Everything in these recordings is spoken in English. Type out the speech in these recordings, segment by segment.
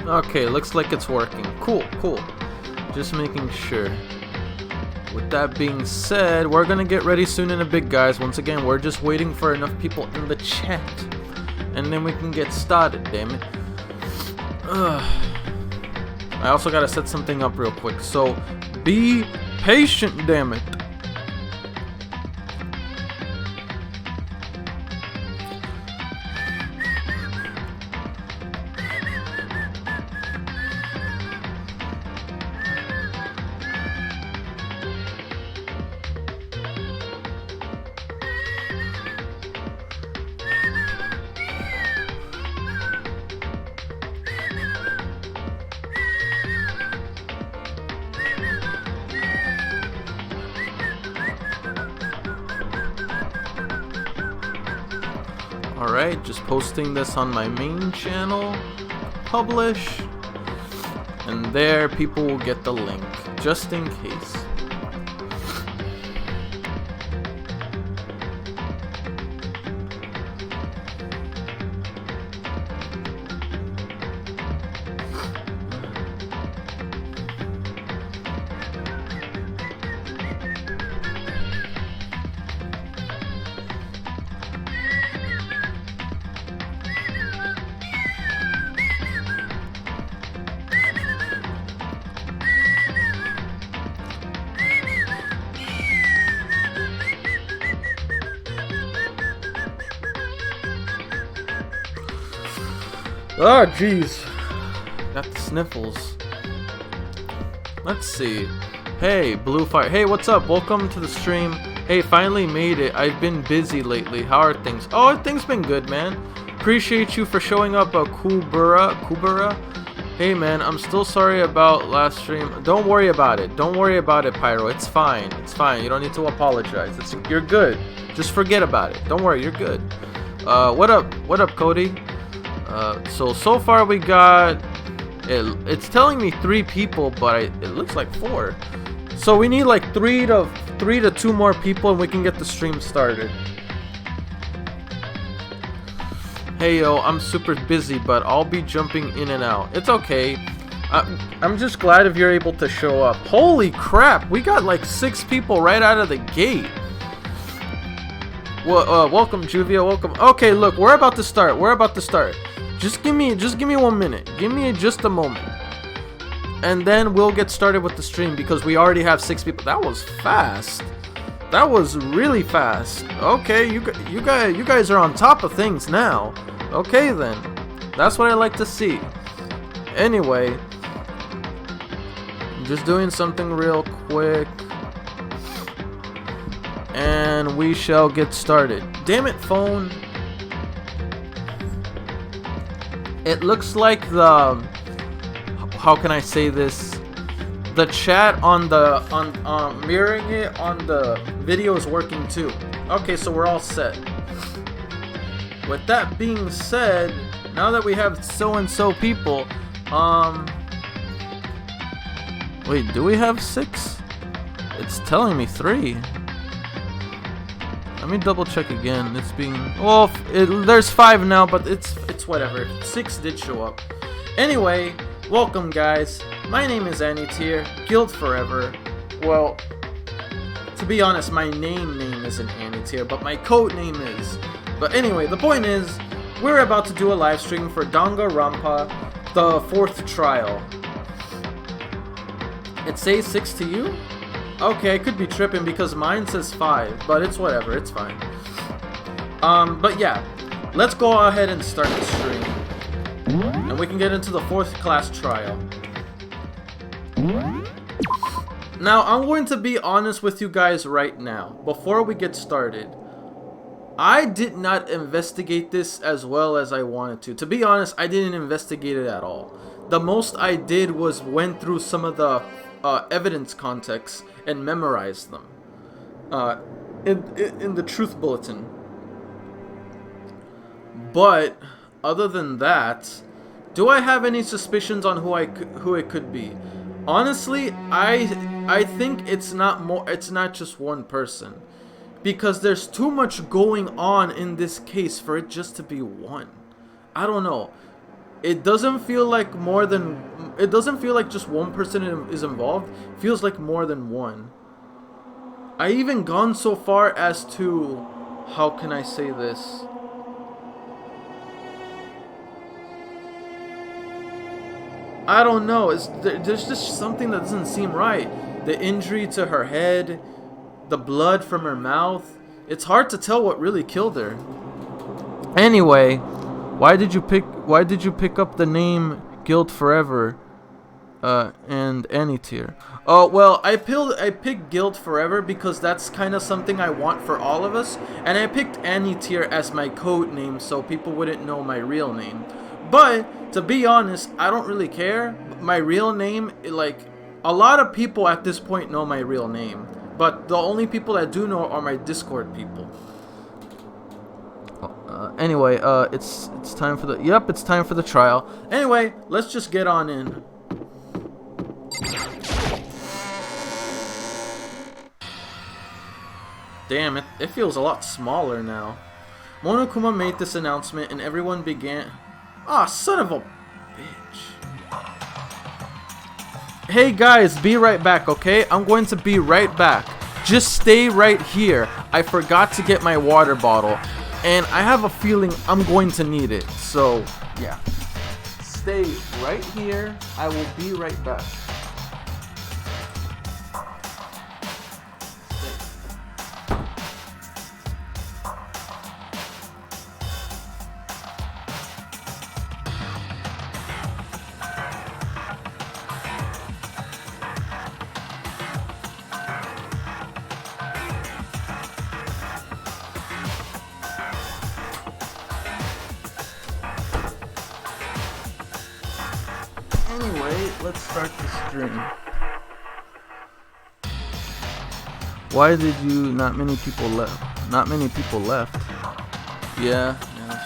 Okay, looks like it's working. Cool, cool. Just making sure. With that being said, we're gonna get ready soon in a bit, guys. Once again, we're just waiting for enough people in the chat. And then we can get started, damn it. I also gotta set something up real quick, so be patient, damn it. Alright, just posting this on my main channel, publish, and there people will get the link, just in case. Oh, jeez. Got the sniffles. Let's see. Hey, Blue Fire. Hey, what's up? Welcome to the stream. Hey, finally made it. I've been busy lately. How are things? Oh, things been good, man. Appreciate you for showing up, Kubura. Hey, man, I'm still sorry about last stream. Don't worry about it. Don't worry about it, Pyro. It's fine. It's fine. You don't need to apologize. You're good. Just forget about it. Don't worry. You're good. What up? What up, Cody? So far we got it's telling me 3 people, but it looks like 4. So we need like 3 to 2 more people and we can get the stream started. Hey yo, I'm super busy, but I'll be jumping in and out. It's okay. I'm just glad if you're able to show up. Holy crap, we got like 6 people right out of the gate. Well, welcome Juvia, welcome. Okay, look, we're about to start. Just give me 1 minute. Give me just a moment. And then we'll get started with the stream because we already have 6 people. That was fast. That was really fast. Okay, you guys are on top of things now. Okay then. That's what I like to see. Anyway, I'm just doing something real quick. And we shall get started. Damn it, phone. It looks like how can I say this? The chat on mirroring it on the video is working too. Okay, so we're all set. With that being said, now that we have so and so people, wait, do we have 6? It's telling me 3. Let me double check again. It's being there's 5 now, but it's whatever. 6 did show up. Anyway, welcome guys. My name is Anitier, Guild Forever. Well, to be honest, my name isn't Anitier, but my code name is. But anyway, the point is, we're about to do a live stream for Danganronpa, the 4th trial. It says 6 to you? Okay, I could be tripping because mine says 5, but it's whatever, it's fine. But yeah, let's go ahead and start the stream. And we can get into the 4th class trial. Now, I'm going to be honest with you guys right now, before we get started. I did not investigate this as well as I wanted to. To be honest, I didn't investigate it at all. The most I did was went through some of the evidence context and memorized them in the truth bulletin. But other than that, do I have any suspicions on who it could be? Honestly, I think it's not just one person, because there's too much going on in this case for it just to be one. I don't know. it doesn't feel like more than... It doesn't feel like just one person is involved. It feels like more than one. I even gone so far as to... How can I say this? I don't know. There's just something that doesn't seem right. The injury to her head, the blood from her mouth. It's hard to tell what really killed her. Anyway, why did you pick up the name Guilt Forever and Any Tear? Oh, well, I picked Guilt Forever because that's kind of something I want for all of us, and I picked Any Tear as my code name so people wouldn't know my real name. But to be honest, I don't really care. My real name, like, a lot of people at this point know my real name, but the only people that do know are my Discord people. Anyway, it's time for the... Yep, it's time for the trial. Anyway, let's just get on in. Damn, it feels a lot smaller now. Monokuma made this announcement and everyone began... Ah, son of a bitch. Hey guys, be right back, okay? I'm going to be right back. Just stay right here. I forgot to get my water bottle, and I have a feeling I'm going to need it. So, yeah. Stay right here. I will be right back. Anyway, let's start the stream. Why did you... Not many people left. Not many people left. Yeah, that's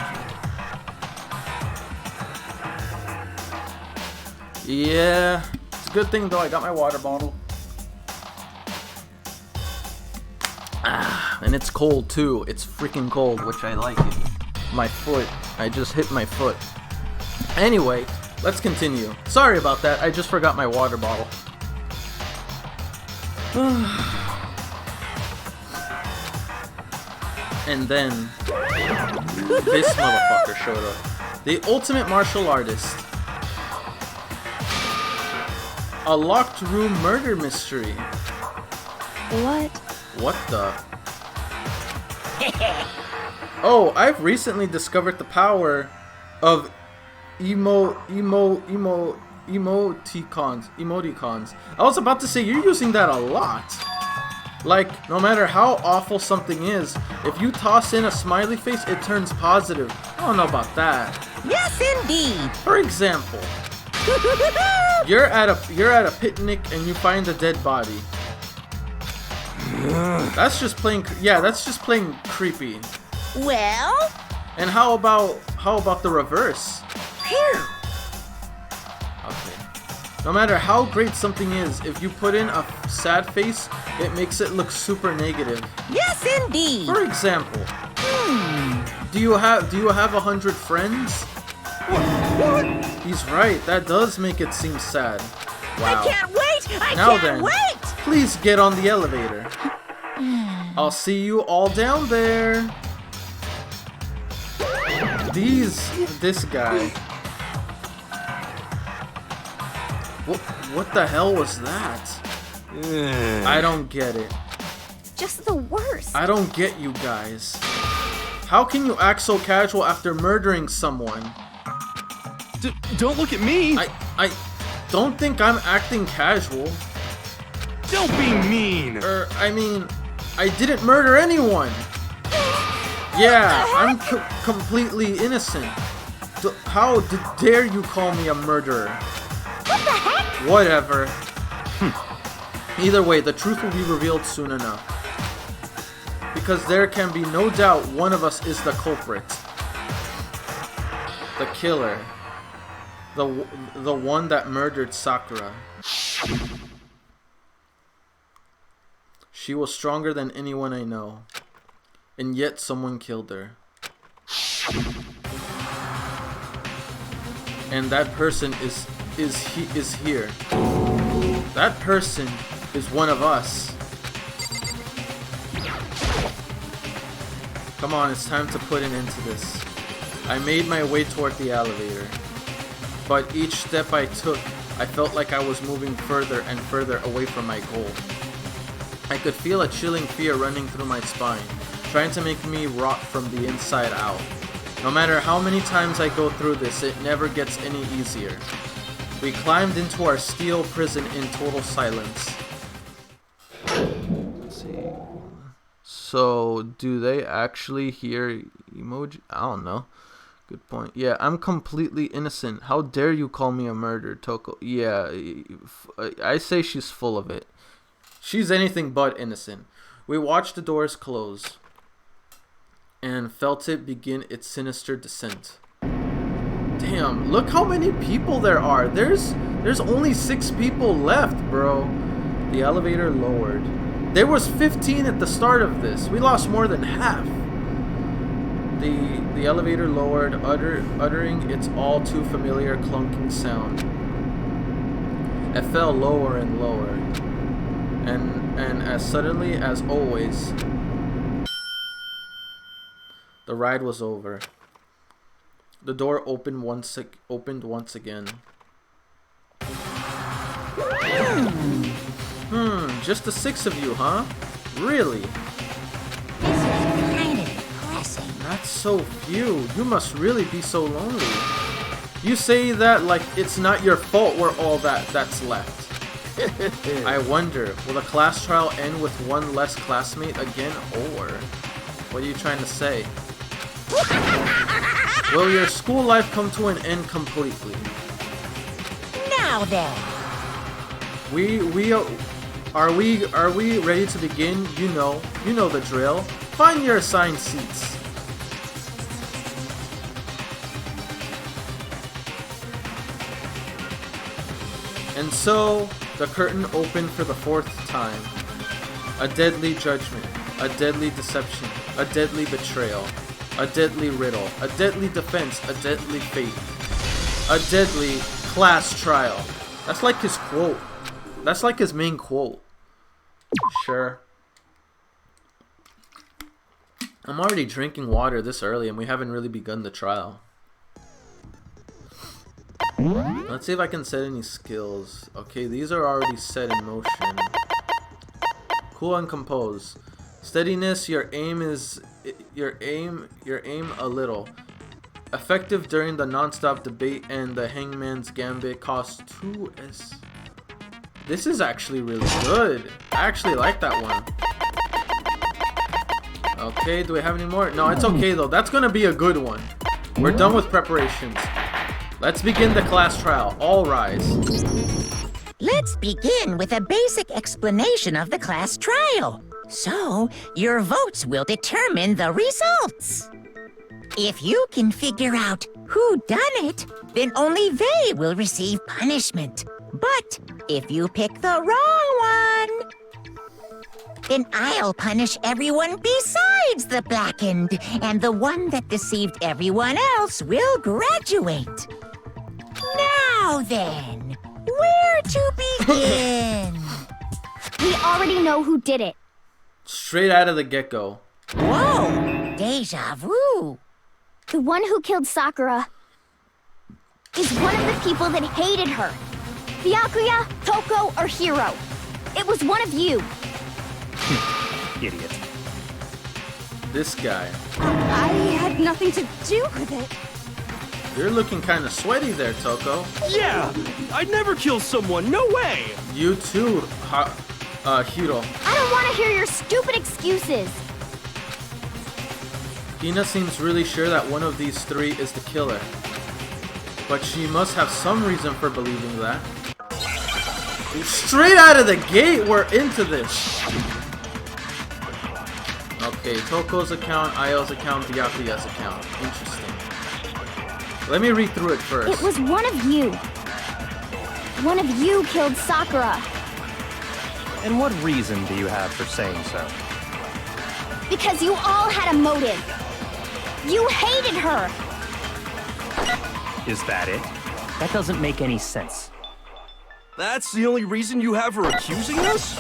true. Yeah. It's a good thing though, I got my water bottle. Ah, and it's cold too. It's freaking cold, which I like it. My foot. I just hit my foot. Anyway, let's continue. Sorry about that. I just forgot my water bottle. And then this motherfucker showed up. The ultimate martial artist. A locked room murder mystery. What? What the? Oh, I've recently discovered the power of emoticons. I was about to say, you're using that a lot. Like, no matter how awful something is, if you toss in a smiley face, it turns positive. I don't know about that. Yes, indeed. For example, you're at a picnic and you find a dead body. That's just plain, yeah, that's just plain creepy. Well? And how about the reverse? Phew. Okay. No matter how great something is, if you put in a sad face, it makes it look super negative. Yes, indeed. For example, do you have 100 friends? What? He's right. That does make it seem sad. Wow. I can't wait. I Now can't then, wait. please get on the elevator. I'll see you all down there. This guy. What the hell was that? I don't get it. Just the worst. I don't get you guys. How can you act so casual after murdering someone? Don't look at me! I don't think I'm acting casual. Don't be mean! I mean, I didn't murder anyone. Yeah, I'm completely innocent. How dare you call me a murderer? What the heck? Whatever. Either way, the truth will be revealed soon enough. Because there can be no doubt one of us is the culprit. The killer. The one that murdered Sakura. She was stronger than anyone I know. And yet someone killed her. and that person is here. That person is one of us. Come on, it's time to put an end to this. I made my way toward the elevator, but each step I took, I felt like I was moving further and further away from my goal. I could feel a chilling fear running through my spine, trying to make me rot from the inside out. No matter how many times I go through this, it never gets any easier. We climbed into our steel prison in total silence. Let's see. So, do they actually hear emoji? I don't know. Good point. Yeah, I'm completely innocent. How dare you call me a murderer, Toko? Yeah, I say she's full of it. She's anything but innocent. We watched the doors close and felt it begin its sinister descent. Damn, look how many people there are. There's only 6 people left, bro. The elevator lowered. There was 15 at the start of this. We lost more than half. The elevator lowered, uttering its all too familiar clunking sound. It fell lower and lower. And as suddenly as always, the ride was over. The door opened once again. Just the 6 of you, huh? Really? This is kind of depressing. That's so few. You must really be so lonely. You say that like it's not your fault we're all that's left. I wonder, will the class trial end with one less classmate again, or what are you trying to say? Will your school life come to an end completely? Now then. Are we ready to begin? You know the drill. Find your assigned seats. And so the curtain opened for the 4th time. A deadly judgment, a deadly deception, a deadly betrayal, a deadly riddle, a deadly defense, a deadly fate, a deadly class trial. That's like his quote. That's like his main quote. Sure. I'm already drinking water this early and we haven't really begun the trial. Let's see if I can set any skills. Okay, these are already set in motion. Cool and compose. Steadiness, your aim a little. Effective during the non-stop debate and the hangman's gambit costs 2s. This is actually really good. I actually like that one. Okay, do we have any more? No, it's okay though. That's gonna be a good one. We're done with preparations. Let's begin the class trial. All rise. Let's begin with a basic explanation of the class trial. So, your votes will determine the results. If you can figure out who done it, then only they will receive punishment. But if you pick the wrong one, then I'll punish everyone besides the blackened, and the one that deceived everyone else will graduate. Now then, where to begin? We already know who did it. Straight out of the get-go. Whoa, deja vu. The one who killed Sakura is one of the people that hated her. Byakuya, Toko, or Hiro. It was one of you. Idiot. This guy. I had nothing to do with it. You're looking kind of sweaty there, Toko. Yeah! I'd never kill someone, no way! You too, Hiro. I don't want to hear your stupid excuses. Hina seems really sure that one of these 3 is the killer. But she must have some reason for believing that. Straight out of the gate, we're into this. Okay, Toko's account, Ayo's account, Byakuya's account. Interesting. Let me read through it first. It was one of you. One of you killed Sakura. And what reason do you have for saying so? Because you all had a motive. You hated her. Is that it? That doesn't make any sense. That's the only reason you have for accusing us?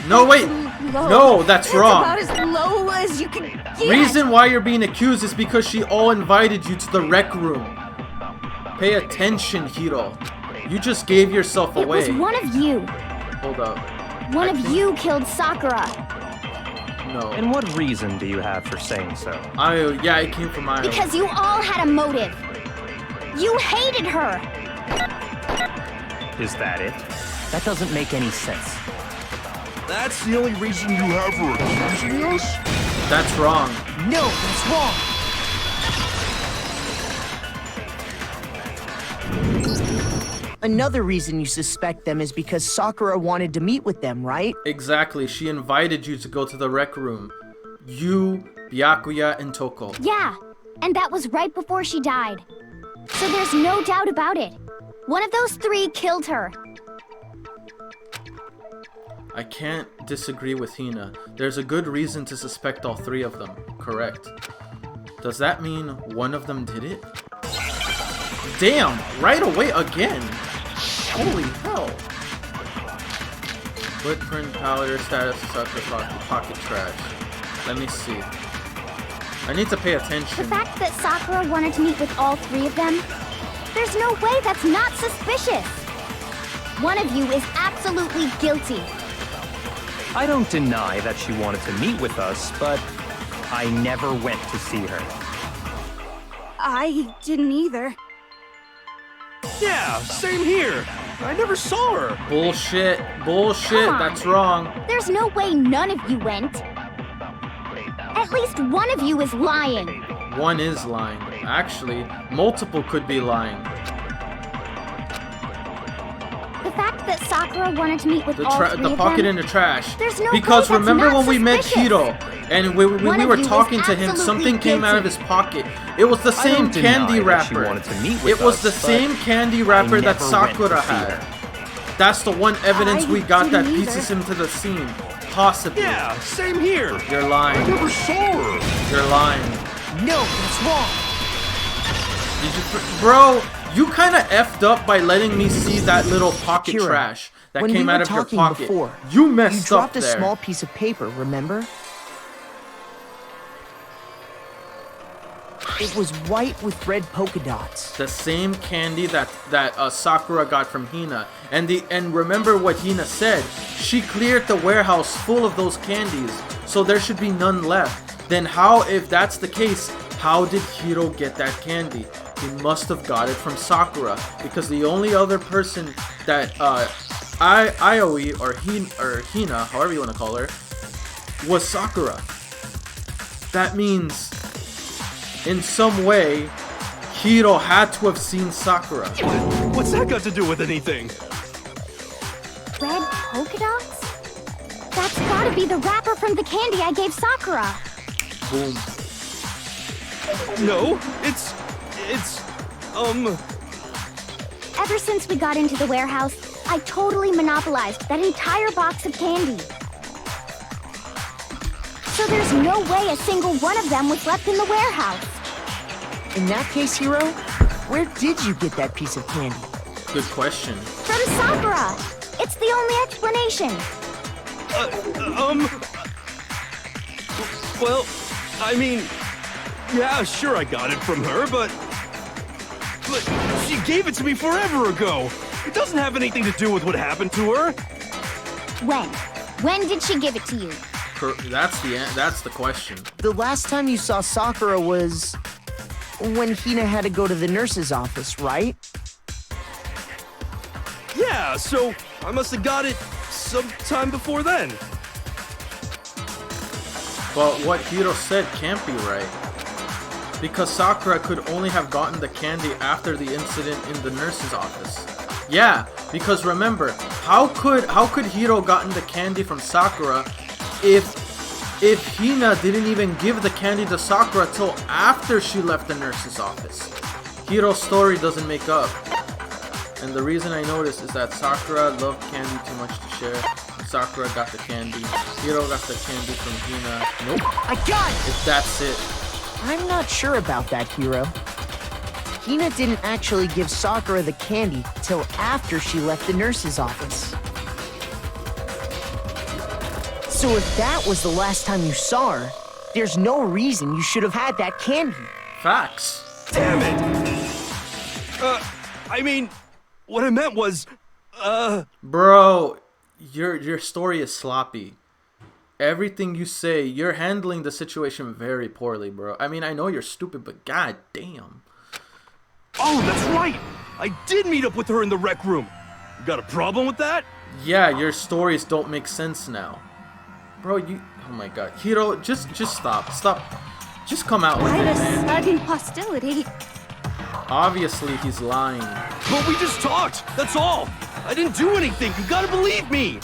No, wait. No, that's wrong. About as low as you can get. Reason why you're being accused is because she all invited you to the rec room. Pay attention, Hiro. You just gave yourself away. It was one of you. Hold up. One of you killed Sakura. No. And what reason do you have for saying so? Yeah, it came from Io. Because you all had a motive. You hated her. Is that it? That doesn't make any sense. That's the only reason you have for accusing us? That's wrong. No, that's wrong. Another reason you suspect them is because Sakura wanted to meet with them, right? Exactly. She invited you to go to the rec room. You, Byakuya, and Toko. Yeah, and that was right before she died. So there's no doubt about it. One of those three killed her. I can't disagree with Hina. There's a good reason to suspect all three of them. Correct. Does that mean one of them did it? Damn! Right away again! Holy hell! Footprint, powder, status, sucker, pocket trash. Let me see. I need to pay The attention. fact that Sakura wanted to meet with all three of them, there's no way that's not suspicious. One of you is absolutely guilty. I don't deny that she wanted to meet with us, but I never went to see her. I didn't either. Yeah, same here. I never saw her. Bullshit. Bullshit. Come on. That's wrong. There's no way none of you went. At least one of you is lying. One is lying. Actually, multiple could be lying. The fact that Sakura wanted to meet with all three The of pocket them, in the trash. there's no Because way that's remember not when we met suspicious. Hiro and when One we of were you is talking to him, absolutely something came out of guilty. his pocket. It was the I same don't deny candy that she wrapper. wanted to meet with It was us, the but same candy wrapper that never went to Sakura see had. her. That's the one evidence I we got that didn't pieces either. him to the scene. Possibly. Yeah, same here. You're I lying. never saw her. You're lying. No, that's wrong. Did you, bro? You kind of effed up by letting me see that little pocket Kira, trash that when we came were out of your talking pocket. before, You You messed up dropped a there. small piece of paper, remember? It was white with red polka dots. The same candy that Sakura got from Hina, and remember what Hina said. She cleared the warehouse full of those candies, so there should be none left. Then how, if that's the case, how did Hiro get that candy? He must have got it from Sakura, because the only other person that Ioi or Hina, however you want to call her, was Sakura. That means, in some way, Hiro had to have seen Sakura. What's that got to do with anything? Red polka dots? That's gotta be the wrapper from the candy I gave Sakura. Boom. No, it's Ever since we got into the warehouse, I totally monopolized that entire box of candy. So there's no way a single one of them was left in the warehouse. In that case, Hiro, where did you get that piece of candy? Good question. From Sakura! It's the only explanation. well, I mean, yeah, sure I got it from her, but she gave it to me forever ago. It doesn't have anything to do with what happened to her. When? When did she give it to you? That's the question. The last time you saw Sakura was when Hina had to go to the nurse's office, right? Yeah, so I must have got it sometime before then. But what Hiro said can't be right. Because Sakura could only have gotten the candy after the incident in the nurse's office. Yeah, because remember, how could Hiro gotten the candy from Sakura if Hina didn't even give the candy to Sakura till after she left the nurse's office? Hiro's story doesn't make up. And the reason I know this is that Sakura loved candy too much to share. Sakura got the candy. Hiro got the candy from Hina. Nope. I got it! If that's it. I'm not sure about that, Hiro. Hina didn't actually give Sakura the candy till after she left the nurse's office. So if that was the last time you saw her, there's no reason you should have had that candy. Facts. Damn it! I mean, what I meant was, Bro, your story is sloppy. Everything you say, you're handling the situation very poorly, bro. I mean, I know you're stupid, but god damn. Oh, that's right! I did meet up with her in the rec room. You got a problem with that? Yeah, your stories don't make sense now. Bro, oh my god. Hiro, just stop. Stop. Just come out with it, Quite a man. sudden hostility. Obviously, he's lying. But we just talked, that's all! I didn't do anything, you gotta believe me!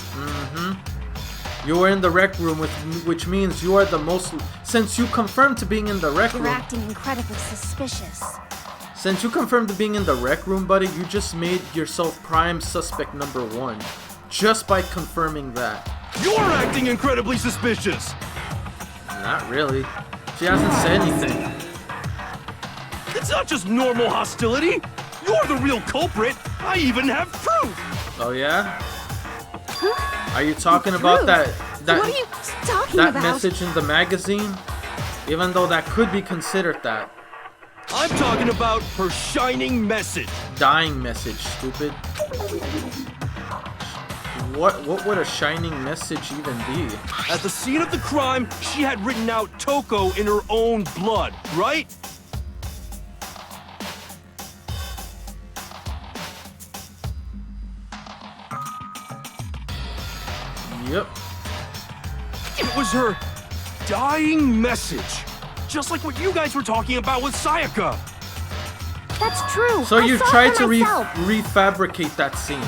You were in the rec room, which means you are the most... Since you confirmed to being in the rec You're room... acting incredibly suspicious. Since you confirmed to being in the rec room, buddy, you just made yourself prime suspect number 1. Just by confirming that. You're acting incredibly suspicious! Not really. She hasn't said anything. It's not just normal hostility! You're the real culprit! I even have proof! Oh yeah? Are you talking about that What are you talking that about? message in the magazine? Even though that could be considered that. I'm talking about her shining message! Dying message, stupid. What would a shining message even be? At the scene of the crime, she had written out Toko in her own blood, right? Yep. It was her dying message. Just like what you guys were talking about with Sayaka. That's true. So I you saw it tried for to myself. refabricate that scene.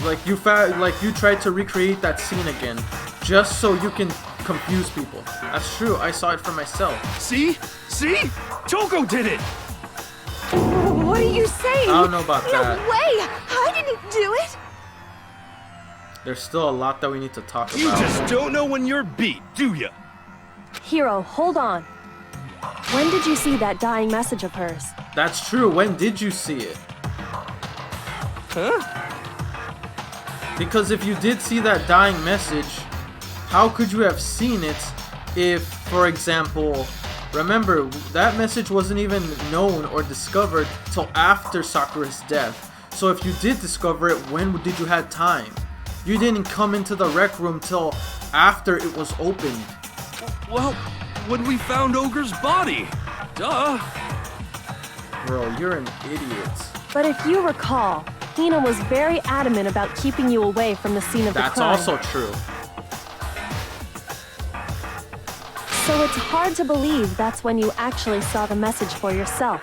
Like you tried to recreate that scene again, just so you can confuse people. That's true. I saw it for myself. See? See? Toko did it! What are you saying? I don't know about No that. way! I didn't do it! There's still a lot that we need to talk You about. just don't know when you're beat, do ya? Hiro, hold on. When did you see that dying message of hers? That's true. When did you see it? Huh? Because if you did see that dying message, how could you have seen it if, for example, remember, that message wasn't even known or discovered till after Sakura's death. So if you did discover it, when did you have time? You didn't come into the rec room till after it was opened. Well, when we found Ogre's body. Duh. Bro, you're an idiot. But if you recall, Hina was very adamant about keeping you away from the scene of That's the crime. also true. So it's hard to believe that's when you actually saw the message for yourself.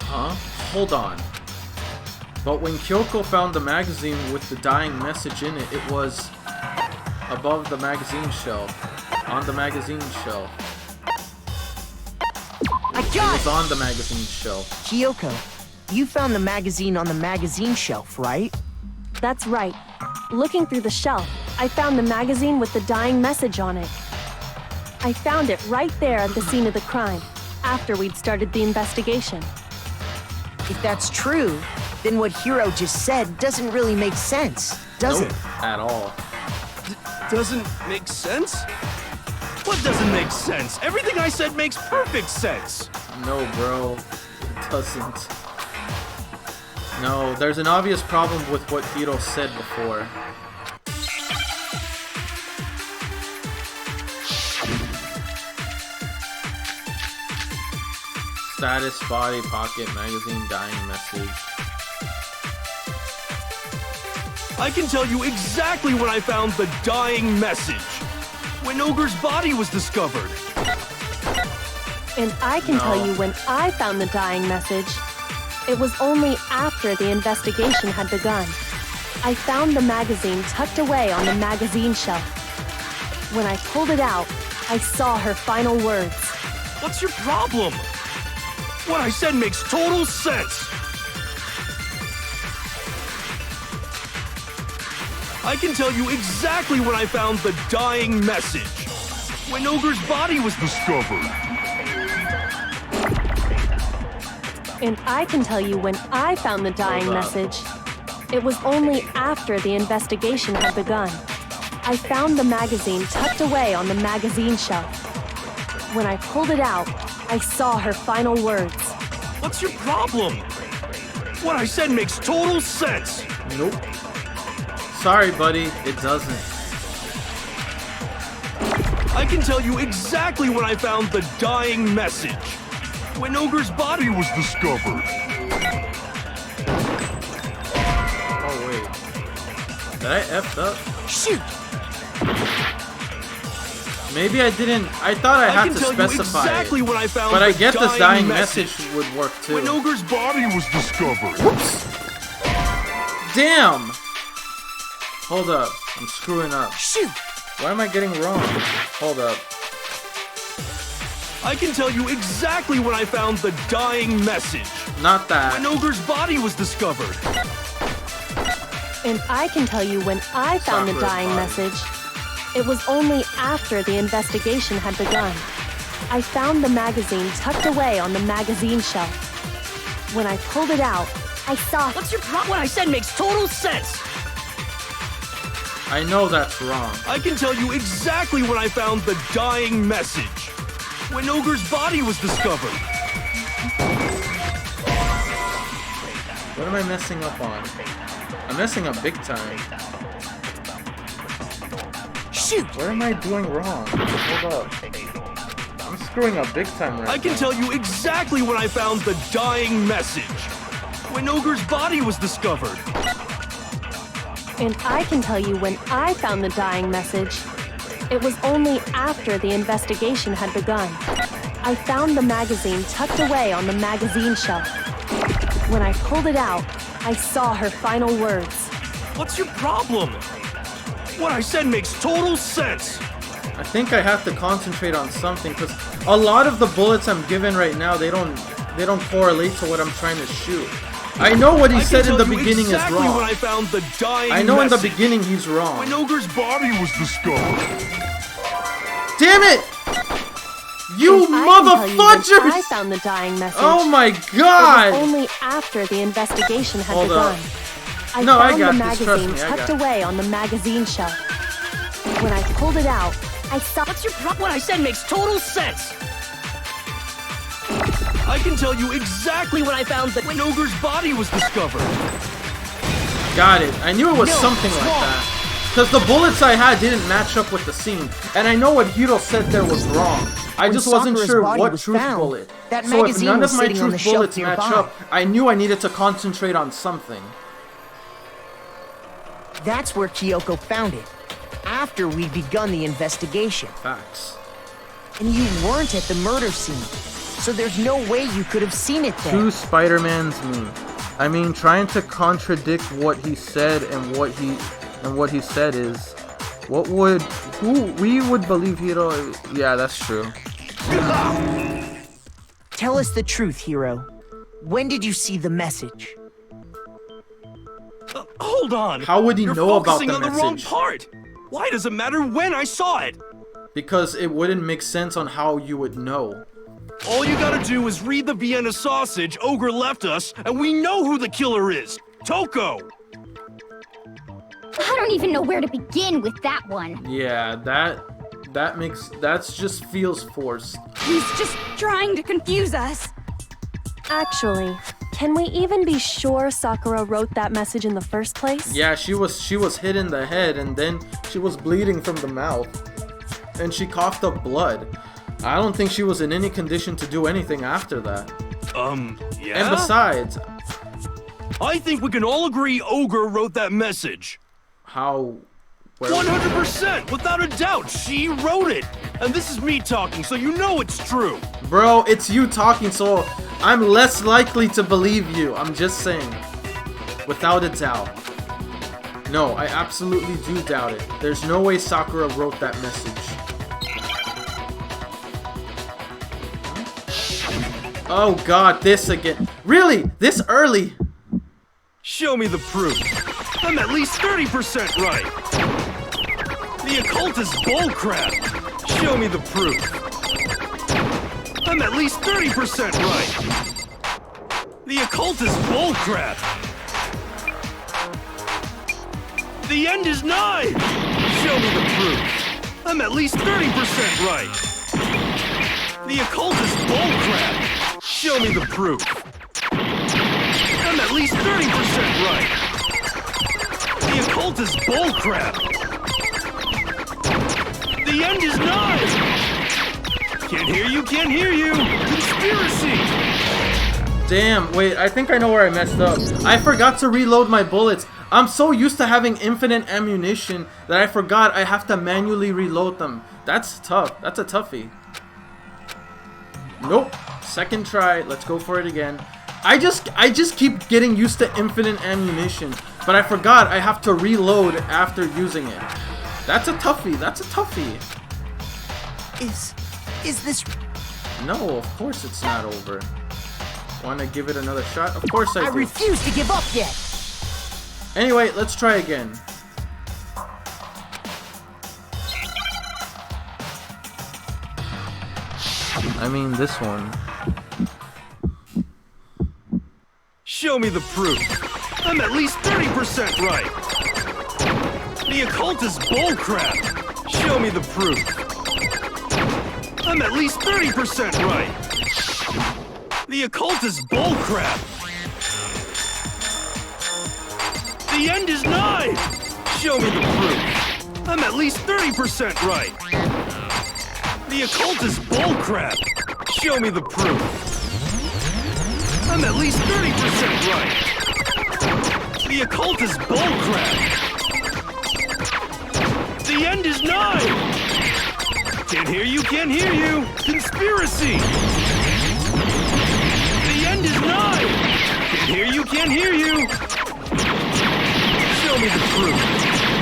Huh? Hold on. But when Kyoko found the magazine with the dying message in it, it was above the magazine shelf. On the magazine shelf. I It got was it! on the magazine shelf. Kyoko, you found the magazine on the magazine shelf, right? That's right. Looking through the shelf, I found the magazine with the dying message on it. I found it right there at the scene of the crime, after we'd started the investigation. If that's true, then what Hiro just said doesn't really make sense, does Nope, it? at all. Doesn't make sense? What doesn't make sense? Everything I said makes perfect sense. No, bro. It doesn't. No, there's an obvious problem with what Hiro said before. Status, body, pocket, magazine, dying message. I can tell you exactly when I found the dying message. When Ogre's body was discovered. And I can No. tell you when I found the dying message. It was only after the investigation had begun. I found the magazine tucked away on the magazine shelf. When I pulled it out, I saw her final words. What's your problem? What I said makes total sense. I can tell you exactly when I found the dying message. When Ogre's body was discovered. And I can tell you when I found the dying Hold up. message. It was only after the investigation had begun. I found the magazine tucked away on the magazine shelf. When I pulled it out, I saw her final words. What's your problem? What I said makes total sense. Nope. Sorry, buddy. It doesn't. I can tell you exactly when I found the dying message. When Ogre's body was discovered. Oh, wait. Did I F'd up? Shoot! Maybe I didn't. I thought I had can to tell specify you exactly it. when I found But I the get this dying message message. would work too. When Ogre's body was discovered. Whoops! Damn! Hold up. I'm screwing up. Shoot! Why am I getting wrong? Hold up. I can tell you exactly when I found the dying message. Not that. When Ogre's body was discovered. And I can tell you when I found the Sakura's dying body. message. It was only after the investigation had begun. I found the magazine tucked away on the magazine shelf. When I pulled it out, I saw. What's your problem? What I said makes total sense. I know that's wrong. I can tell you exactly when I found the dying message. When Ogre's body was discovered. What am I messing up on? I'm messing up big time. Shoot! What am I doing wrong? Hold up. I'm screwing up big time right I can now. tell you exactly when I found the dying message. When Ogre's body was discovered. And I can tell you when I found the dying message. It was only after the investigation had begun. I found the magazine tucked away on the magazine shelf. When I pulled it out, I saw her final words. What's your problem? What I said makes total sense. I think I have to concentrate on something because a lot of the bullets I'm given right now, they don't correlate to what I'm trying to shoot. I know what he I can said in tell the you beginning exactly is wrong. when I found the dying I know in the message. beginning he's wrong. When Ogre's body was discovered. Damn it! You And I can tell you when I motherfuckers! found the dying message. Oh my It was god! only after the investigation had Hold up. begun. I No, I found got the this, trust magazine me, I tucked got it. away on the magazine shelf. When I pulled it out, I saw. What's your problem? What I said makes total sense. I can tell you exactly when I found that when Ogre's body was discovered. Got it. I knew it was No, something like wrong. that. Because the bullets I had didn't match up with the scene. And I know what Hiro said there was wrong. I When just wasn't Sakura's sure body what was truth found, bullet. that So if magazine none was of my sitting on the truth shelf bullets match nearby. up, I knew I needed to concentrate on something. That's where Kyoko found it. After we'd begun the investigation. Facts. And you weren't at the murder scene. So there's no way you could have seen it there. Two Spider-Mans me. I mean, trying to contradict what he said and what he said is, we would believe Hiro? Yeah, that's true. Tell us the truth, Hiro. When did you see the message? Hold on. How would he You're know about focusing the on the wrong message? part. Why does it matter when I saw it? Because it wouldn't make sense on how you would know. All you gotta do is read the Vienna sausage Ogre left us, and we know who the killer is. Toko. I don't even know where to begin with that one. Yeah, that's just feels forced. He's just trying to confuse us. Actually, can we even be sure Sakura wrote that message in the first place? Yeah, she was hit in the head and then she was bleeding from the mouth. And she coughed up blood. I don't think she was in any condition to do anything after that. Yeah? And besides, I think we can all agree Ogre wrote that message. how... where- 100%, without a doubt, she wrote it. And this is me talking, so you know it's true. Bro, it's you talking, so I'm less likely to believe you. I'm just saying. Without a doubt. No, I absolutely do doubt it. There's no way Sakura wrote that message. Oh god, this again. Really? This early? Show me the proof. I'm at least 30% right. The occult is bullcrap. Show me the proof. I'm at least 30% right. The occult is bullcrap! The end is nigh! Show me the proof! I'm at least 30% right! The occult is bullcrap! Show me the proof! I'm at least 30% right! The occult is bullcrap! The end is nigh! Can't hear you, can't hear you! Conspiracy! Damn, wait, I think I know where I messed up. I forgot to reload my bullets. I'm so used to having infinite ammunition that I forgot I have to manually reload them. That's tough. That's a toughie. Nope. Second try. Let's go for it again. I just keep getting used to infinite ammunition, but I forgot I have to reload after using it. That's a toughie. That's a toughie. Is this... No, of course it's not over. Want to give it another shot? Of course I do. I refuse to give up yet! Anyway, let's try again. I mean, this one. Show me the proof. I'm at least 30% right. The occult is bullcrap. Show me the proof. I'm at least 30% right. The occult is bullcrap. The end is nigh! Show me the proof. I'm at least 30% right. The occult is bullcrap. Show me the proof. I'm at least 30% right. The occult is bullcrap. The end is nigh! Can't hear you, can't hear you! Conspiracy! The end is nigh! Can't hear you, can't hear you! Show me the proof.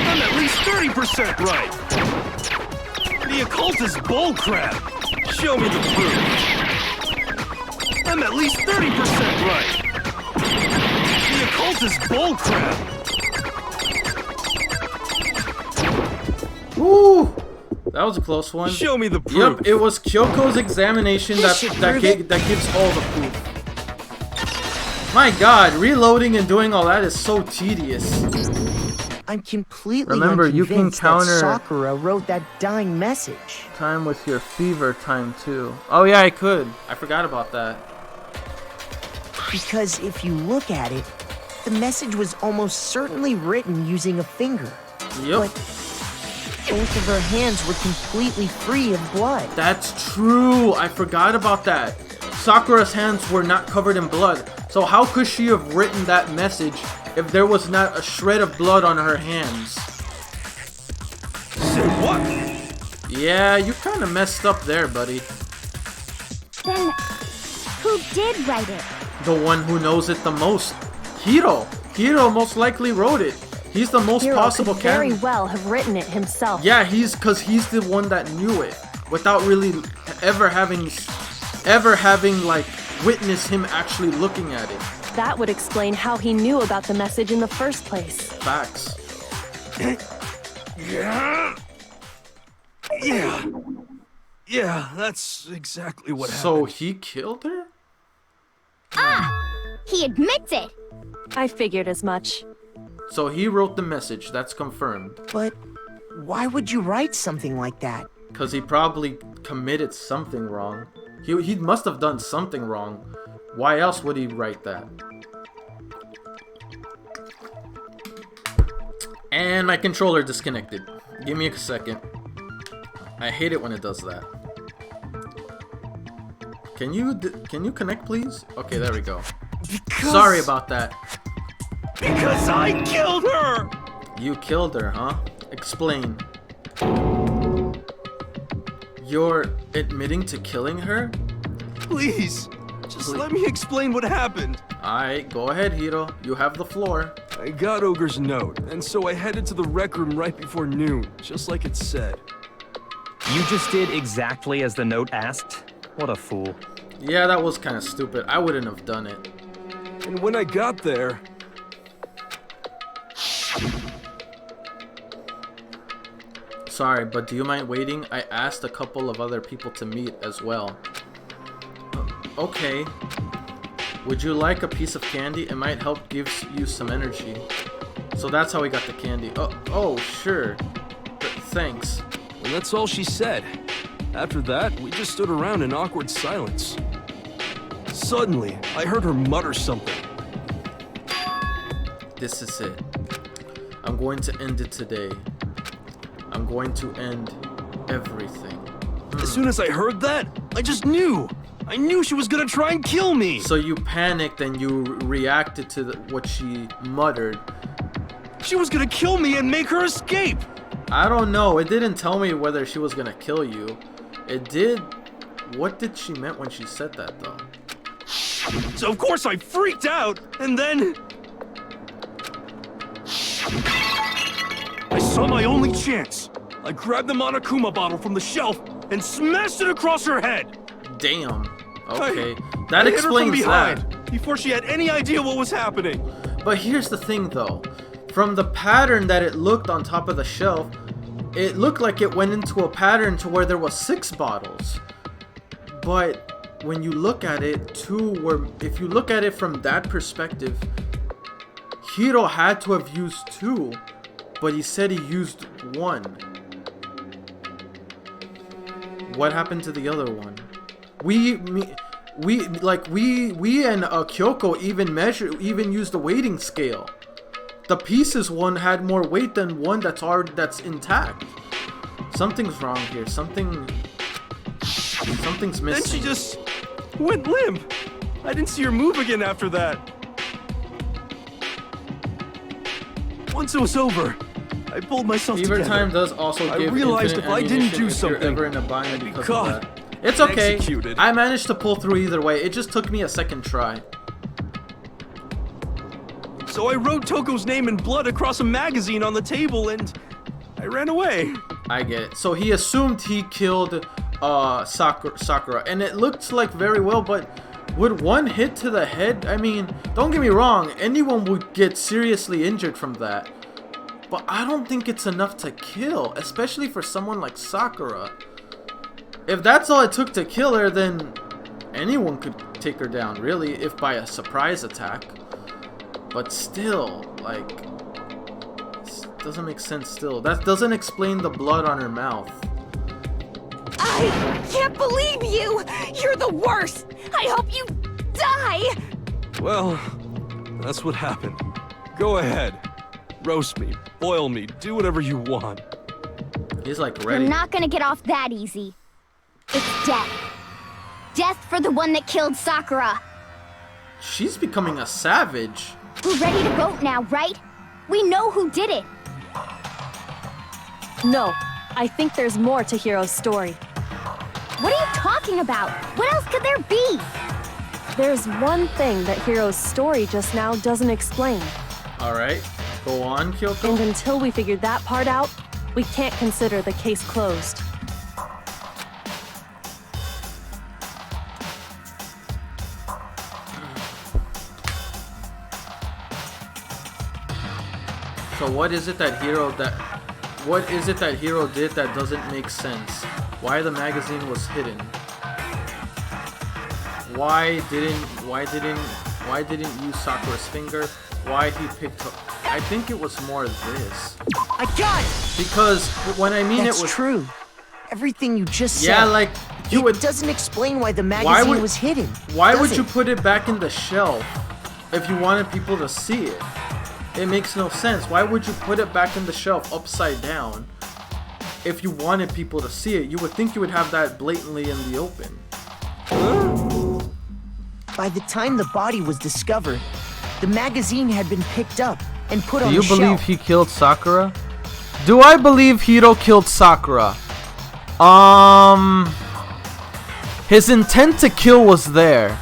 I'm at least 30% right. The occult is bullcrap. Show me the proof. I'm at least 30% right. The occult is bullcrap. Woo! That was a close one. Show me the proof. Yep, it was Kyoko's examination that gives all the proof. My god, reloading and doing all that is so tedious. I'm completely Remember, you can unconvinced counter- that Sakura wrote that dying message. Time with your fever time too. Oh yeah, I could. I forgot about that. Because if you look at it, the message was almost certainly written using a finger. Yep. But both of her hands were completely free of blood. That's true. I forgot about that. Sakura's hands were not covered in blood. So how could she have written that message if there was not a shred of blood on her hands? Say what? Yeah, you kind of messed up there, buddy. Then, who did write it? The one who knows it the most. Hiro. Hiro most likely wrote it. He's the most Hiro possible could very candidate. well have written it himself. Yeah, because he's the one that knew it without really ever having like witnessed him actually looking at it. That would explain how he knew about the message in the first place. Facts. Yeah, that's exactly what happened. So he killed her? He admits it! I figured as much. So he wrote the message, that's confirmed. But why would you write something like that? Because he probably committed something wrong. He must have done something wrong. Why else would he write that? And my controller disconnected. Give me a second. I hate it when it does that. Can you connect, please? Okay, there we go. Sorry about that. Because I killed her! You killed her, huh? Explain. You're admitting to killing her? Please, just let me explain what happened. Alright, go ahead, Hiro. You have the floor. I got Ogre's note, and so I headed to the rec room right before noon, just like it said. You just did exactly as the note asked? What a fool. Yeah, that was kind of stupid. I wouldn't have done it. And when I got there... Sorry, but do you mind waiting? I asked a couple of other people to meet as well. Okay. Would you like a piece of candy? It might help give you some energy. So that's how we got the candy. Oh, sure. Thanks. And that's all she said. After that, we just stood around in awkward silence. Suddenly, I heard her mutter something. This is it. I'm going to end it today. I'm going to end everything. As soon as I heard that, I just knew. I knew she was gonna try and kill me. So you panicked and you reacted to what she muttered. She was gonna kill me and make her escape. I don't know. It didn't tell me whether she was gonna kill you. It did. What did she meant when she said that, though? So of course I freaked out, and then I saw my only chance. I grabbed the Monokuma bottle from the shelf and smashed it across her head. Damn. Okay. That I hit her from explains behind that. before she had any idea what was happening. But here's the thing, though. From the pattern that it looked on top of the shelf, it looked like it went into a pattern to where there was 6 bottles. But when you look at it, 2 were... If you look at it from that perspective, Hiro had to have used 2, but he said he used 1. What happened to the other one? We and Kyoko even used the weighting scale. The pieces one had more weight than one that's intact. Something's wrong here. Something's missing. Then she just went limp. I didn't see her move again after that. Once it was over, I pulled myself Fever together. Time does also give I realized infinite if I didn't ammunition do if something, you're ever in a bind I'd be because caught of that. It's and okay. executed. I managed to pull through either way. It just took me a second try. So I wrote Toko's name in blood across a magazine on the table and I ran away. I get it. So he assumed he killed Sakura, and it looks like very well, but would one hit to the head? I mean, don't get me wrong, anyone would get seriously injured from that. But I don't think it's enough to kill, especially for someone like Sakura. If that's all it took to kill her, then anyone could take her down, really, if by a surprise attack. But still, like, this doesn't make sense still. That doesn't explain the blood on her mouth. I can't believe you! You're the worst! I hope you die! Well, that's what happened. Go ahead. Roast me, boil me, do whatever you want. He's like ready. You're not gonna get off that easy. It's death. Death for the one that killed Sakura. She's becoming a savage. We're ready to vote now, right? We know who did it. No, I think there's more to Hiro's story. What are you talking about? What else could there be? There's one thing that Hiro's story just now doesn't explain. Alright, go on, Kyoko. And until we figure that part out, we can't consider the case closed. So what is it that Hiro did that doesn't make sense? Why the magazine was hidden? Why didn't use Sakura's finger? Why he picked up? I think it was more this. I got it! Because when I mean That's it was true. Everything you just said. Yeah, like you it would. doesn't explain why the magazine was hidden. Why does would you it? put it back in the shelf if you wanted people to see it? It makes no sense. Why would you put it back in the shelf upside down if you wanted people to see it? You would think you would have that blatantly in the open. By the time the body was discovered, the magazine had been picked up and put on Do the you shelf. believe he killed Sakura? Do I believe Hiro killed Sakura? His intent to kill was there,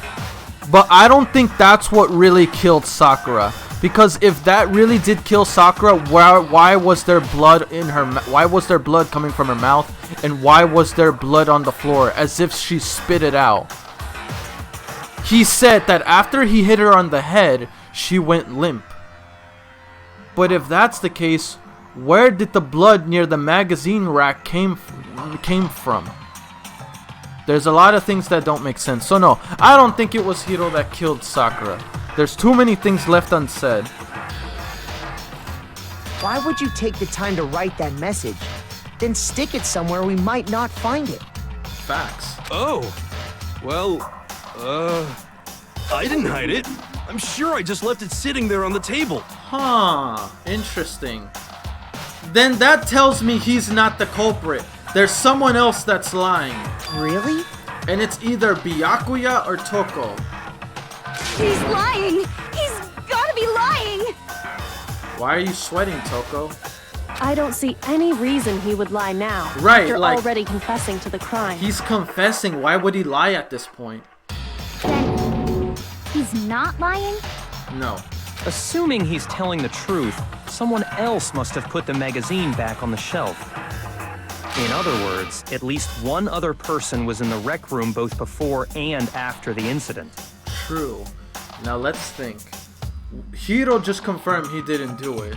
but I don't think that's what really killed Sakura. Because if that really did kill Sakura, why was there blood in her? Why was there blood coming from her mouth, and why was there blood on the floor as if she spit it out? He said that after he hit her on the head, she went limp. But if that's the case, where did the blood near the magazine rack came from? There's a lot of things that don't make sense. So no, I don't think it was Hiro that killed Sakura. There's too many things left unsaid. Why would you take the time to write that message? Then stick it somewhere we might not find it. Facts. Oh, well, I didn't hide it. I'm sure I just left it sitting there on the table. Huh, interesting. Then that tells me he's not the culprit. There's someone else that's lying. Really? And it's either Byakuya or Toko. He's lying! He's gotta be lying! Why are you sweating, Toko? I don't see any reason he would lie now. Right, after like, already confessing to the crime. He's confessing. Why would he lie at this point? Then he's not lying? No. Assuming he's telling the truth, someone else must have put the magazine back on the shelf. In other words, at least one other person was in the rec room both before and after the incident. True. Now let's think. Hiro just confirmed he didn't do it.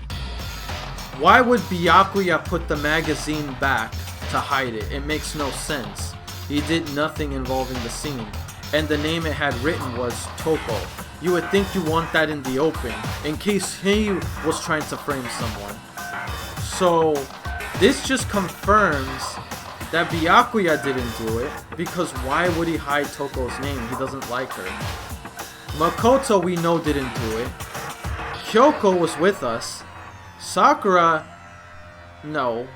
Why would Byakuya put the magazine back to hide it? It makes no sense. He did nothing involving the scene. And the name it had written was Toko. You would think you want that in the open, in case he was trying to frame someone. So, this just confirms that Byakuya didn't do it, because why would he hide Toko's name? He doesn't like her. Makoto we know didn't do it. Kyoko was with us. Sakura, no.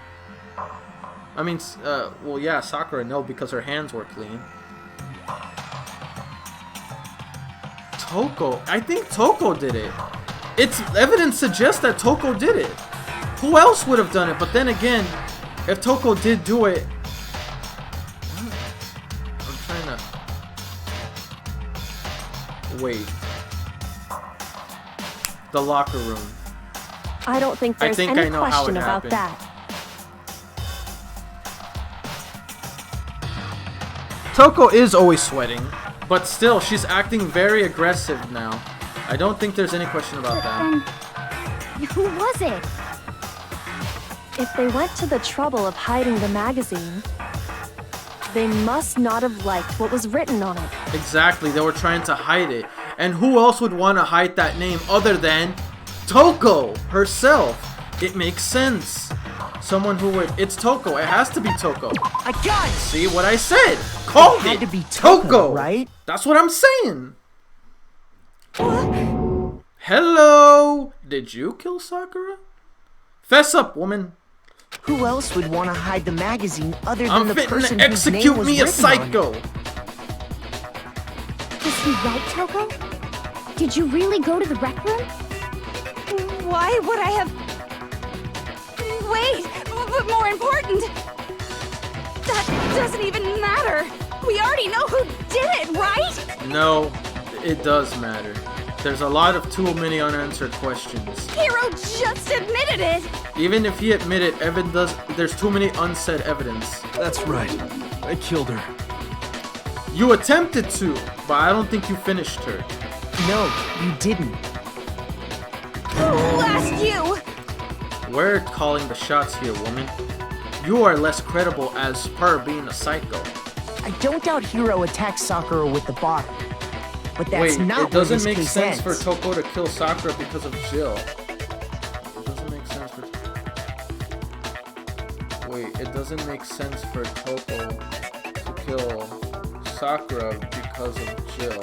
I mean, well yeah, Sakura no, because her hands were clean. Toko, I think Toko did it. Its evidence suggests that Toko did it. Who else would have done it? But then again, if Toko did do it, I'm trying to wait. The locker room. I don't think there's any I know how it question about happened. that. Toko is always sweating, but still, she's acting very aggressive now. I don't think there's any question about that. Then who was it? If they went to the trouble of hiding the magazine, they must not have liked what was written on it. Exactly, they were trying to hide it. And who else would want to hide that name other than Toko herself? It makes sense. Someone who would... It's Toko. It has to be Toko. I got it! See what I said? Called It had it. to be Toko, Toko, right? That's what I'm saying. Hello. Did you kill Sakura? Fess up, woman. Who else would want to hide the magazine other than I'm the fitting person to whose name execute was me a written on it? psycho. Was he right, Toko? Did you really go to the rec room? Why would I have... Wait, but more important... That doesn't even matter. We already know who did it, right? No, it does matter. There's a lot of too many unanswered questions. Hiro just admitted it. Even if he admitted, there's too many unsaid evidence. That's right. I killed her. You attempted to, but I don't think you finished her. No, you didn't. Who asked you? We're calling the shots here, woman. You are less credible as per being a psycho. I don't doubt Hiro attacked Sakura with the bottle. But that's Wait, not it doesn't where make this sense case for ends. Toko to kill Sakura because of Jill. It doesn't make sense for... Wait, it doesn't make sense for Toko to kill Sakura because of Jill.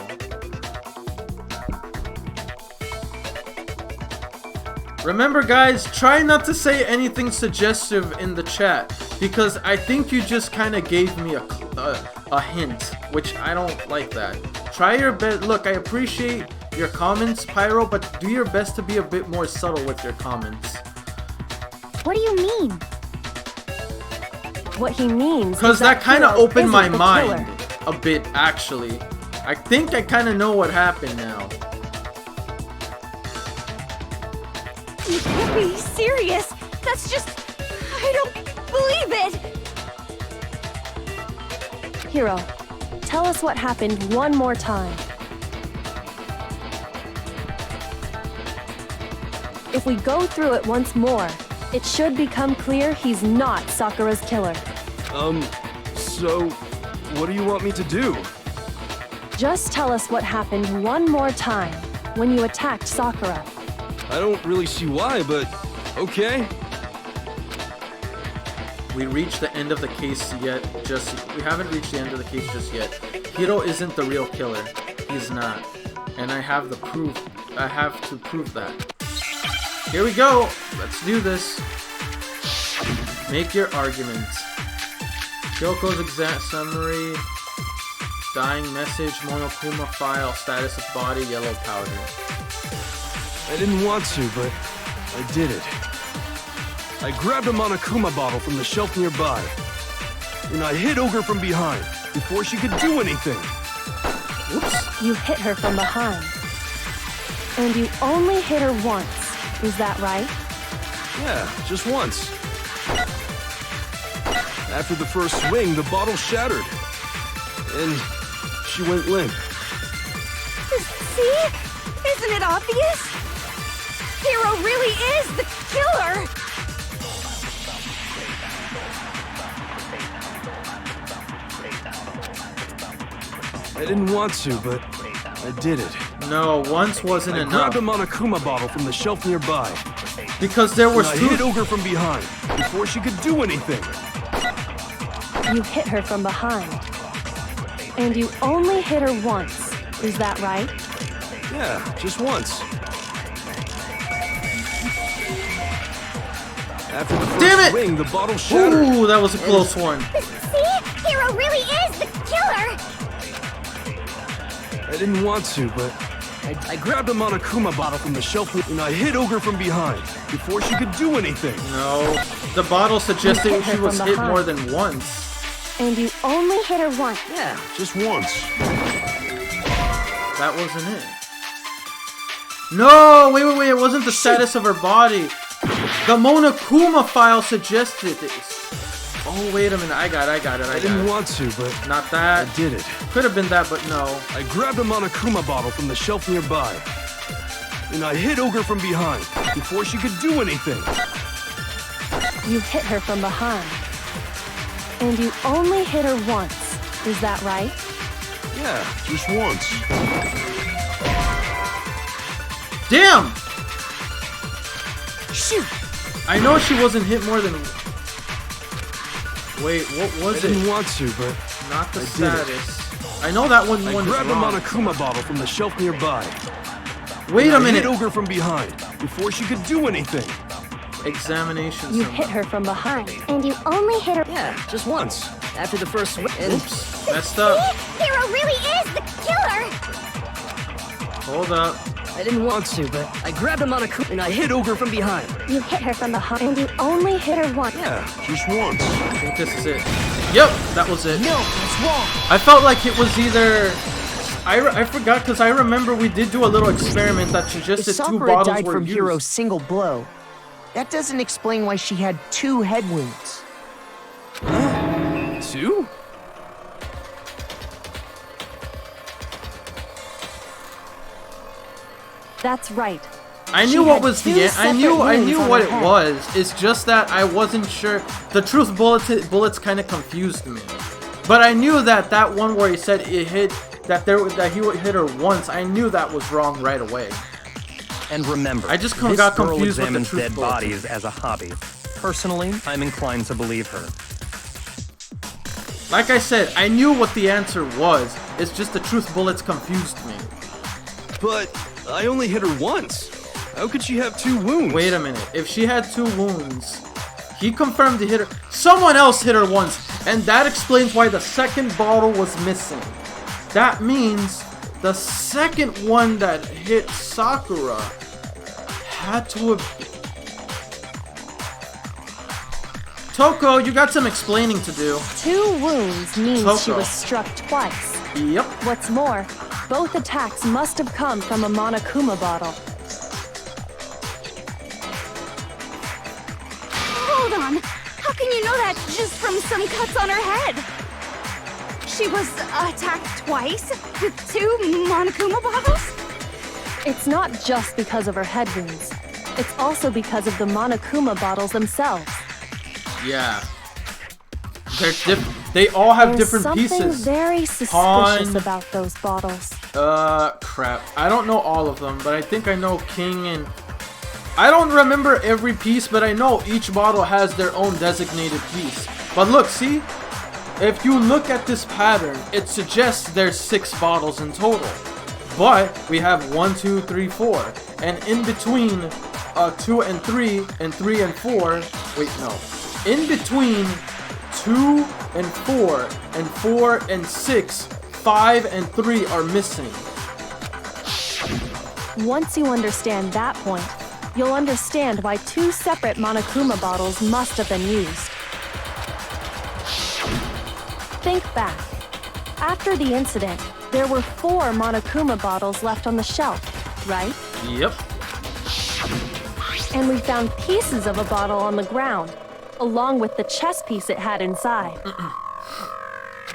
Remember guys, try not to say anything suggestive in the chat, because I think you just kind of gave me a hint, which I don't like that. Try your best. Look, I appreciate your comments, Pyro, but do your best to be a bit more subtle with your comments. What do you mean? What he means Because is that kind of Hiro opened my isn't the mind killer. a bit, actually. I think I kind of know what happened now. You can't be serious. That's just... I don't believe it. Hiro, tell us what happened one more time. If we go through it once more, it should become clear he's not Sakura's killer. So... What do you want me to do? Just tell us what happened one more time when you attacked Sakura. I don't really see why, but okay. We reached the end of the case yet. We haven't reached the end of the case just yet. Hiro isn't the real killer. He's not. And I have the proof. I have to prove that. Here we go. Let's do this. Make your arguments. Kyoko's exact summary. Dying message. Monokuma file. Status of body. Yellow powder. I didn't want to, but I did it. I grabbed a Monokuma bottle from the shelf nearby, and I hit Ogre from behind before she could do anything. Oops. You hit her from behind. And you only hit her once. Is that right? Yeah, just once. After the first swing, the bottle shattered, and she went limp. See? Isn't it obvious? Hiro really is the killer! I didn't want to, but I did it. No, once wasn't I enough. grabbed a Monokuma bottle from the shelf nearby, Because there was and I two. hit Ogre from behind before she could do anything. You hit her from behind. And you only hit her once. Is that right? Yeah, just once. After the Damn it! first swing, the bottle shattered. Ooh, that was a close one. See? Hiro really is the killer! I didn't want to, but I grabbed a Monokuma bottle from the shelf and I hit Ogre from behind before she could do anything. No, the bottle suggested You hit her she was from hit behind. more than once. And you only hit her once. Yeah, just once. That wasn't it. No, wait, it wasn't the status of her body. The Monokuma file suggested this. Oh, wait a minute, I got it. I didn't want to, but Not that. I did it. Could have been that, but no. I grabbed a Monokuma bottle from the shelf nearby, and I hit Ogre from behind before she could do anything. You hit her from behind. And you only hit her once. Is that right? Yeah, just once. Damn! Shoot! I know she wasn't hit more than... Wait, what I was didn't it? want to, but Not the I did it. status. I know that one I is grabbed a wrong. Monokuma bottle from the shelf nearby. Wait and a I hit minute. Ogre from behind before she could do anything. Examination You summary. hit her from behind. And you only hit her. Yeah, just once. After the first swing. Oops, messed up. See? Hiro really is the killer! Hold up. I didn't want to, but I grabbed a Monokuma and I hit Ogre from behind. You hit her from behind. And you only hit her once. Yeah, just once. I think this is it. Yep, that was it. No, that's wrong. I felt like it was either... I forgot because I remember we did do a little experiment that If suggested two Sakura bottles died were from used. Hiro's single blow, that doesn't explain why she had 2 head wounds. 2? That's right. I She knew what had was two the end. I knew wounds on what her it head. was. It's just that I wasn't sure. The truth bullets kind of confused me. But I knew that one where he said it hit that he would hit her once. I knew that was wrong right away. And remember, I just this got girl confused with the examines truth dead bulletin. bodies as a hobby. Personally, I'm inclined to believe her. Like I said, I knew what the answer was. It's just the truth bullets confused me. But I only hit her once. How could she have 2 wounds? Wait a minute. If she had 2 wounds, he confirmed he hit her. Someone else hit her once, and that explains why the second bottle was missing. That means the second one that hit Sakura had to have... Toko, you got some explaining to do. 2 wounds means she Toko. was struck twice. Yep. What's more, both attacks must have come from a Monokuma bottle. Hold on. How can you know that just from some cuts on her head? She was attacked twice with 2 Monokuma bottles? It's not just because of her head wounds. It's also because of the Monokuma bottles themselves. Yeah. They all have There's different something pieces. very suspicious Pawn. about those bottles. Crap. I don't know all of them, but I think I know King and... I don't remember every piece, but I know each bottle has their own designated piece. But look, see? If you look at this pattern, it suggests there's 6 bottles in total. But we have 1, 2, 3, 4. And in between 2 and 3, and 3 and 4... Wait, no. In between 2 and 4, and 4 and 6, 5 and 3 are missing. Once you understand that point, you'll understand why 2 separate Monokuma bottles must have been used. Think back. After the incident, there were 4 Monokuma bottles left on the shelf, right? Yep. And we found pieces of a bottle on the ground, along with the chess piece it had inside.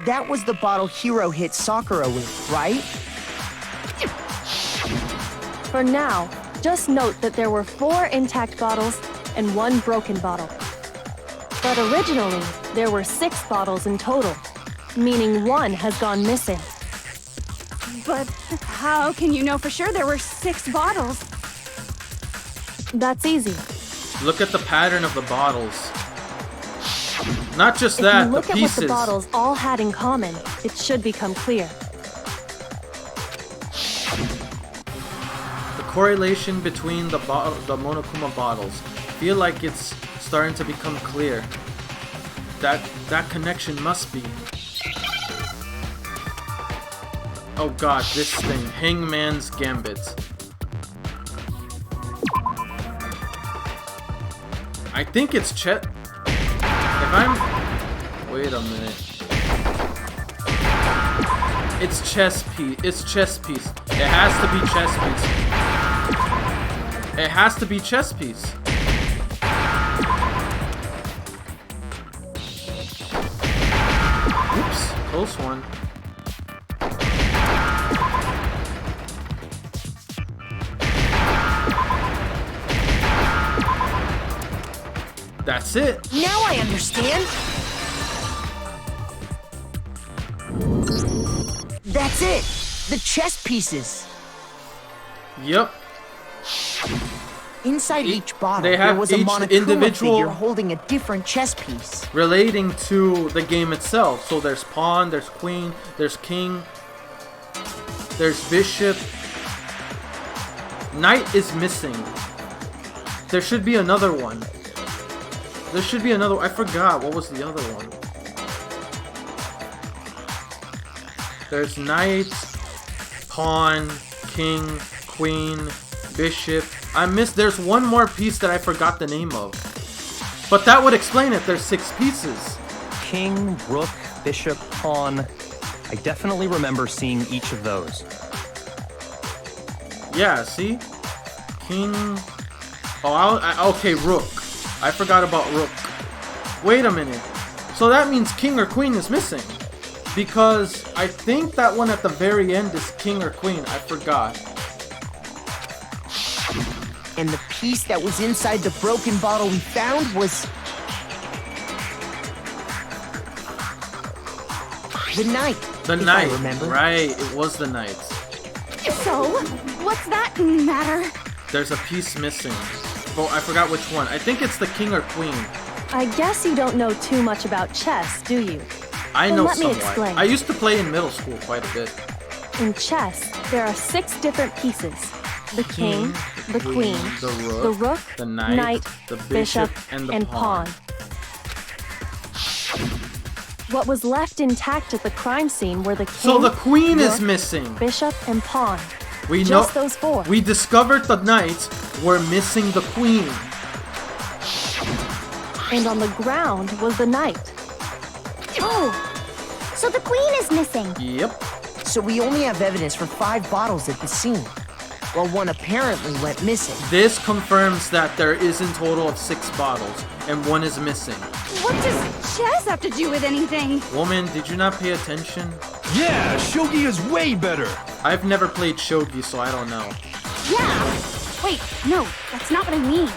That was the bottle Hiro hit Sakura with, right? For now, just note that there were 4 intact bottles and 1 broken bottle. But originally, there were 6 bottles in total, meaning 1 has gone missing. But how can you know for sure there were 6 bottles? That's easy. Look at the pattern of the bottles. Not just If that, you look the at pieces. what the bottles all had in common, it should become clear. The correlation between the Monokuma bottles. Feel like it's starting to become clear. That connection must be. Oh god, this thing. Hangman's Gambit. I think it's Chet. If I'm... Wait a minute. It's chess piece. It's chess piece. It has to be chess piece. It has to be chess piece. Oops. Close one. That's it. Now I understand. That's it. The chess pieces. Yep. Inside each bottle, they have there was a each Monokuma individual- figure holding a different chess piece. Relating to the game itself. So there's pawn, there's queen, there's king, there's bishop. Knight is missing. There should be another one. There should be another. I forgot what was the other one. There's knight, pawn, king, queen, bishop. I missed. There's one more piece that I forgot the name of. But that would explain it. There's 6 pieces. King, rook, bishop, pawn. I definitely remember seeing each of those. Yeah, see? King... Oh, okay, rook. I forgot about rook. Wait a minute. So that means king or queen is missing. Because I think that one at the very end is king or queen. I forgot. And the piece that was inside the broken bottle we found was... the knight. The if knight. I remember. Right, it was the knight. So, what's that matter? There's a piece missing. Oh, I forgot which one. I think it's the king or queen. I guess you don't know too much about chess, do you? I Then know let me somewhat. explain. I used to play in middle school quite a bit. In chess, there are 6 different pieces. The king, the queen, the rook, the knight, the bishop, and the pawn. What was left intact at the crime scene were the king, So the queen is rook, missing. bishop, and pawn. We Just know those 4. We discovered the knights were missing the queen. And on the ground was the knight. Oh, so the queen is missing. Yep. So we only have evidence for 5 bottles at the scene, while one apparently went missing. This confirms that there is in total of 6 bottles, and 1 is missing. What does chess have to do with anything? Woman, did you not pay attention? Yeah, shogi is way better. I've never played shogi, so I don't know. Yeah. Wait, no, that's not what I mean.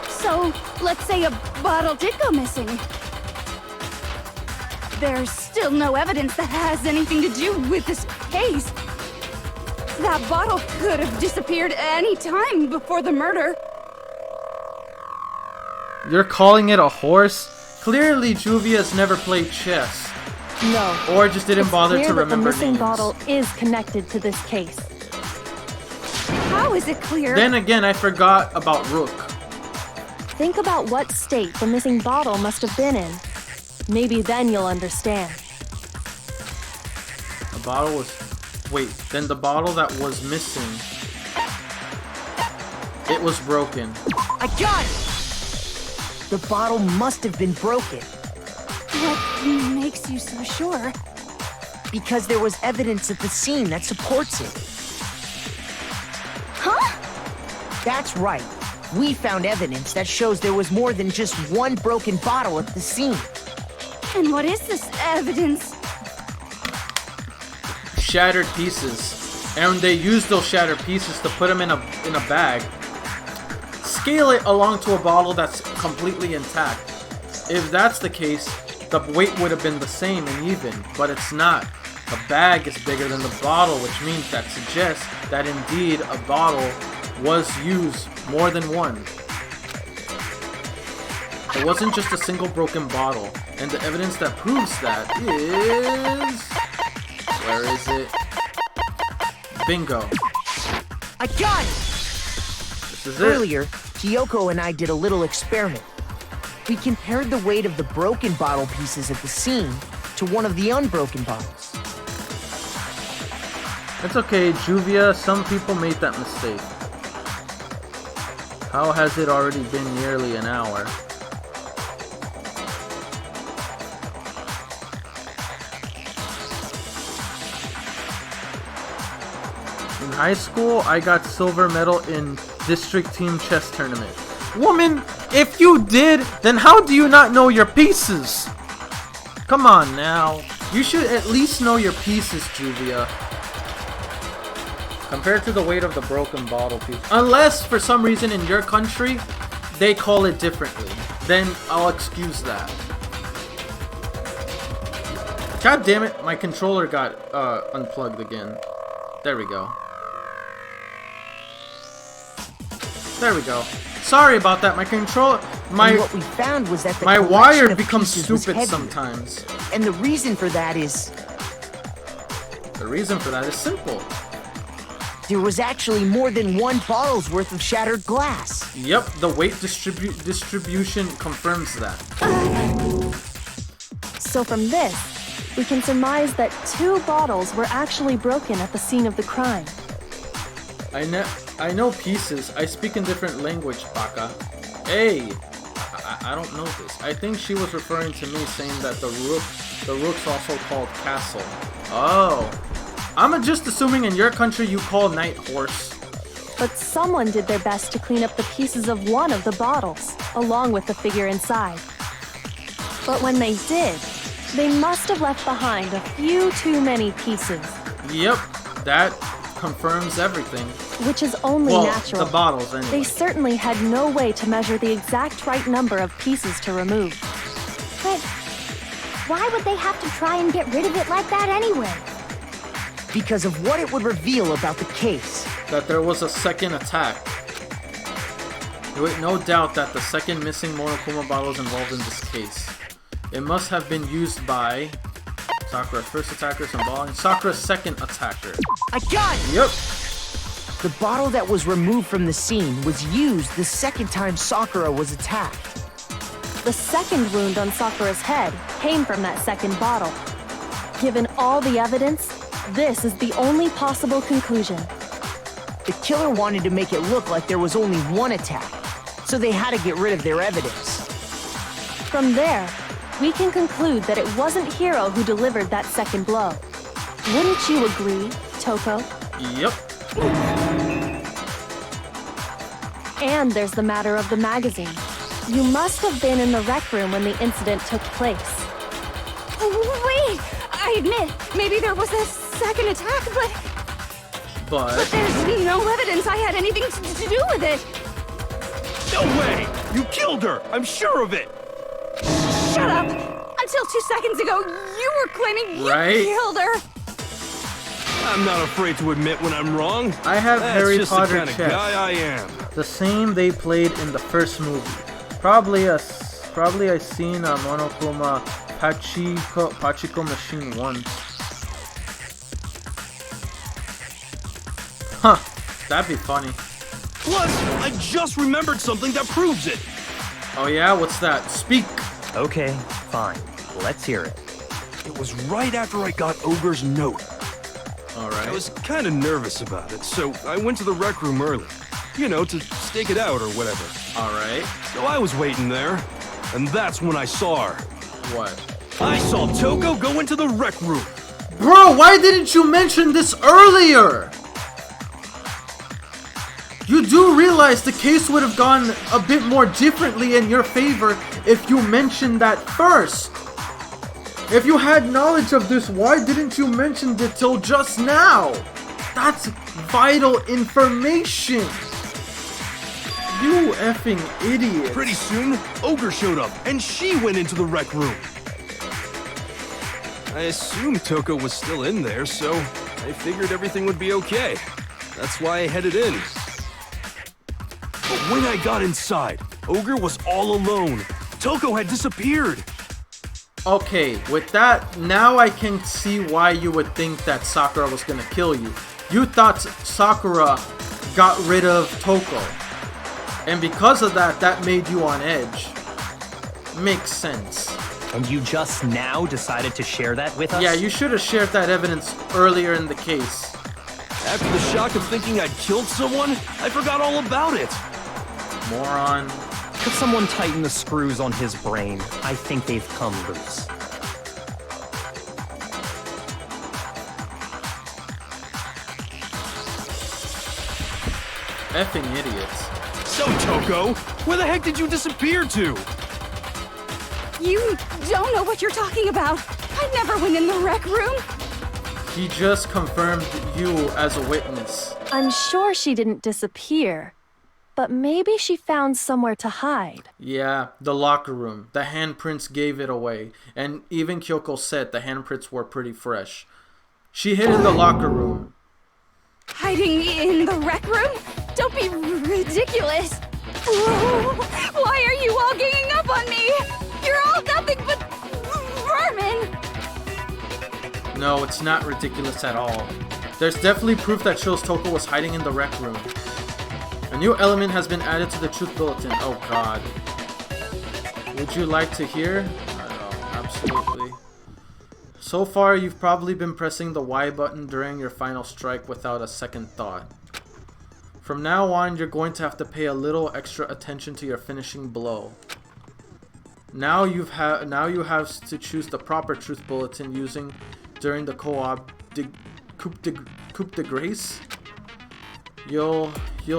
So, let's say a bottle did go missing. there's still no evidence that has anything to do with this case. That bottle could have disappeared any time before the murder. You're calling it a horse? Clearly, Juvia's never played chess. No. Or just didn't bother to remember The missing names. bottle is connected to this case. How is it clear? Then again, I forgot about Rook. Think about what state the missing bottle must have been in. Maybe then you'll understand. The bottle was... Wait, then the bottle that was missing... It was broken. I got it! The bottle must have been broken. What makes you so sure? Because there was evidence at the scene that supports it. Huh? That's right. We found evidence that shows there was more than just one broken bottle at the scene. And what is this evidence? Shattered pieces. And they used those shattered pieces to put them in a bag. Scale it along to a bottle that's completely intact. If that's the case, the weight would have been the same and even, but it's not. The bag is bigger than the bottle, which means that suggests that indeed a bottle was used more than one. It wasn't just a single broken bottle, and the evidence that proves that is... Where is it? Bingo. I got it! This is it. Earlier, Kyoko and I did a little experiment. We compared the weight of the broken bottle pieces at the scene to one of the unbroken bottles. It's okay, Juvia. Some people made that mistake. How has it already been nearly an hour? In high school, I got silver medal in district team chess tournament. Woman, if you did, then how do you not know your pieces? Come on now. You should at least know your pieces, Juvia. Compared to the weight of the broken bottle piece. Unless, for some reason in your country, they call it differently. Then I'll excuse that. God damn it, my controller got unplugged again. There we go. There we go. Sorry about that, my controller... And what we found was that the my collection wire of becomes pieces was stupid heavier. sometimes. And the reason for that is... The reason for that is simple. There was actually more than one bottle's worth of shattered glass. Yep, the weight distribution confirms that. So from this, we can surmise that 2 bottles were actually broken at the scene of the crime. I know pieces. I speak in different language, Baka. Hey! I don't know this. I think she was referring to me saying that the rook's also called castle. Oh. I'm just assuming in your country you call night horse. But someone did their best to clean up the pieces of one of the bottles, along with the figure inside. But when they did, they must have left behind a few too many pieces. Yep, that confirms everything. Which is only natural. The bottles, anyway. They certainly had no way to measure the exact right number of pieces to remove. But why would they have to try and get rid of it like that anyway? Because of what it would reveal about the case. That there was a second attack. There was no doubt that the second missing Monokuma bottle is involved in this case. It must have been used by Sakura's first attacker, Sambaling, Sakura's second attacker. I got it! Yep. The bottle that was removed from the scene was used the second time Sakura was attacked. The second wound on Sakura's head came from that second bottle. Given all the evidence, this is the only possible conclusion. The killer wanted to make it look like there was only one attack, so they had to get rid of their evidence. From there, we can conclude that it wasn't Hiro who delivered that second blow. Wouldn't you agree, Toko? Yep. And there's the matter of the magazine. You must have been in the rec room when the incident took place. Wait! I admit, maybe there was a second attack, but there's no evidence I had anything to do with it. No way! You killed her! I'm sure of it! Shut up! Until 2 seconds ago, you were claiming you Right? killed her. I'm not afraid to admit when I'm wrong. I have That's Harry just Potter the kind of chess. guy I am. The same they played in the first movie. Probably I seen a Monokuma Pachiko machine once. Huh, that'd be funny. Plus, I just remembered something that proves it. Oh yeah, what's that? Speak! Okay, fine. Let's hear it. It was right after I got Ogre's note. I Alright. was kind of nervous about it, so I went to the rec room early. You know, to stake it out or whatever. Alright. So I was waiting there, and that's when I saw her. What? I saw Toko go into the rec room. Bro, why didn't you mention this earlier? You do realize the case would have gone a bit more differently in your favor if you mentioned that first. If you had knowledge of this, why didn't you mention it till just now? That's vital information. You effing idiot. Pretty soon, Ogre showed up, and she went into the rec room. I assumed Toko was still in there, so I figured everything would be okay. That's why I headed in. But when I got inside, Ogre was all alone. Toko had disappeared. Okay, with that, now I can see why you would think that Sakura was gonna kill you. You thought Sakura got rid of Toko. And because of that, that made you on edge. Makes sense. And you just now decided to share that with us? Yeah, you should have shared that evidence earlier in the case. After the shock of thinking I'd killed someone, I forgot all about it. Moron. Could someone tighten the screws on his brain? I think they've come loose. Effing idiots. So, Toko, where the heck did you disappear to? You don't know what you're talking about. I never went in the rec room. He just confirmed you as a witness. I'm sure she didn't disappear, but maybe she found somewhere to hide. Yeah, the locker room. The handprints gave it away. And even Kyoko said the handprints were pretty fresh. She hid in the locker room. Hiding in the rec room? Don't be ridiculous. Whoa, why are you all ganging up on me? You're all nothing but vermin. No, it's not ridiculous at all. There's definitely proof that shows Toko was hiding in the rec room. A new element has been added to the truth bulletin. Oh god. Would you like to hear? Absolutely. So far, you've probably been pressing the Y button during your final strike without a second thought. From now on, you're going to have to pay a little extra attention to your finishing blow. Now you have to choose the proper truth bulletin using during the coup de grace. You'll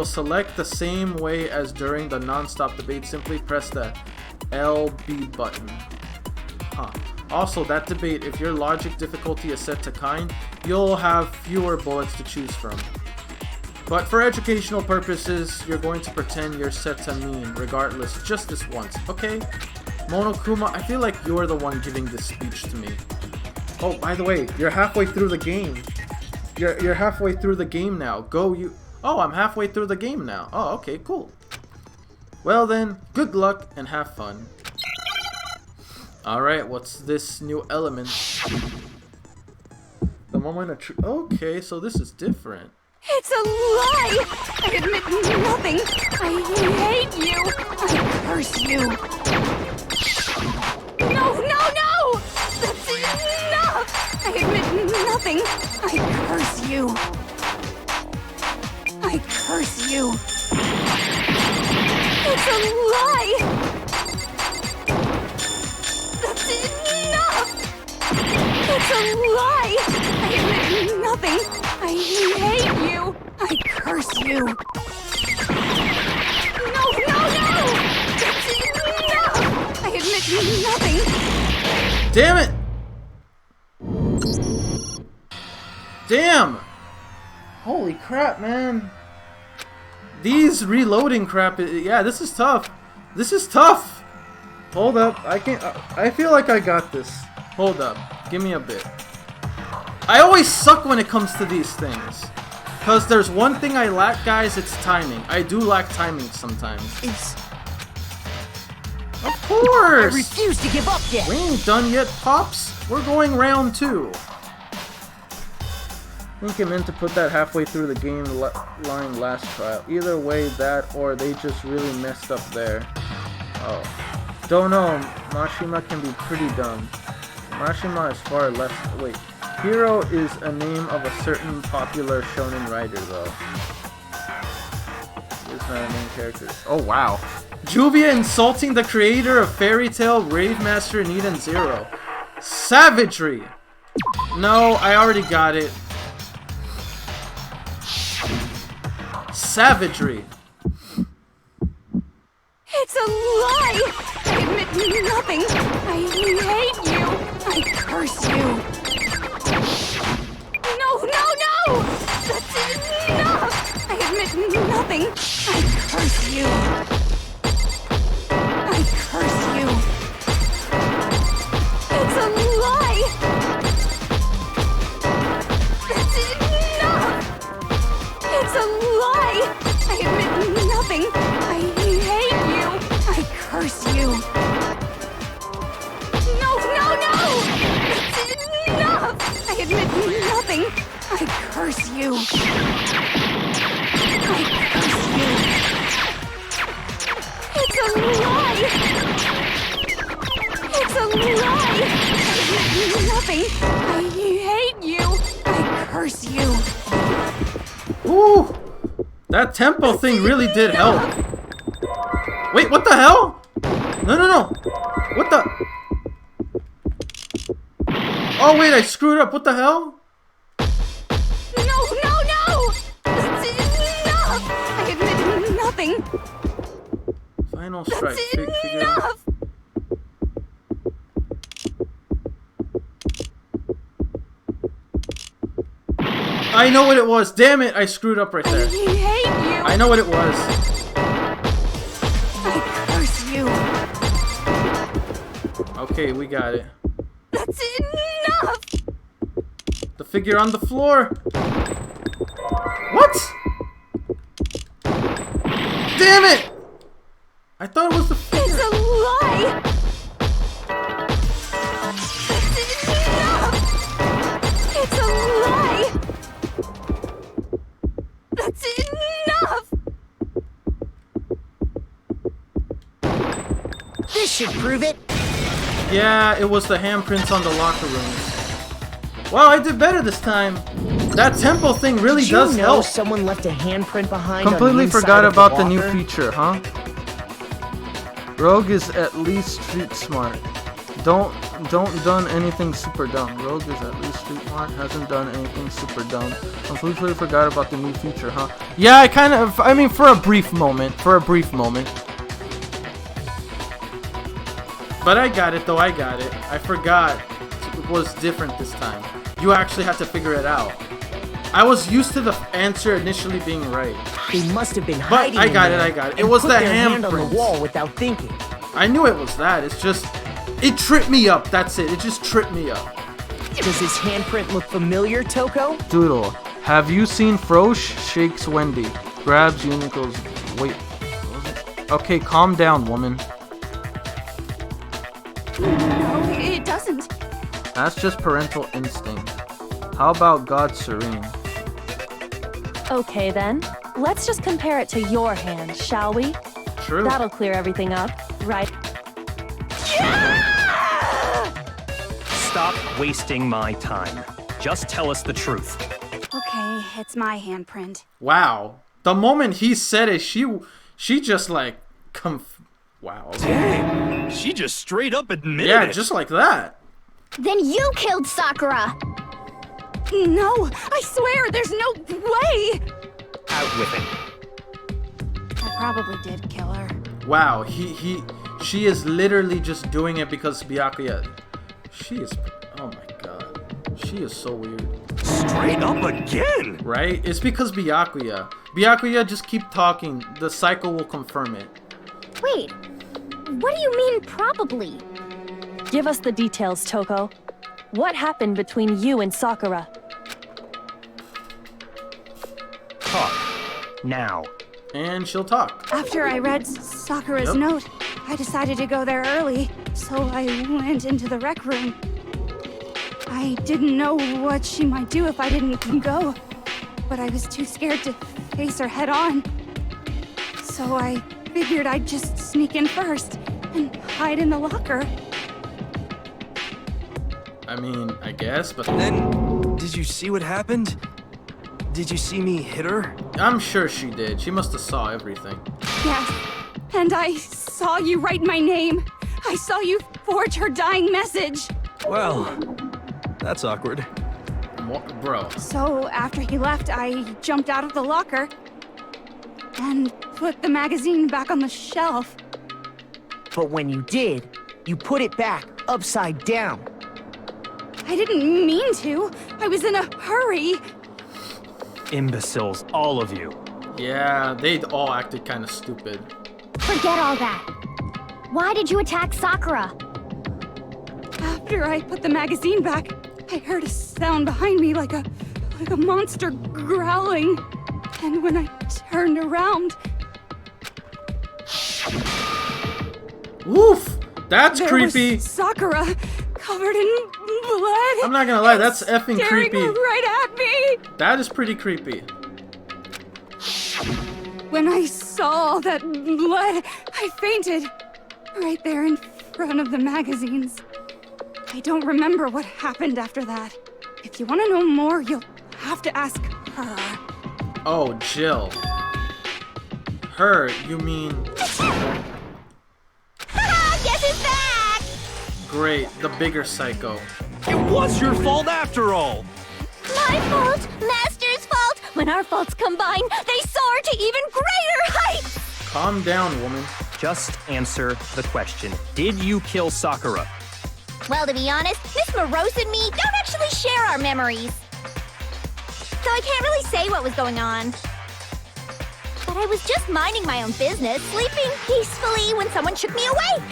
select the same way as during the non-stop debate. Simply press the LB button. Huh. Also, that debate, if your logic difficulty is set to kind, you'll have fewer bullets to choose from. But for educational purposes, you're going to pretend you're set to mean, regardless, just this once, okay? Monokuma, I feel like you're the one giving this speech to me. Oh, by the way, you're halfway through the game. You're halfway through the game now. Go you... Oh, I'm halfway through the game now. Oh, okay, cool. Well then, good luck and have fun. Alright, what's this new element? The moment of truth. Okay, so this is different. It's a lie! I admit nothing. I hate you. I curse you. No, no, no! That's enough! I admit nothing. I curse you. I curse you. It's a lie! That's enough! It's a lie! I admit nothing. I hate you. I curse you. No, no, no! That's enough! I admit nothing. Damn it! Damn! Holy crap, man. These reloading crap, yeah, this is tough. This is tough. Hold up. I can't. I feel like I got this. Hold up. Give me a bit. I always suck when it comes to these things. Because there's one thing I lack, guys. It's timing. I do lack timing sometimes. Of course! I refuse to give up yet! We ain't done yet, Pops. We're going round 2. I think I meant to put that halfway through the game line last trial. Either way, that or they just really messed up there. Oh. Don't know. Mashima can be pretty dumb. Mashima is far less... Wait. Hero is a name of a certain popular shonen writer, though. It's not a main character. Oh, wow. Juvia insulting the creator of Fairy Tail, Rave Master, and Eden Zero. Savagery! No, I already got it. Savagery. It's a lie! I admit nothing! I hate you! I curse you! No! That's enough! I admit nothing! I curse you! I curse you! It's a lie! That's enough! It's a lie! I admit nothing! I hate you! I curse you! No! That's enough! I admit nothing! I curse you! I curse you! It's a lie! It's a lie! I admit nothing! I hate you! I curse you! Ooh! That tempo thing really did help. Wait, what the hell? No. What the... Oh, wait, I screwed up. What the hell? No! That's enough! I admit nothing! Final strike. That's enough! I know what it was. Damn it, I screwed up right I there. hate you! I know what it was. I curse you! Okay, we got it. That's enough! The figure on the floor. What? Damn it! I thought it was the figure. It's a lie! That's enough! It's a lie! That's enough! This should prove it! Yeah, it was the handprints on the locker rooms. Wow, I did better this time. That tempo thing really Did does you know help. someone left a handprint behind on Completely the inside forgot of about the new locker? feature, huh? Rogue is at least street smart. Don't done anything super dumb. Rogue is at least street smart. Hasn't done anything super dumb. Completely forgot about the new feature, huh? Yeah, I mean, for a brief moment. But I got it, though. I got it. I forgot it was different this time. You actually had to figure it out. I was used to the answer initially being right. They must have been But hiding I got in it, there I got it. It and was put the their hand on the handprints. wall without thinking. I knew it was that. It's just... It tripped me up. That's it. It just tripped me up. Does his handprint look familiar, Toko? Doodle. Have you seen Frosh? Shakes Wendy. Grabs Unicorns. Wait. What was it? Okay, calm down, woman. No, it doesn't. That's just parental instinct. How about God Serene? Okay then, let's just compare it to your hand, shall we? True. That'll clear everything up, right? Stop wasting my time. Just tell us the truth. Okay, it's my handprint. Wow. The moment he said it, she just like wow. Dang, she just straight up admitted Yeah, it. just like that. Then you killed Sakura! No, I swear, there's no way! Out with it. I probably did kill her. Wow, she is literally just doing it because Byakuya. She is, oh my god. She is so weird. Straight up again! Right? It's because Byakuya. Byakuya, just keep talking. The cycle will confirm it. Wait, What do you mean, probably? Give us the details, Toko. What happened between you and Sakura? Talk. Now. And she'll talk. After I read Sakura's note, I decided to go there early, so I went into the rec room. I didn't know what she might do if I didn't go, but I was too scared to face her head on. So I figured I'd just sneak in first and hide in the locker. I mean, I guess, but Then, did you see what happened? Did you see me hit her? I'm sure she did. She must have saw everything. Yes, and I saw you write my name. I saw you forge her dying message. Well, that's awkward. Bro. So after he left, I jumped out of the locker and put the magazine back on the shelf. But when you did, you put it back upside down. I didn't mean to. I was in a hurry. Imbeciles, all of you. Yeah, they all acted kind of stupid. Forget all that. Why did you attack Sakura? After I put the magazine back, I heard a sound behind me like a monster growling. And when I turned around, Woof! That's there creepy. was Sakura, covered in blood. I'm not gonna lie, that's effing staring creepy. right at me. That is pretty creepy. When I saw all that blood, I fainted. Right there in front of the magazines. I don't remember what happened after that. If you want to know more, you'll have to ask her. Oh, Jill. Her, you mean... Guess who's back? Great, the bigger psycho. It was your fault after all! My fault, Master's fault. When our faults combine, they soar to even greater heights. Calm down, woman. Just answer the question. Did you kill Sakura? Well, to be honest, Miss Morose and me don't actually share our memories. So I can't really say what was going on. But I was just minding my own business, sleeping peacefully when someone shook me awake.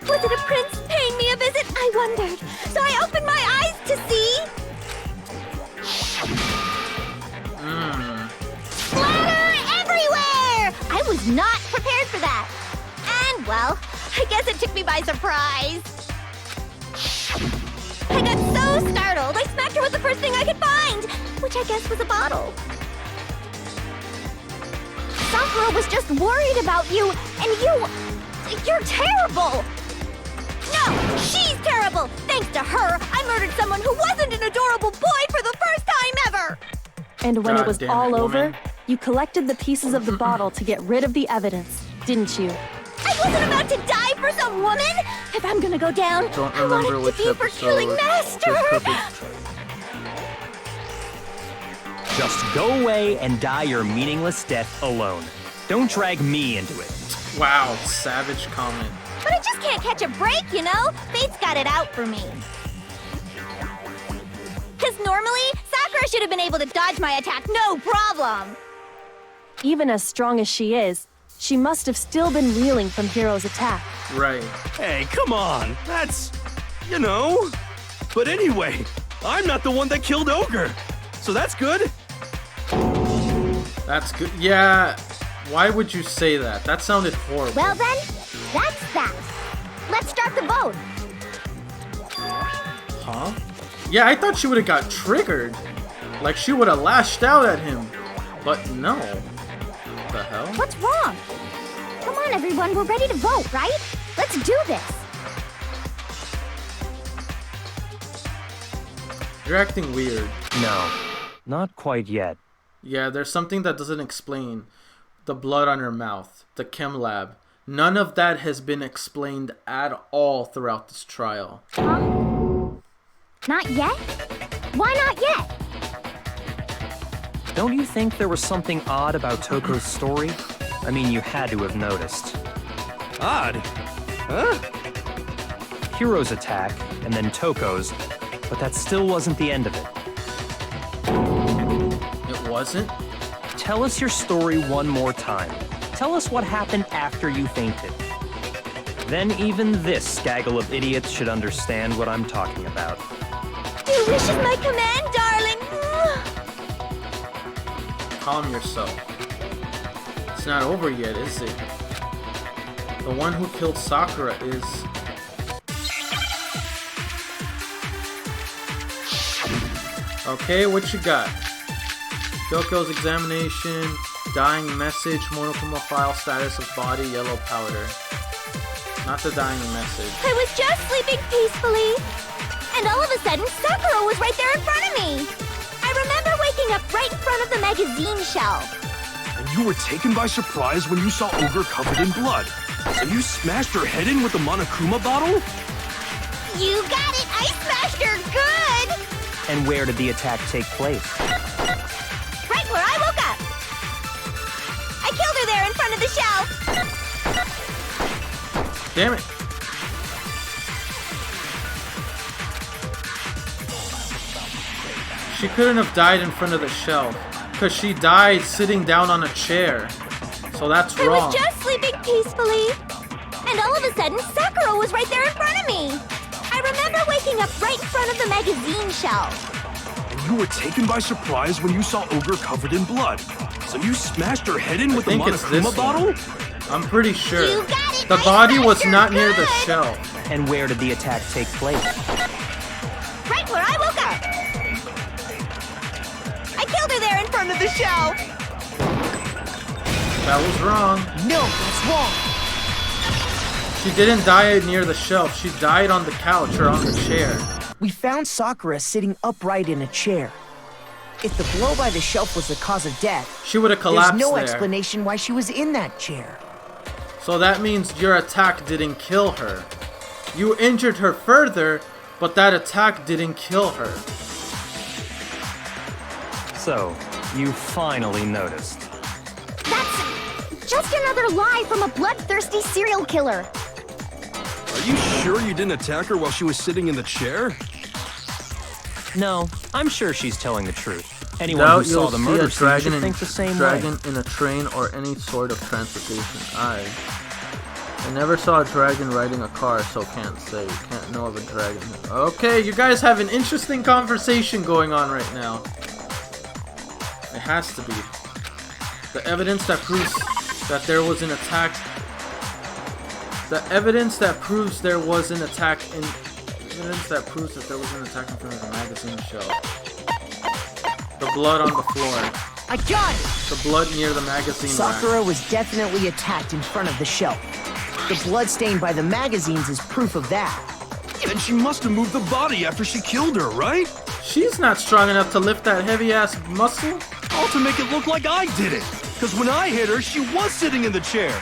Was it a prince paying me a visit? I wondered. So I opened my eyes to see... Splatter everywhere! I was not prepared for that. And, well, I guess it took me by surprise. I got so startled, I smacked her with the first thing I could find, which I guess was a bottle. Sakura was just worried about you, and you're terrible! No, she's terrible! Thanks to her, I murdered someone who wasn't an adorable boy for the first time ever! And when God it was damn all it, over, woman. you collected the pieces of the bottle to get rid of the evidence, didn't you? I wasn't about to die for some woman! If I'm gonna go down, Don't I want remember it which to be for episode. killing Master! Just perfect. Just go away and die your meaningless death alone. Don't drag me into it. Wow, savage comment. But I just can't catch a break, you know? Fate's got it out for me. Because normally, Sakura should have been able to dodge my attack no problem. Even as strong as she is, she must have still been reeling from Hiro's attack. Right. Hey, come on! That's... you know... But anyway, I'm not the one that killed Ogre! So that's good! That's good. Yeah, why would you say that? That sounded horrible. Well then, that's that. Let's start the vote. Huh? Yeah, I thought she would have got triggered. Like she would have lashed out at him. But no. What the hell? What's wrong? Come on, everyone, we're ready to vote, right? Let's do this. You're acting weird. No, not quite yet. Yeah, there's something that doesn't explain. The blood on her mouth, the chem lab. None of that has been explained at all throughout this trial. Huh? Not yet? Why not yet? Don't you think there was something odd about Toko's story? I mean, you had to have noticed. Odd. Huh? Hiro's attack, and then Toko's, but that still wasn't the end of it. It wasn't? Tell us your story one more time. Tell us what happened after you fainted. Then even this gaggle of idiots should understand what I'm talking about. Your wish is my command, darling. Calm yourself. It's not over yet, is it? The one who killed Sakura is... Okay, what you got? Kyoko's examination, dying message, monokuma file, status of body, yellow powder. Not the dying message. I was just sleeping peacefully, and all of a sudden, Sakura was right there in front of me. I remember waking up right in front of the magazine shelf. And you were taken by surprise when you saw Ogre covered in blood. And you smashed her head in with the Monokuma bottle? You got it! I smashed her good! And where did the attack take place? Right where I woke up. I killed her there in front of the shelf. Damn it. She couldn't have died in front of the shelf, because she died sitting down on a chair. So that's wrong. I was just sleeping peacefully, and all of a sudden, Sakura was right there in front of me. I remember waking up right in front of the magazine shelf. And you were taken by surprise when you saw Ogre covered in blood. So you smashed her head in with the I think it's this Monokuma bottle? one. I'm pretty sure. You got it! The I body was smashed her not near the good! shelf. And where did the attack take place? Right where I woke up. I killed her there in front of the shelf. That was wrong. No, that's wrong. She didn't die near the shelf. She died on the couch or on the chair. We found Sakura sitting upright in a chair. If the blow by the shelf was the cause of death, She would have collapsed there's no there. explanation why she was in that chair. So that means your attack didn't kill her. You injured her further, but that attack didn't kill her. So, you finally noticed. That's just another lie from a bloodthirsty serial killer. Are you sure you didn't attack her while she was sitting in the chair? No, I'm sure she's telling the truth. Anyone Doubt who saw you'll the see murder a scene dragon should think the same dragon way. in a train or any sort of transportation. I never saw a dragon riding a car, so can't say. Can't know of a dragon. Okay, you guys have an interesting conversation going on right now. It has to be. The evidence that proves that there was an attack. The evidence that proves there was an attack in. Evidence that proves that there was an attack in front of the magazine shelf. The blood on the floor. I got it! The blood near the magazine rack. Sakura was definitely attacked in front of the shelf. The blood stained by the magazines is proof of that. Then she must have moved the body after she killed her, right? She's not strong enough to lift that heavy-ass muscle. All to make it look like I did it. Because when I hit her, she was sitting in the chair.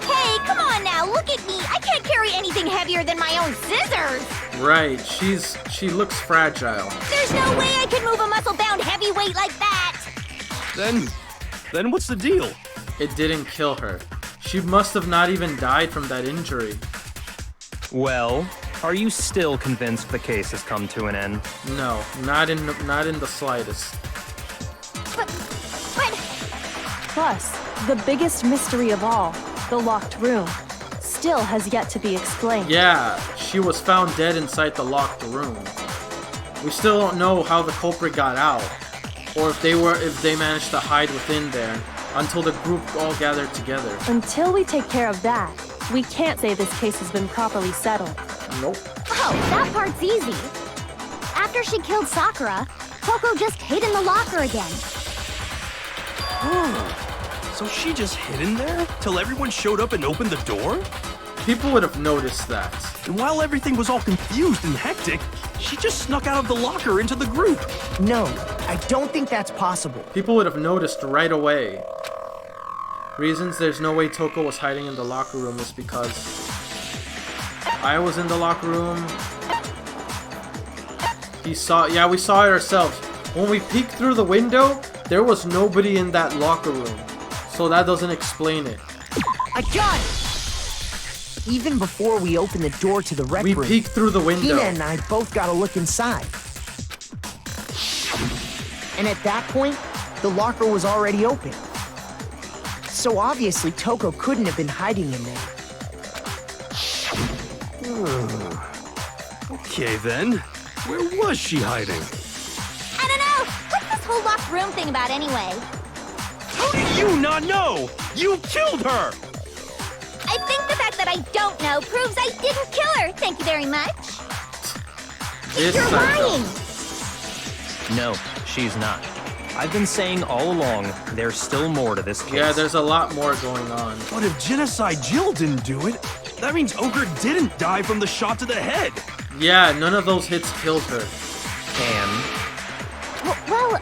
Hey, come on now, look at me. I can't carry anything heavier than my own scissors. Right, she looks fragile. There's no way I could move a muscle-bound heavyweight like that. Then what's the deal? It didn't kill her. She must have not even died from that injury. Well, are you still convinced the case has come to an end? No, not in the slightest. But Plus, the biggest mystery of all, the locked room, still has yet to be explained. Yeah, she was found dead inside the locked room. We still don't know how the culprit got out, or if they managed to hide within there until the group all gathered together. Until we take care of that, we can't say this case has been properly settled. Nope. oh, that part's easy. After she killed Sakura, Toko just hid in the locker again. So she just hid in there till everyone showed up and opened the door? People would have noticed that. And while everything was all confused and hectic, she just snuck out of the locker into the group. No, I don't think that's possible. People would have noticed right away. Reasons there's no way Toko was hiding in the locker room is because I was in the locker room. We saw it ourselves. When we peeked through the window, there was nobody in that locker room. So that doesn't explain it. I got it! Even before we opened the door to the rec We room, peeked through the window. Hina and I both got a look inside. And at that point, the locker was already open. So obviously Toko couldn't have been hiding in there. Okay then. Where was she hiding? I don't know. What's this whole locked room thing about anyway? How do you not know? You killed her! I think the fact that I don't know proves I didn't kill her. Thank you very much. This You're psycho. lying. No, she's not. I've been saying all along, there's still more to this case. Yeah, there's a lot more going on. But if Genocide Jill didn't do it, that means Ogre didn't die from the shot to the head. Yeah, none of those hits killed her. And Well,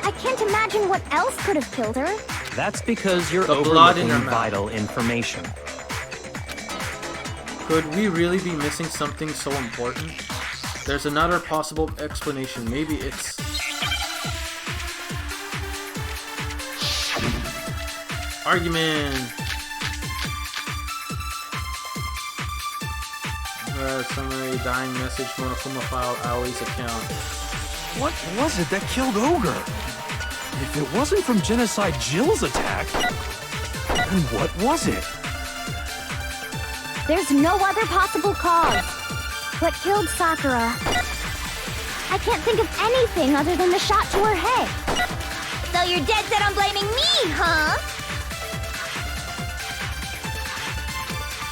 I can't imagine what else could have killed her. that's because you're The blood in overlooking her mouth. vital information. Could we really be missing something so important? There's another possible explanation. Maybe it's... Argument! Summary, dying message, Monokuma file, Aoi's account. What was it that killed Ogre? If it wasn't from Genocide Jill's attack, then what was it? There's no other possible cause. What killed Sakura? I can't think of anything other than the shot to her head. So you're dead set on blaming me, huh?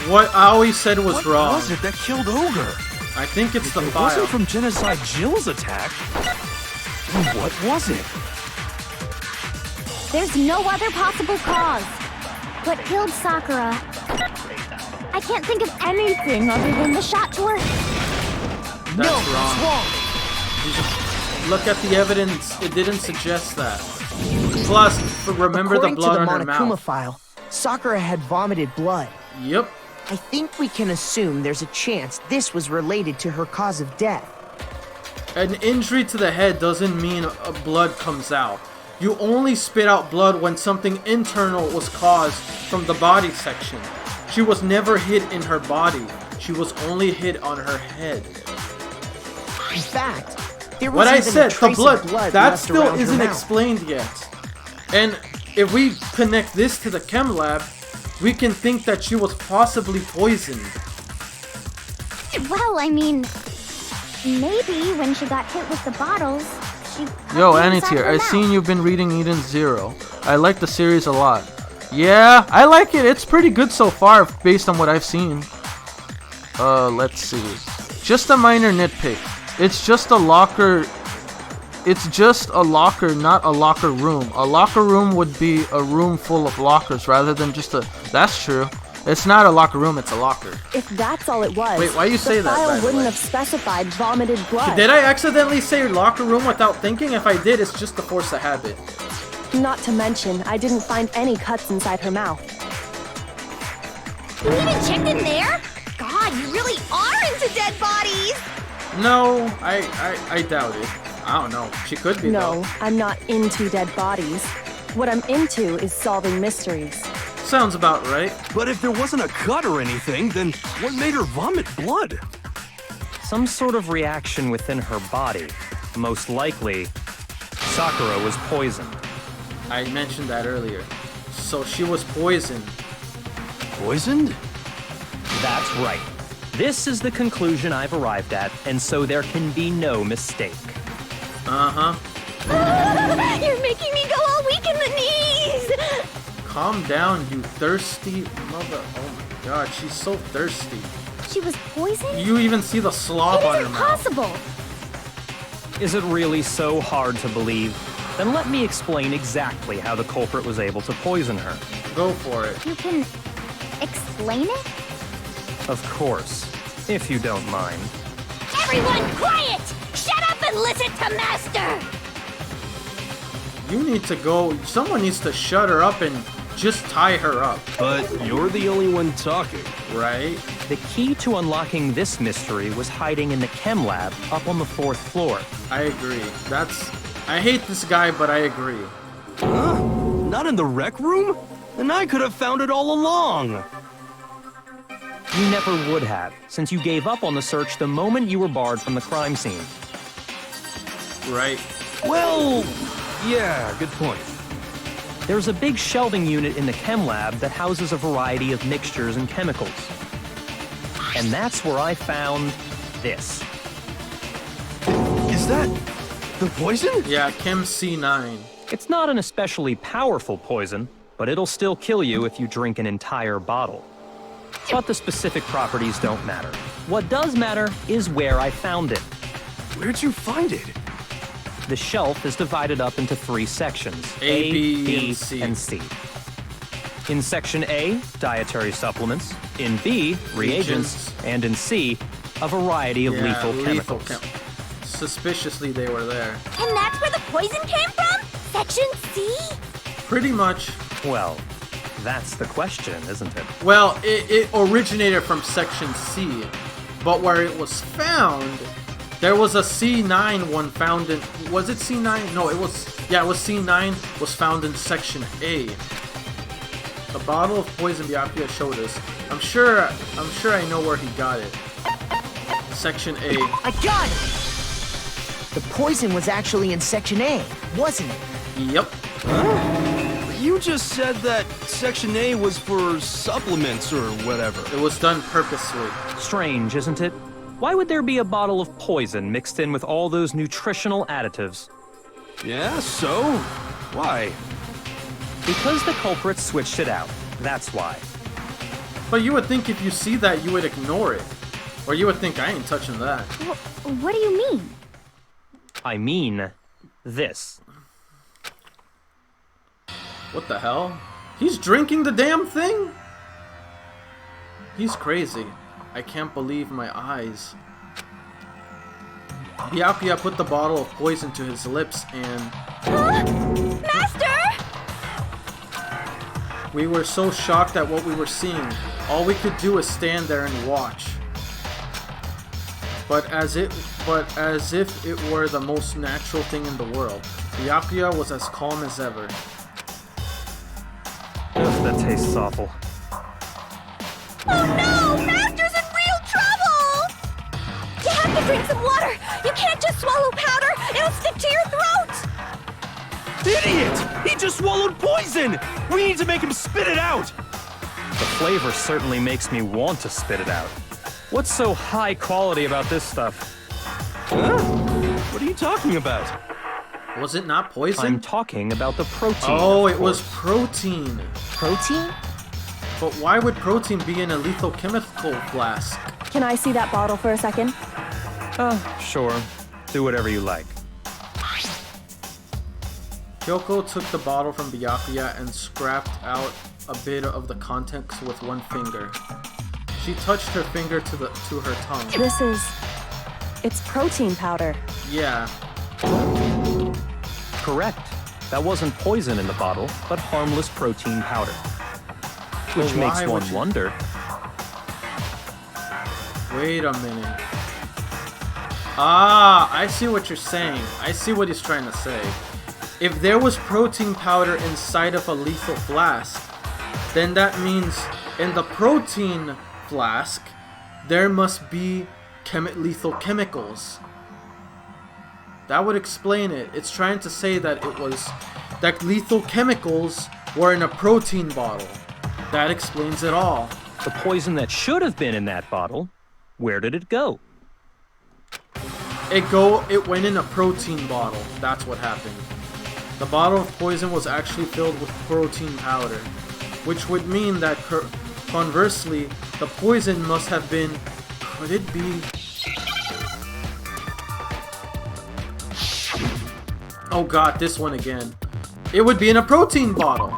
What Aoi said was What wrong. was it that killed Ogre? I think it's the If it file. wasn't from Genocide Jill's attack, then what was it? There's no other possible cause. What killed Sakura? I can't think of anything other than the shot to her head. That's no, wrong. it's wrong. You just look at the evidence. It didn't suggest that. Plus, remember According the blood to the on her Monokuma mouth. file, Sakura had vomited blood. Yep. I think we can assume there's a chance this was related to her cause of death. An injury to the head doesn't mean blood comes out. You only spit out blood when something internal was caused from the body section. She was never hit in her body. She was only hit on her head. In fact, there was What I even a said, the trace blood, of blood that left still around her isn't mouth. explained yet. And if we connect this to the chem lab, we can think that she was possibly poisoned. Well, I mean, maybe when she got hit with the bottles, she... Yo, popped Annie's inside here. her I've mouth. seen you've been reading Eden Zero. I like the series a lot. Yeah, I like it. It's pretty good so far, based on what I've seen. Let's see. Just a minor nitpick. It's just a locker... It's just a locker, not a locker room. A locker room would be a room full of lockers rather than just a... That's true. It's not a locker room, it's a locker. If that's all it was, Wait, why you say the that, by file the wouldn't way? have specified vomited blood. Did I accidentally say locker room without thinking? If I did, it's just to force a habit. Not to mention, I didn't find any cuts inside her mouth. You even checked in there? God, you really are into dead bodies! No, I doubt it. I don't know. She could be, No, though. I'm not into dead bodies. What I'm into is solving mysteries. Sounds about right. But if there wasn't a cut or anything, then what made her vomit blood? Some sort of reaction within her body. Most likely, Sakura was poisoned. I mentioned that earlier. So she was poisoned. Poisoned? That's right. This is the conclusion I've arrived at, and so there can be no mistake. Uh-huh. You're making me go all weak in the knees! Calm down, you thirsty mother. Oh my god, she's so thirsty. She was poisoned? You even see the slob It on her isn't mouth. possible! Is it really so hard to believe? Then let me explain exactly how the culprit was able to poison her. Go for it. You can explain it? Of course, if you don't mind. Everyone quiet! Shut up and listen to Master! You need to go. Someone needs to shut her up and just tie her up, But you're the only one talking. right? The key to unlocking this mystery was hiding in the chem lab up on the 4th floor. I agree. I hate this guy, but I agree. Huh? Not in the rec room? And I could have found it all along. You never would have, since you gave up on the search the moment you were barred from the crime scene. Right. Well, yeah, good point. There's a big shelving unit in the chem lab that houses a variety of mixtures and chemicals. And that's where I found this. Is that the poison? Yeah, Chem C9. It's not an especially powerful poison, but it'll still kill you if you drink an entire bottle. But the specific properties don't matter. What does matter is where I found it. Where'd you find it? The shelf is divided up into 3 sections, A, B, B, and C. and C. In Section A, dietary supplements. In B, reagents. And in C, a variety of lethal chemicals. Suspiciously, they were there. And that's where the poison came from? Section C? Pretty much. Well, that's the question, isn't it? Well, it originated from Section C, but where it was found, there was a C9 one found in... Was it C9? No, it was... Yeah, it was C9 was found in Section A. The bottle of poison Byakuya showed us. I'm sure I know where he got it. Section A. I got it! The poison was actually in Section A, wasn't it? Yep. You just said that Section A was for supplements or whatever. It was done purposely. Strange, isn't it? Why would there be a bottle of poison mixed in with all those nutritional additives? Yeah, so? Why? Because the culprits switched it out. That's why. But you would think if you see that, you would ignore it. Or you would think, I ain't touching that. What do you mean? I mean, this. What the hell? He's drinking the damn thing? He's crazy. I can't believe my eyes. Byakuya put the bottle of poison to his lips and... Huh? Master! We were so shocked at what we were seeing. All we could do is stand there and watch. But as if it were the most natural thing in the world. Byakuya was as calm as ever. Ugh, that tastes awful. Oh no! Master's in real trouble! You have to drink some water! You can't just swallow powder! It'll stick to your throat! Idiot! He just swallowed poison! We need to make him spit it out! The flavor certainly makes me want to spit it out. What's so high quality about this stuff? Huh? What are you talking about? Was it not poison? I'm talking about the protein. Oh, of it was course. protein. Protein? But why would protein be in a lethal chemical flask? Can I see that bottle for a second? Sure. Do whatever you like. Kyoko took the bottle from Byakuya and scraped out a bit of the contents with one finger. She touched her finger to her tongue. It's protein powder. Yeah. Correct. That wasn't poison in the bottle, but harmless protein powder. Which Well, makes why one would you- wonder. Wait a minute. Ah, I see what you're saying. I see what he's trying to say. If there was protein powder inside of a lethal flask, then that means in the protein flask, there must be lethal chemicals. That would explain it. It's trying to say that that lethal chemicals were in a protein bottle. That explains it all. The poison that should have been in that bottle, where did it go? It went in a protein bottle. That's what happened. The bottle of poison was actually filled with protein powder, which would mean that conversely, the poison must have been... Could it be... Oh god, this one again. It would be in a protein bottle.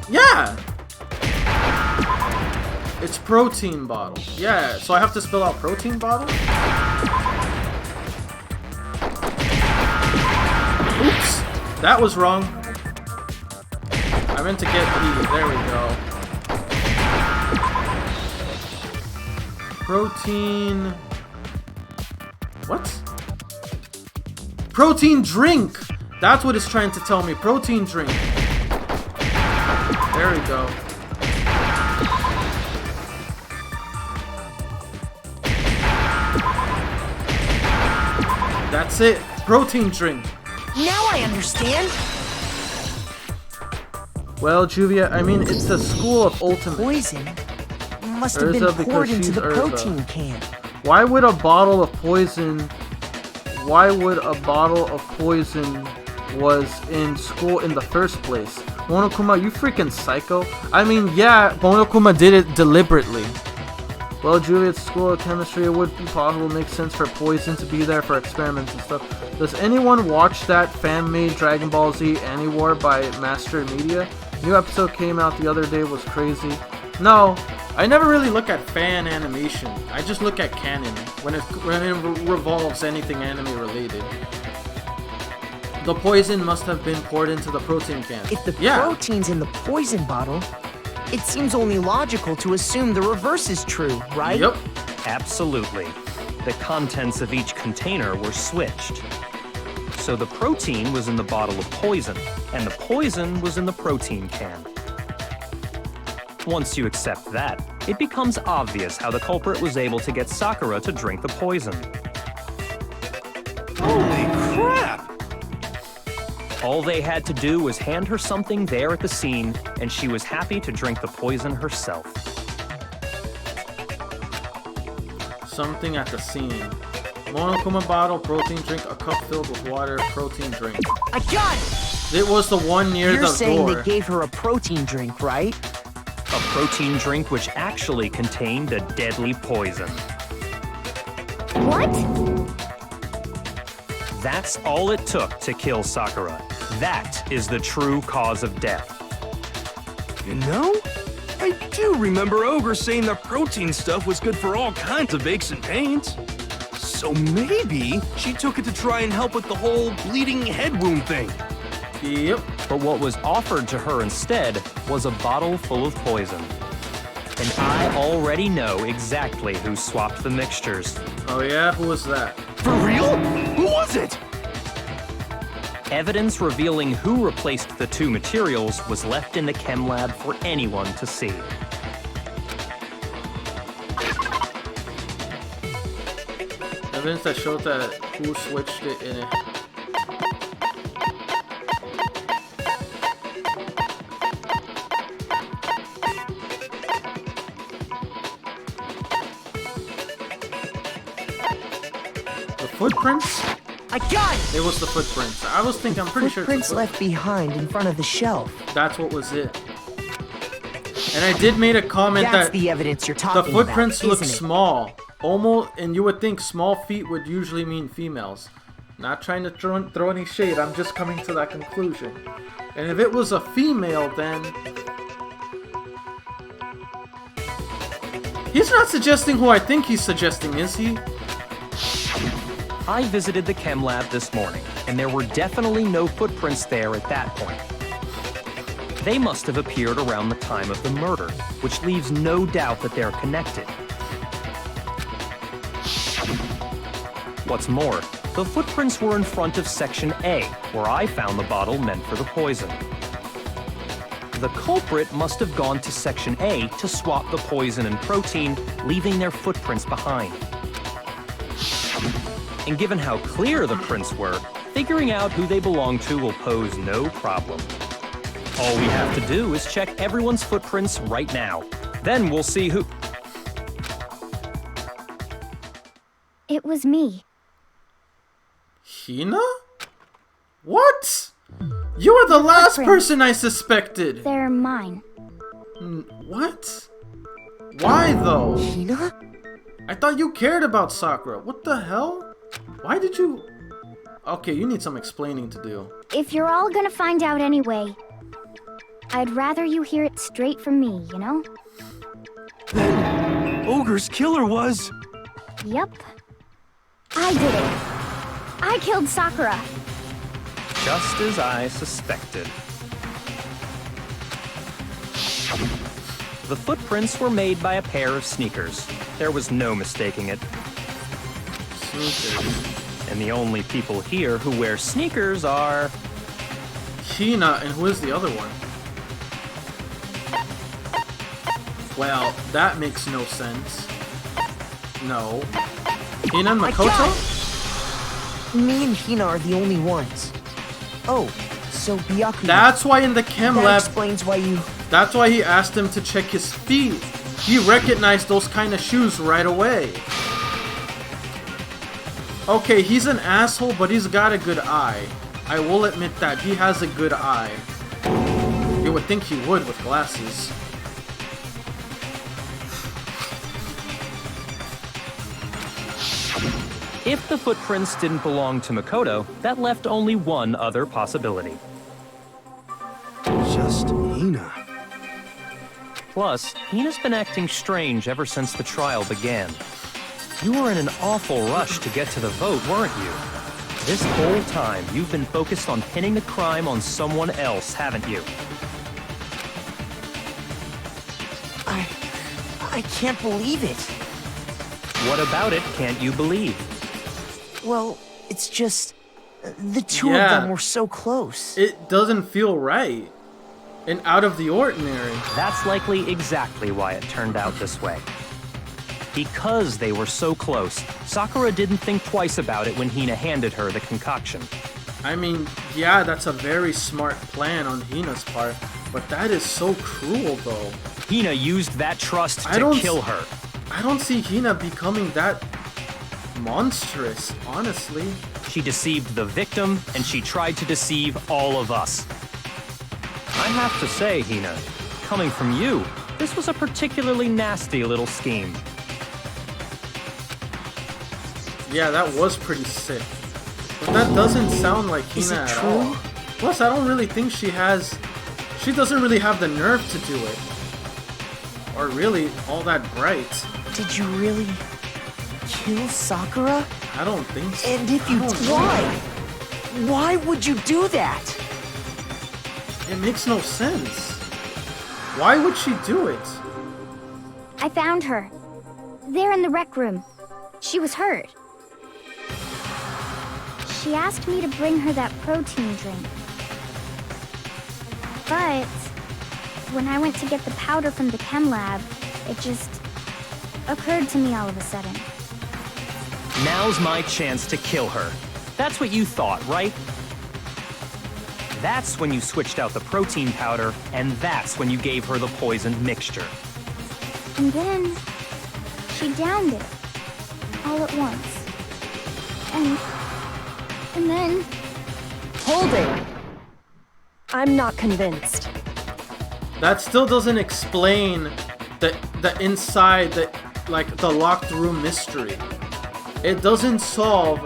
Yeah! It's protein bottle. Yeah, so I have to spell out protein bottle? Oops! That was wrong. I meant to get E. There we go. Protein... What? Protein drink! That's what it's trying to tell me. Protein drink. There we go. That's it. Protein drink. Now I understand. Well, Juvia, I mean, it's the school of ultimate. Poison? must have Urza been because poured into she's the Urza. protein can. Why would a bottle of poison... Why would a bottle of poison was in school in the first place? Monokuma, you freaking psycho. I mean, yeah, Monokuma did it deliberately. Well, Juliet's school of chemistry, it would be possible, makes sense for poison to be there for experiments and stuff. Does anyone watch that fan-made Dragon Ball Z Anti-War by Master Media? New episode came out the other day, was crazy. No, I never really look at fan animation. I just look at canon when it revolves anything anime related. The poison must have been poured into the protein can. If the protein's in the poison bottle, it seems only logical to assume the reverse is true, right? Yep. Absolutely. The contents of each container were switched. So the protein was in the bottle of poison, and the poison was in the protein can. Once you accept that, it becomes obvious how the culprit was able to get Sakura to drink the poison. Holy crap! All they had to do was hand her something there at the scene, and she was happy to drink the poison herself. Something at the scene. Monokuma bottle, protein drink, a cup filled with water, protein drink. I got it! It was the one near You're the saying door. they gave her a protein drink, right? A protein drink which actually contained a deadly poison. What? That's all it took to kill Sakura. That is the true cause of death. You know, I do remember Ogre saying that protein stuff was good for all kinds of aches and pains. So maybe she took it to try and help with the whole bleeding head wound thing. Yep. But what was offered to her instead was a bottle full of poison. And I already know exactly who swapped the mixtures. Oh yeah? Who was that? For real? Who was it? Evidence revealing who replaced the two materials was left in the chem lab for anyone to see. Evidence that showed that who switched it in it. The footprints? I got it! It was the footprints. I was thinking, I'm pretty sure it's Footprints the left behind in front of the shelf. That's what was it. And I did make a comment That's that the evidence you're the talking footprints about, look isn't it? small. Almost, and you would think small feet would usually mean females. Not trying to throw any shade, I'm just coming to that conclusion. And if it was a female, then... He's not suggesting who I think he's suggesting, is he? I visited the chem lab this morning, and there were definitely no footprints there at that point. They must have appeared around the time of the murder, which leaves no doubt that they're connected. What's more, the footprints were in front of Section A, where I found the bottle meant for the poison. The culprit must have gone to Section A to swap the poison and protein, leaving their footprints behind. And given how clear the prints were, figuring out who they belong to will pose no problem. All we have to do is check everyone's footprints right now. Then we'll see who... It was me. Hina? What? You were the last Footprints. person I suspected! They're mine. What? Why though? Hina? I thought you cared about Sakura. What the hell? Why did you... Okay, you need some explaining to do. If you're all gonna find out anyway, I'd rather you hear it straight from me, you know? Then Ogre's killer was... Yep. I did it. I killed Sakura. Just as I suspected. The footprints were made by a pair of sneakers. There was no mistaking it. Sneakers. And the only people here who wear sneakers are... Hina, and who is the other one? Well, that makes no sense. No. Hina and I got Makoto? Me and Hina are the only ones. Oh, so Byakuya... That's why in the chem that lab... explains why you... That's why he asked him to check his feet. He recognized those kind of shoes right away. Okay, he's an asshole, but he's got a good eye. I will admit that. He has a good eye. You would think he would with glasses. If the footprints didn't belong to Makoto, that left only one other possibility. Just Hina. Plus, Hina's been acting strange ever since the trial began. You were in an awful rush to get to the vote, weren't you? This whole time, you've been focused on pinning the crime on someone else, haven't you? I can't believe it. What about it can't you believe? Well, it's just... the two of Yeah. them were so close. It doesn't feel right. And out of the ordinary. That's likely exactly why it turned out this way. Because they were so close, Sakura didn't think twice about it when Hina handed her the concoction. I mean, yeah, that's a very smart plan on Hina's part, but that is so cruel, though. Hina used that trust I to don't kill her. I don't see Hina becoming that monstrous, honestly. She deceived the victim, and she tried to deceive all of us. I have to say, Hina, coming from you, this was a particularly nasty little scheme. Yeah, that was pretty sick. But that doesn't sound like Hina Is it at true? all. Plus, I don't really think she has... She doesn't really have the nerve to do it. Or really all that bright. Did you really kill Sakura? I don't think so. And if you I don't know. why? Why would you do that? It makes no sense. Why would she do it? I found her. There in the rec room. She was hurt. She asked me to bring her that protein drink. But when I went to get the powder from the chem lab, it just occurred to me all of a sudden. Now's my chance to kill her. That's what you thought, right? That's when you switched out the protein powder, and that's when you gave her the poisoned mixture. And then she downed it all at once. And then Hold it! I'm not convinced. That still doesn't explain the inside, the locked room mystery. It doesn't solve.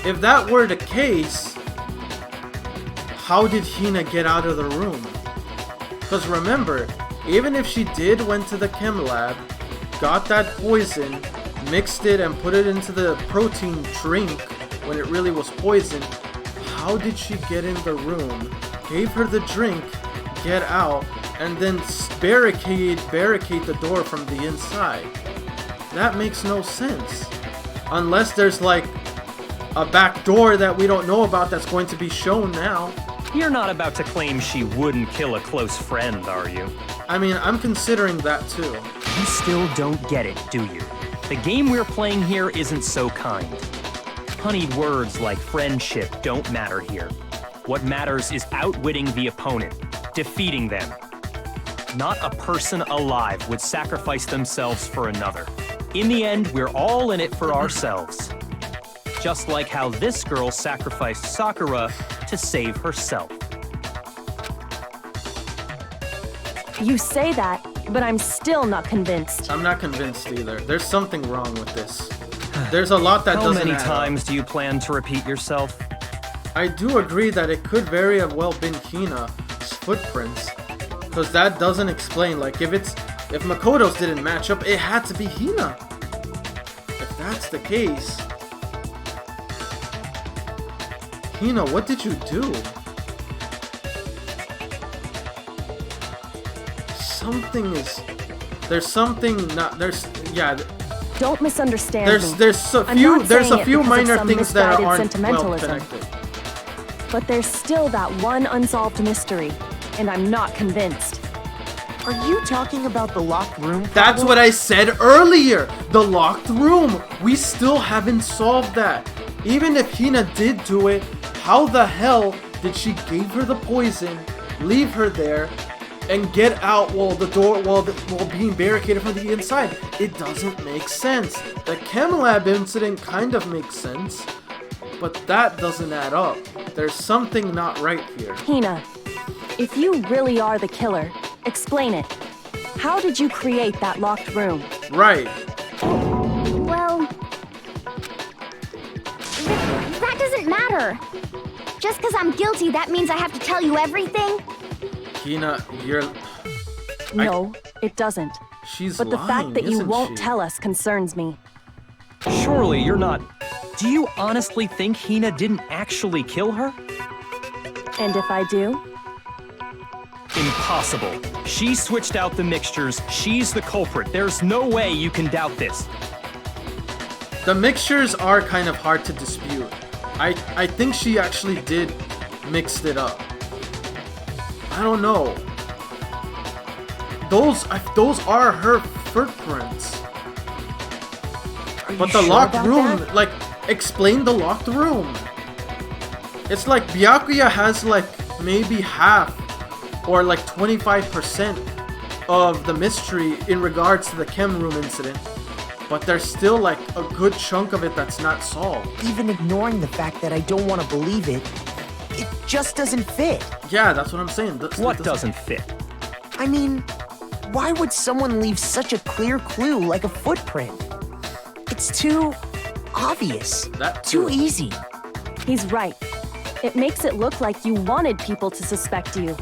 If that were the case, how did Hina get out of the room? Because remember, even if she did went to the chem lab, got that poison, mixed it and put it into the protein drink when it really was poison, how did she get in the room, gave her the drink, get out, and then barricade the door from the inside? That makes no sense. Unless there's like a back door that we don't know about that's going to be shown now. You're not about to claim she wouldn't kill a close friend, are you? I mean, I'm considering that too. You still don't get it, do you? The game we're playing here isn't so kind. Honeyed words like friendship don't matter here. What matters is outwitting the opponent, defeating them. Not a person alive would sacrifice themselves for another. In the end, we're all in it for ourselves. Just like how this girl sacrificed Sakura to save herself. You say that, but I'm still not convinced. I'm not convinced either. There's something wrong with this. There's a lot that How doesn't many add up. times do you plan to repeat yourself? I do agree that it could very have well been Hina's footprints. Because that doesn't explain, like, if Makoto's didn't match up, it had to be Hina. If that's the case... Hina, what did you do? There's something not, yeah. Don't misunderstand me. There's a I'm few, not there's saying a it few because of minor some things that misguided aren't well sentimentalism. connected. But there's still that one unsolved mystery, and I'm not convinced. Are you talking about the locked room? That's problem? what I said earlier! The locked room! We still haven't solved that. Even if Hina did do it, how the hell did she give her the poison, leave her there, and get out while the door while being barricaded from the inside. It doesn't make sense. The chem lab incident kind of makes sense, but that doesn't add up. There's something not right here. Hina, if you really are the killer, explain it. How did you create that locked room? Right. Well, that doesn't matter. Just because I'm guilty, that means I have to tell you everything? Hina, you're... No, it doesn't. She's But the lying, fact that you isn't won't she? tell us concerns me. Surely you're not... Do you honestly think Hina didn't actually kill her? And if I do? Impossible. She switched out the mixtures. She's the culprit. There's no way you can doubt this. The mixtures are kind of hard to dispute. I think she actually did mix it up. I don't know. Those are her footprints. But the sure locked about room, that? like, explain the locked room. It's like Byakuya has like maybe half or like 25% of the mystery in regards to the chem room incident. But there's still like a good chunk of it that's not solved. Even ignoring the fact that I don't want to believe it, it just doesn't fit. Yeah, that's what I'm saying. What doesn't fit? I mean, why would someone leave such a clear clue like a footprint? It's too obvious. That too too. easy. He's right. It makes it look like you wanted people to suspect you.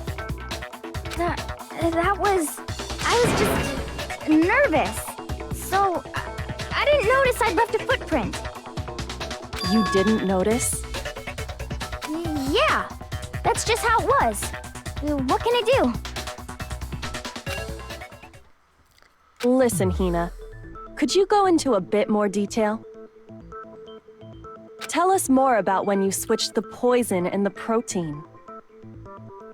That was... I was just nervous. So, I didn't notice I'd left a footprint. You didn't notice? Yeah, that's just how it was. What can I do? Listen, Hina. Could you go into a bit more detail? Tell us more about when you switched the poison and the protein.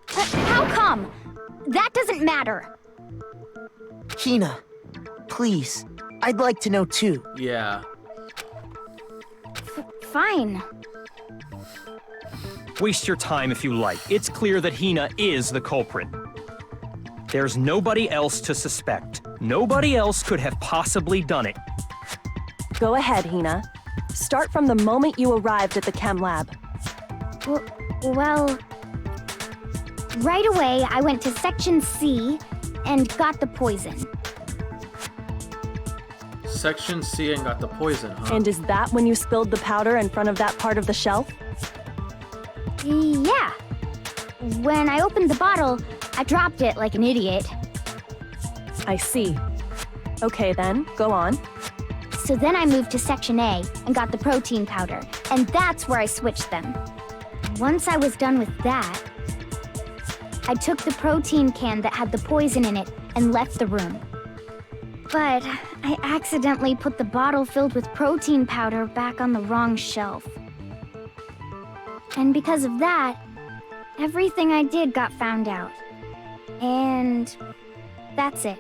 How come? That doesn't matter. Hina, please, I'd like to know too. Yeah. Fine. Waste your time if you like. It's clear that Hina is the culprit. There's nobody else to suspect. Nobody else could have possibly done it. Go ahead, Hina. Start from the moment you arrived at the chem lab. Well, right away I went to Section C and got the poison. Section C and got the poison, huh? And is that when you spilled the powder in front of that part of the shelf? Yeah. When I opened the bottle, I dropped it like an idiot. I see. Okay then, go on. So then I moved to Section A and got the protein powder, and that's where I switched them. Once I was done with that, I took the protein can that had the poison in it and left the room. But I accidentally put the bottle filled with protein powder back on the wrong shelf. And because of that, everything I did got found out. And that's it.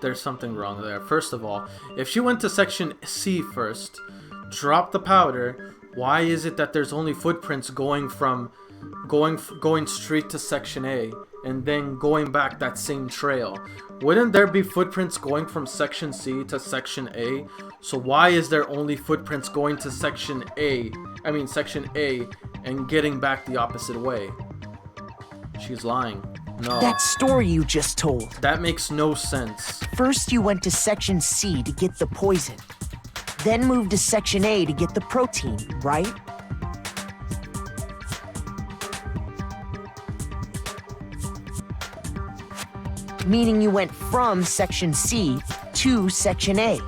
There's something wrong there. First of all, if she went to Section C first, dropped the powder, why is it that there's only footprints going straight to Section A and then going back that same trail? Wouldn't there be footprints going from Section C to Section A? So why is there only footprints going to Section A and getting back the opposite way? She's lying. No. That story you just told. That makes no sense. First you went to Section C to get the poison. Then moved to Section A to get the protein, right? Meaning you went from Section C to Section A.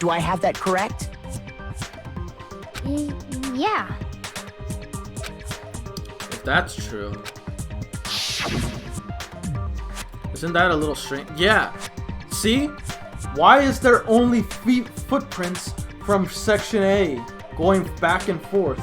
Do I have that correct? Yeah. If that's true, isn't that a little strange? Yeah. See? Why is there only footprints from Section A going back and forth?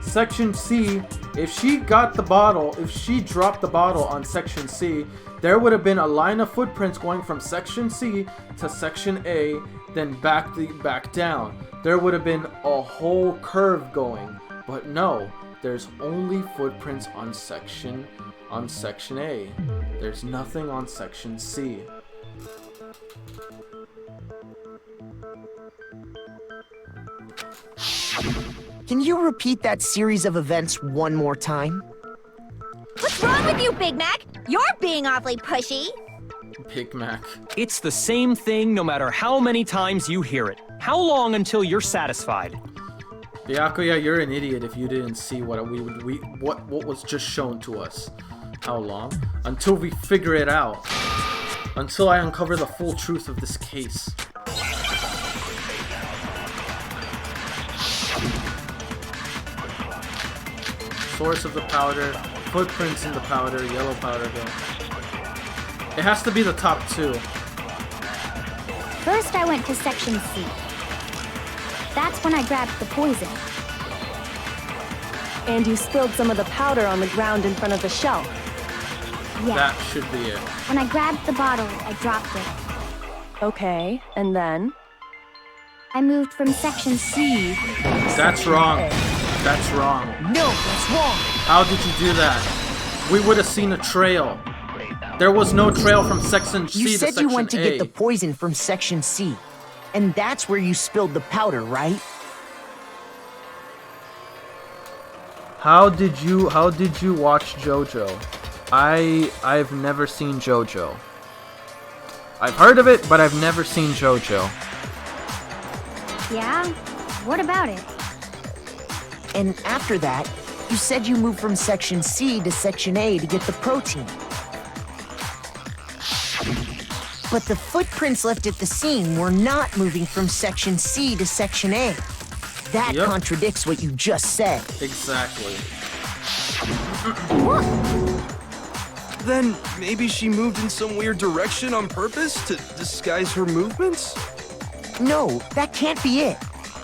Section C, if she got the bottle, if she dropped the bottle on Section C, there would have been a line of footprints going from Section C to Section A, then back down. There would have been a whole curve going. But no, There's only footprints on section A. There's nothing on section C. Can you repeat that series of events one more time? What's wrong with you, Big Mac? You're being awfully pushy. Big Mac. It's the same thing no matter how many times you hear it. How long until you're satisfied? Byakuya, you're an idiot if you didn't see what what was just shown to us. How long? Until we figure it out. Until I uncover the full truth of this case. Source of the powder, footprints in the powder, yellow powder hill. It has to be the top two. First, I went to section C. That's when I grabbed the poison. And you spilled some of the powder on the ground in front of the shelf. Yeah. That should be it. When I grabbed the bottle, I dropped it. Okay, and then? I moved from section C. That's wrong. That's wrong. No, that's wrong. How did you do that? We would have seen a trail. There was no trail from section C You to said section you went to A. get the poison from section C. And that's where you spilled the powder, right? How did you watch JoJo? I've never seen JoJo. I've heard of it, but I've never seen JoJo. Yeah? What about it? And after that, you said you moved from section C to section A to get the protein. But the footprints left at the scene were not moving from section C to section A. That Yep. contradicts what you just said. Exactly. Then maybe she moved in some weird direction on purpose to disguise her movements? No, that can't be it.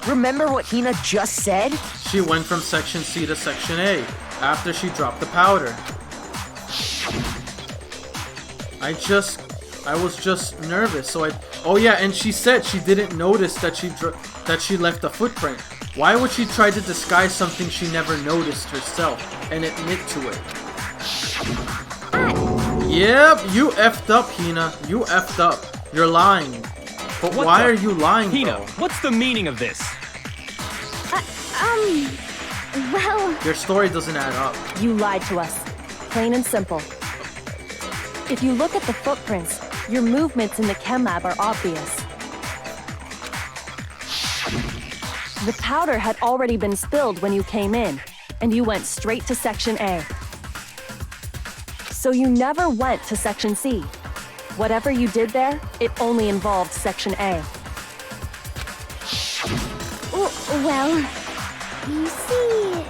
Remember what Hina just said? She went from section C to section A after she dropped the powder. I was just nervous, so oh yeah, and she said she didn't notice that she left a footprint. Why would she try to disguise something she never noticed herself and admit to it? Yep, you effed up, Hina. You effed up. You're lying. But What why the- are you lying, Hina, though? what's the meaning of this? Well, Your story doesn't add up. You lied to us. Plain and simple. If you look at the footprints, your movements in the chem lab are obvious. The powder had already been spilled when you came in, and you went straight to section A. So you never went to section C. Whatever you did there, it only involved section A. well, you see...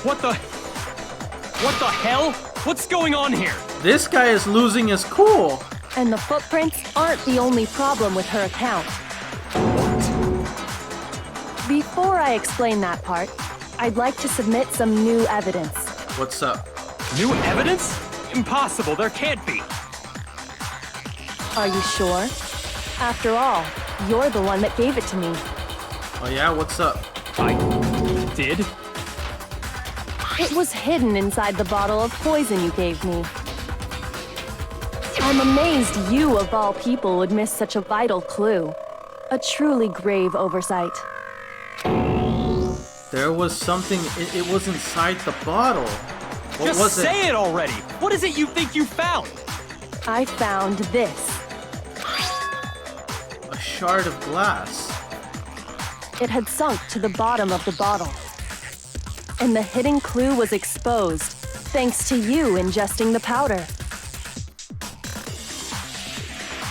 What the hell? What's going on here? This guy is losing his cool. And the footprints aren't the only problem with her account. Before I explain that part, I'd like to submit some new evidence. What's up? New evidence? Impossible, there can't be. Are you sure? After all, you're the one that gave it to me. Oh yeah, what's up? I did? It was hidden inside the bottle of poison you gave me. I'm amazed you, of all people, would miss such a vital clue. A truly grave oversight. There was something, it was inside the bottle. What Just was say it already! What is it you think you found? I found this. A shard of glass. It had sunk to the bottom of the bottle. And the hidden clue was exposed, thanks to you ingesting the powder.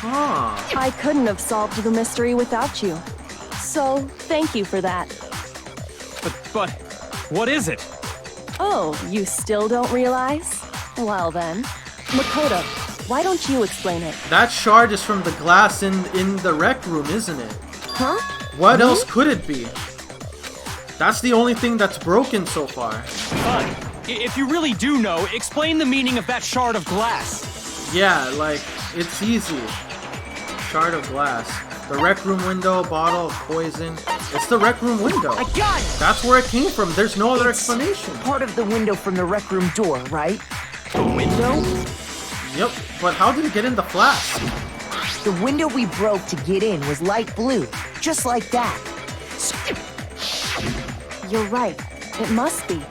Huh. I couldn't have solved the mystery without you. So, thank you for that. But, what is it? Oh, you still don't realize? Well then. Makoto, why don't you explain it? That shard is from the glass in the rec room, isn't it? Huh? What else could it be? That's the only thing that's broken so far. Fine. If you really do know, explain the meaning of that shard of glass. Yeah, like, it's easy. Shard of glass. The rec room window, bottle of poison. It's the rec room window. I got it! That's where it came from. There's no other It's explanation. part of the window from the rec room door, right? The window? Yep, but how did it get in the flask? The window we broke to get in was light blue, just like that. You're right. It must be.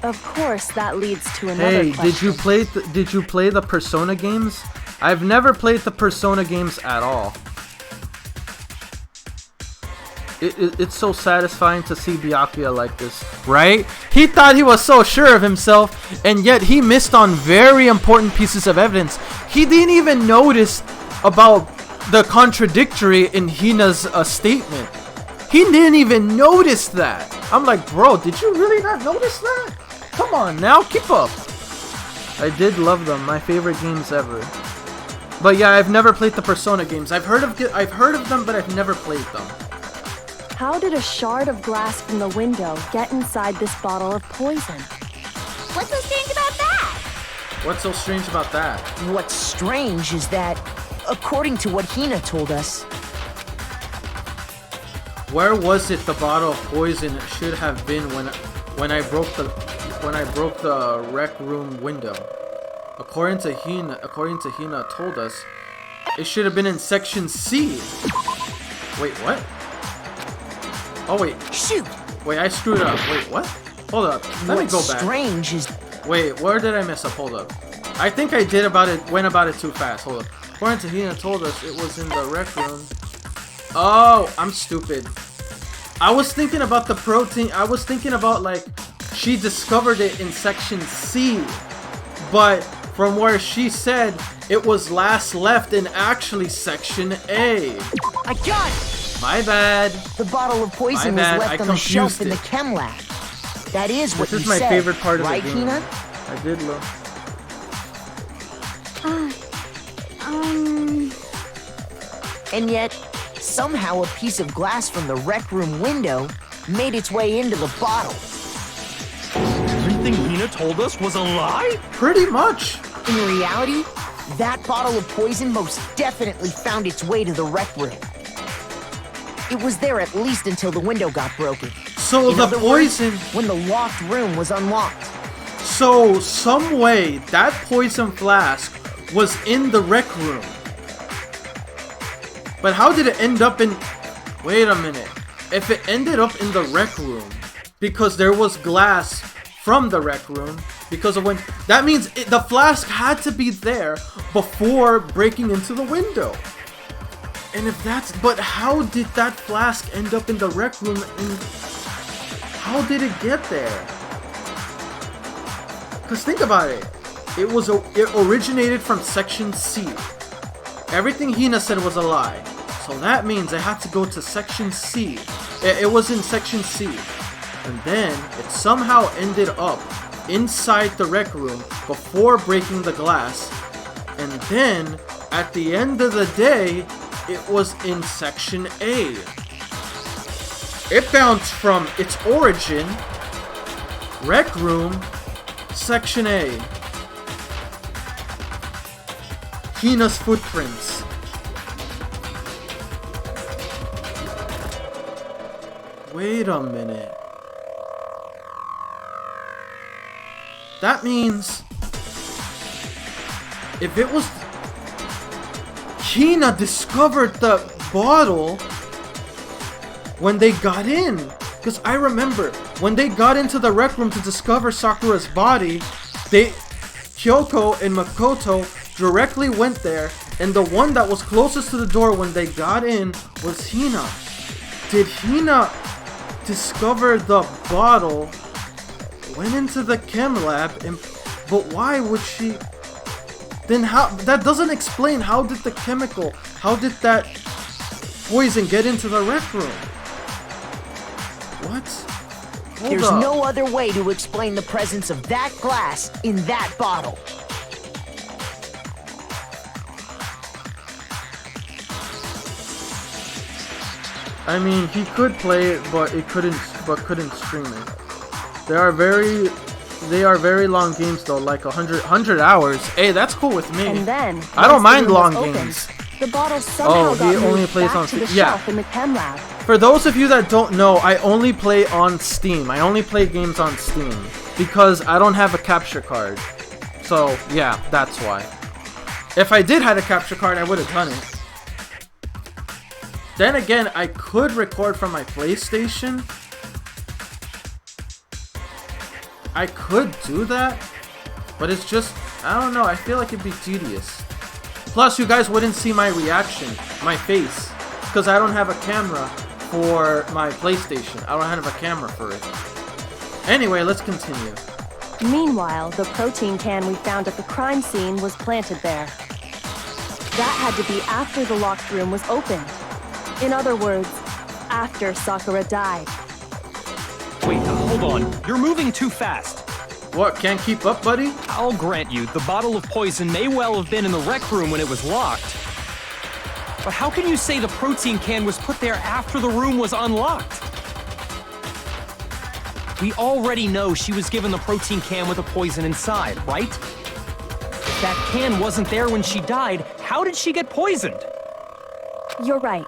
Of course, that leads to another Hey, question. did you play the Persona games? I've never played the Persona games at all. It's so satisfying to see Byakuya like this, right? He thought he was so sure of himself, and yet he missed on very important pieces of evidence. He didn't even notice about the contradictory in Hina's statement. He didn't even notice that. I'm like, bro, did you really not notice that? Come on now, keep up. I did love them, my favorite games ever. But yeah, I've never played the Persona games. I've heard of them, but I've never played them. How did a shard of glass from the window get inside this bottle of poison? What's so strange about that? What's so strange about that? What's strange is that, according to what Hina told us, Where was it the bottle of poison should have been when I broke the rec room window? According to Hina told us, it should have been in section C. Wait, what? Oh wait. shoot! Wait, I screwed up. Wait, what? Hold up. Let me go What's back. strange is Wait, where did I mess up? Hold up. I think I went about it too fast. Hold up. According to Hina told us it was in the rec room. Oh, I'm stupid. I was thinking about the protein. I was thinking about like she discovered it in section C, but from where she said it was last left in actually section A. I got it! My bad. The bottle of poison My was bad, left I on the shelf confused in the it. chem lab. That is what This you is my said, favorite part of right, the game. Hina? I did love. And yet, somehow a piece of glass from the rec room window made its way into the bottle. Everything Hina told us was a lie? Pretty much. In reality, that bottle of poison most definitely found its way to the rec room. It was there at least until the window got broken. So In the other words, poison. when the locked room was unlocked. So some way that poison flask was in the rec room. But how did it end up in... Wait a minute. If it ended up in the rec room because there was glass from the rec room because of when... That means the flask had to be there before breaking into the window. And if that's... But how did that flask end up in the rec room and... How did it get there? Because think about it. It originated from section C. Everything Hina said was a lie. So that means I had to go to section C. It was in section C. And then it somehow ended up inside the rec room before breaking the glass. And then at the end of the day, it was in section A. It bounced from its origin, rec room, section A. Hina's footprints. Wait a minute. That means if it was Hina discovered the bottle when they got in, because I remember when they got into the rec room to discover Sakura's body, Kyoko and Makoto directly went there, and the one that was closest to the door when they got in was Hina. Did Hina discover the bottle, went into the chem lab, but why would she? Then how? That doesn't explain how did that poison get into the rec room? What? Hold There's up. no other way to explain the presence of that glass in that bottle. I mean, he could play it, but couldn't stream it. They are very long games though, like 100 hours. Hey, that's cool with me. And then, I don't once the mind room was long opened, games. The bottle somehow he got only moved plays back on to the Steam. Yeah. shelf in the chem lab. For those of you that don't know, I only play on Steam. I only play games on Steam because I don't have a capture card. So, yeah, that's why. If I did have a capture card, I would have done it. Then again, I could record from my PlayStation. I could do that, but it's just, I don't know, I feel like it'd be tedious. Plus, you guys wouldn't see my reaction, my face, because I don't have a camera for my PlayStation. I don't have a camera for it. Anyway, let's continue. Meanwhile, the protein can we found at the crime scene was planted there. That had to be after the locked room was opened. In other words, after Sakura died. Wait, hold on. You're moving too fast. What, can't keep up, buddy? I'll grant you, the bottle of poison may well have been in the rec room when it was locked. But how can you say the protein can was put there after the room was unlocked? We already know she was given the protein can with the poison inside, right? If that can wasn't there when she died, how did she get poisoned? You're right.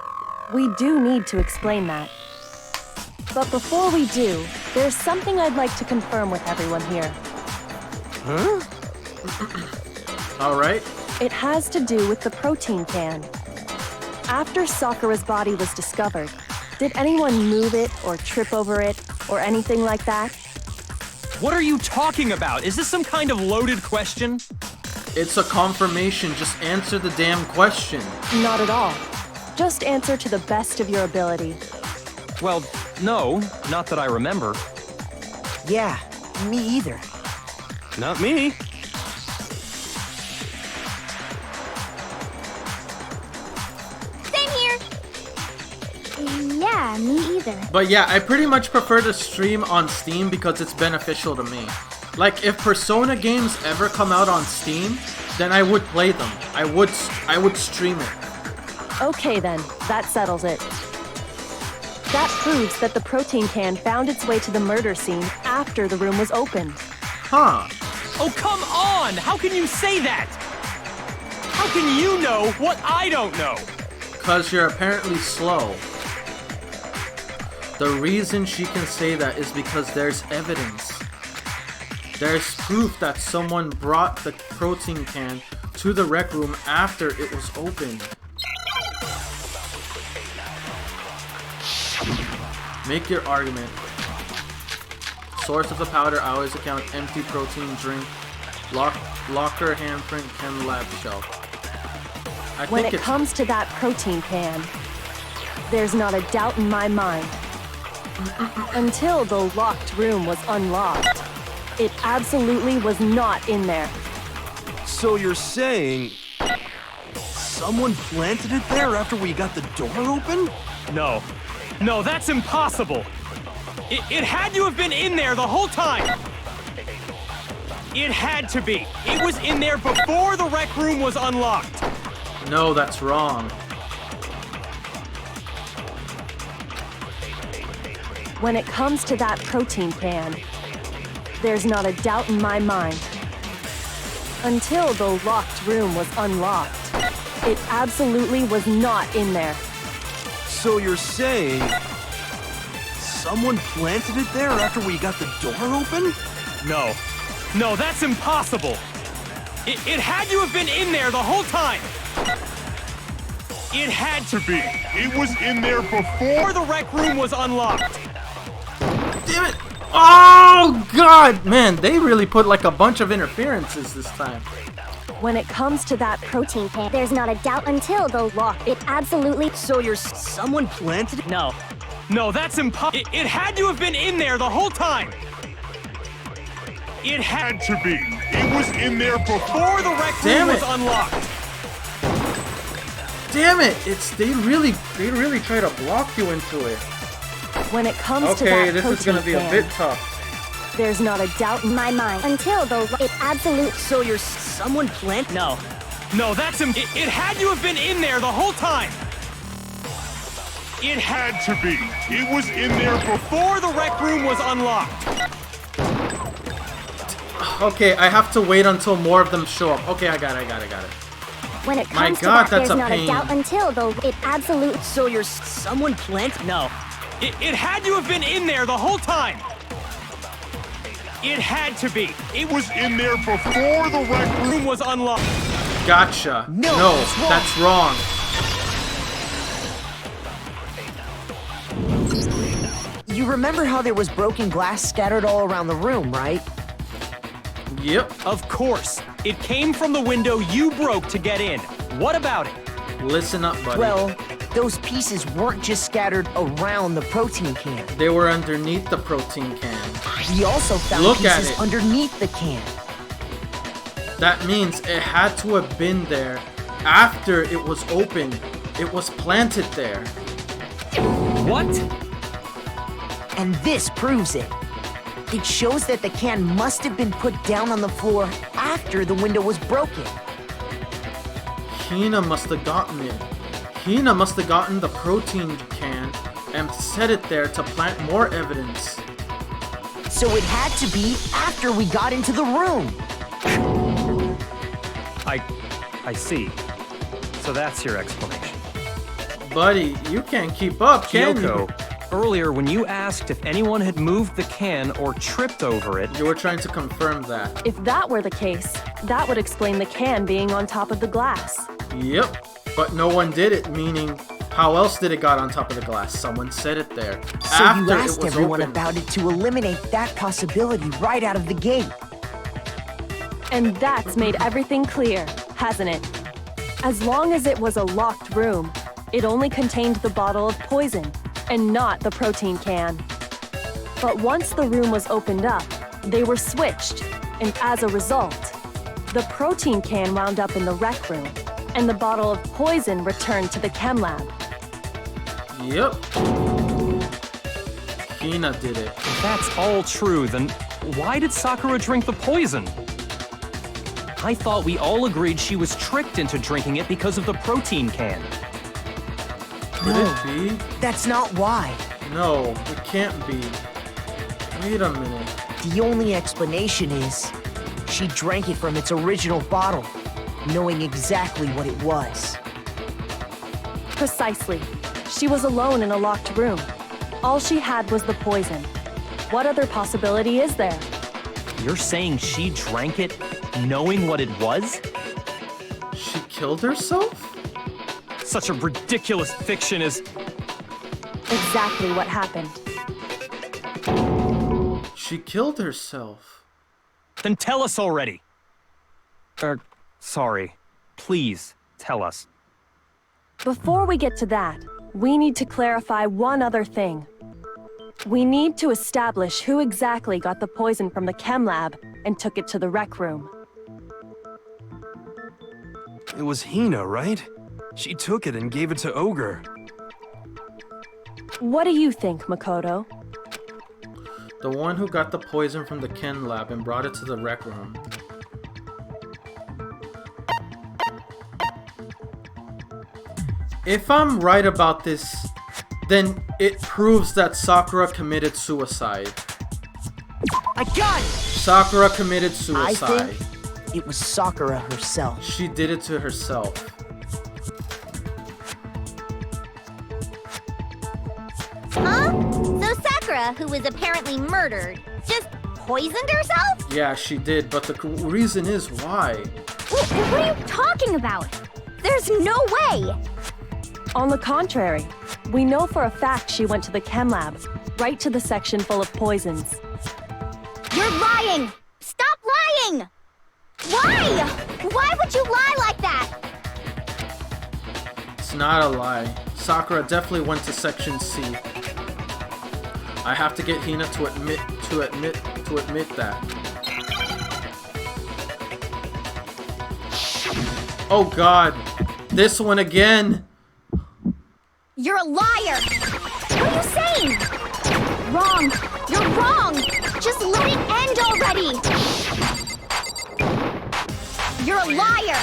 We do need to explain that. But before we do, there's something I'd like to confirm with everyone here. Huh? Alright. It has to do with the protein can. After Sakura's body was discovered, did anyone move it or trip over it or anything like that? What are you talking about? Is this some kind of loaded question? It's a confirmation. Just answer the damn question. Not at all. Just answer to the best of your ability. Well, no, not that I remember. Yeah, me either. Not me. Same here. Yeah, me either. But yeah, I pretty much prefer to stream on Steam because it's beneficial to me. Like, if Persona games ever come out on Steam, then I would play them. I would stream it. Okay then, that settles it. That proves that the protein can found its way to the murder scene after the room was opened. Huh. Oh, come on! How can you say that? How can you know what I don't know? Because you're apparently slow. The reason she can say that is because there's evidence. There's proof that someone brought the protein can to the rec room after it was opened. Make your argument. Source of the powder, I always account empty protein drink. Locker handprint, chem lab shelf. When it comes to that protein can, there's not a doubt in my mind. Until the locked room was unlocked, it absolutely was not in there. So you're saying someone planted it there after we got the door open? No. No, that's impossible. It had to have been in there the whole time. It had to be. It was in there before the rec room was unlocked. No, that's wrong. When it comes to that protein can, there's not a doubt in my mind. Until the locked room was unlocked, it absolutely was not in there. So you're saying someone planted it there after we got the door open? No. No, that's impossible. It had to have been in there the whole time. It had to be. It was in there before the rec room was unlocked. Damn it! Oh, God! Man, they really put like a bunch of interferences this time. When it comes to that protein can, There's not a doubt until the lock. It absolutely. So you're someone planted it? No. No, that's impossible. It had to have been in there the whole time. It had to be. It was in there before the rec room was unlocked. Damn it! They really try to block you into it. when it comes to that Okay, this is gonna protein be a bit can, tough. there's not a doubt in my mind. Until the. It absolute. So you're someone planted? No. No, that's him. It had to have been in there the whole time. It had to be. It was in there before the rec room was unlocked. Okay, I have to wait until more of them show up. Okay, I got it. When it My comes to God, that, that's there's a not pain. a doubt until, though, it absolutely... So you're someone plant? No. It had to have been in there the whole time. It had to be. It was in there before the rec room was unlocked. Gotcha. No, That's wrong. You remember how there was broken glass scattered all around the room, right? Yep. Of course. It came from the window you broke to get in. What about it? Listen up, buddy. Well, those pieces weren't just scattered around the protein can. They were underneath the protein can. We also found Look at pieces it. underneath the can. That means it had to have been there after it was opened. It was planted there. What? And this proves it. It shows that the can must have been put down on the floor after the window was broken. Hina must have gotten it. Hina must have gotten the protein can and set it there to plant more evidence. So it had to be after we got into the room. I see. So that's your explanation. Buddy, you can't keep up, can Kyoko, earlier when you asked if anyone had moved the can or tripped over it, you? You were trying to confirm that. If that were the case, that would explain the can being on top of the glass. Yep. But no one did it, meaning how else did it got on top of the glass? Someone set it there. So after you asked it was everyone opened. about it to eliminate that possibility right out of the gate. And that's made everything clear, hasn't it? As long as it was a locked room, it only contained the bottle of poison, and not the protein can. But once the room was opened up, they were switched, and as a result, the protein can wound up in the rec room, and the bottle of poison returned to the chem lab. Yep. Hina did it. if that's all true, then why did Sakura drink the poison? I thought we all agreed she was tricked into drinking it because of the protein can. Could it be? That's not why. No, it can't be. Wait a minute. The only explanation is she drank it from its original bottle, knowing exactly what it was. Precisely. She was alone in a locked room. All she had was the poison. What other possibility is there? You're saying she drank it knowing what it was? She killed herself? Such a ridiculous fiction is... Exactly what happened. She killed herself. Then tell us already. Sorry. Please, tell us. Before we get to that, we need to clarify one other thing. We need to establish who exactly got the poison from the chem lab and took it to the rec room. It was Hina, right? She took it and gave it to Ogre. What do you think, Makoto? The one who got the poison from the chem lab and brought it to the rec room. If I'm right about this, then it proves that Sakura committed suicide. I got it! Sakura committed I suicide. think it was Sakura herself. She did it to herself. Huh? So Sakura, who was apparently murdered, just poisoned herself? Yeah, she did, but the reason is why. What are you talking about? There's no way! On the contrary, we know for a fact she went to the chem lab, right to the section full of poisons. You're lying! Stop lying! Why? Why would you lie like that? It's not a lie. Sakura definitely went to section C. I have to get Hina to admit that. Oh God, this one again. You're a liar! What are you saying? Wrong! You're wrong! Just let it end already! You're a liar!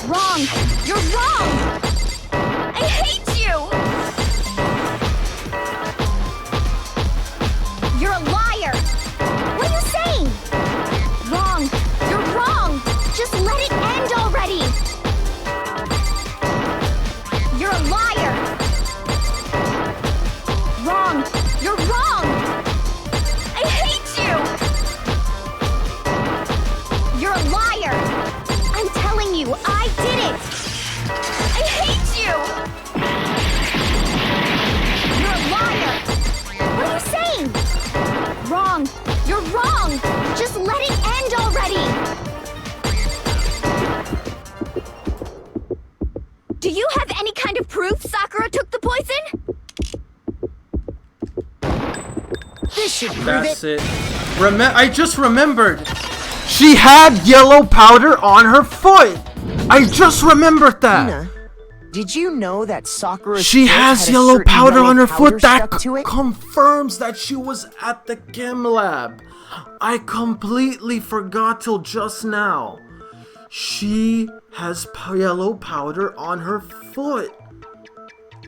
Wrong! You're wrong! I hate you! You're a liar! What are you saying? Wrong! You're wrong! Just let it end should prove That's it. I just remembered. She had yellow powder on her foot. I just remembered that. Hina, did you know that Sakura's She foot has had a yellow certain powder yellow on her powder foot. That stuck to it? confirms that she was at the chem lab. I completely forgot till just now. She has yellow powder on her foot.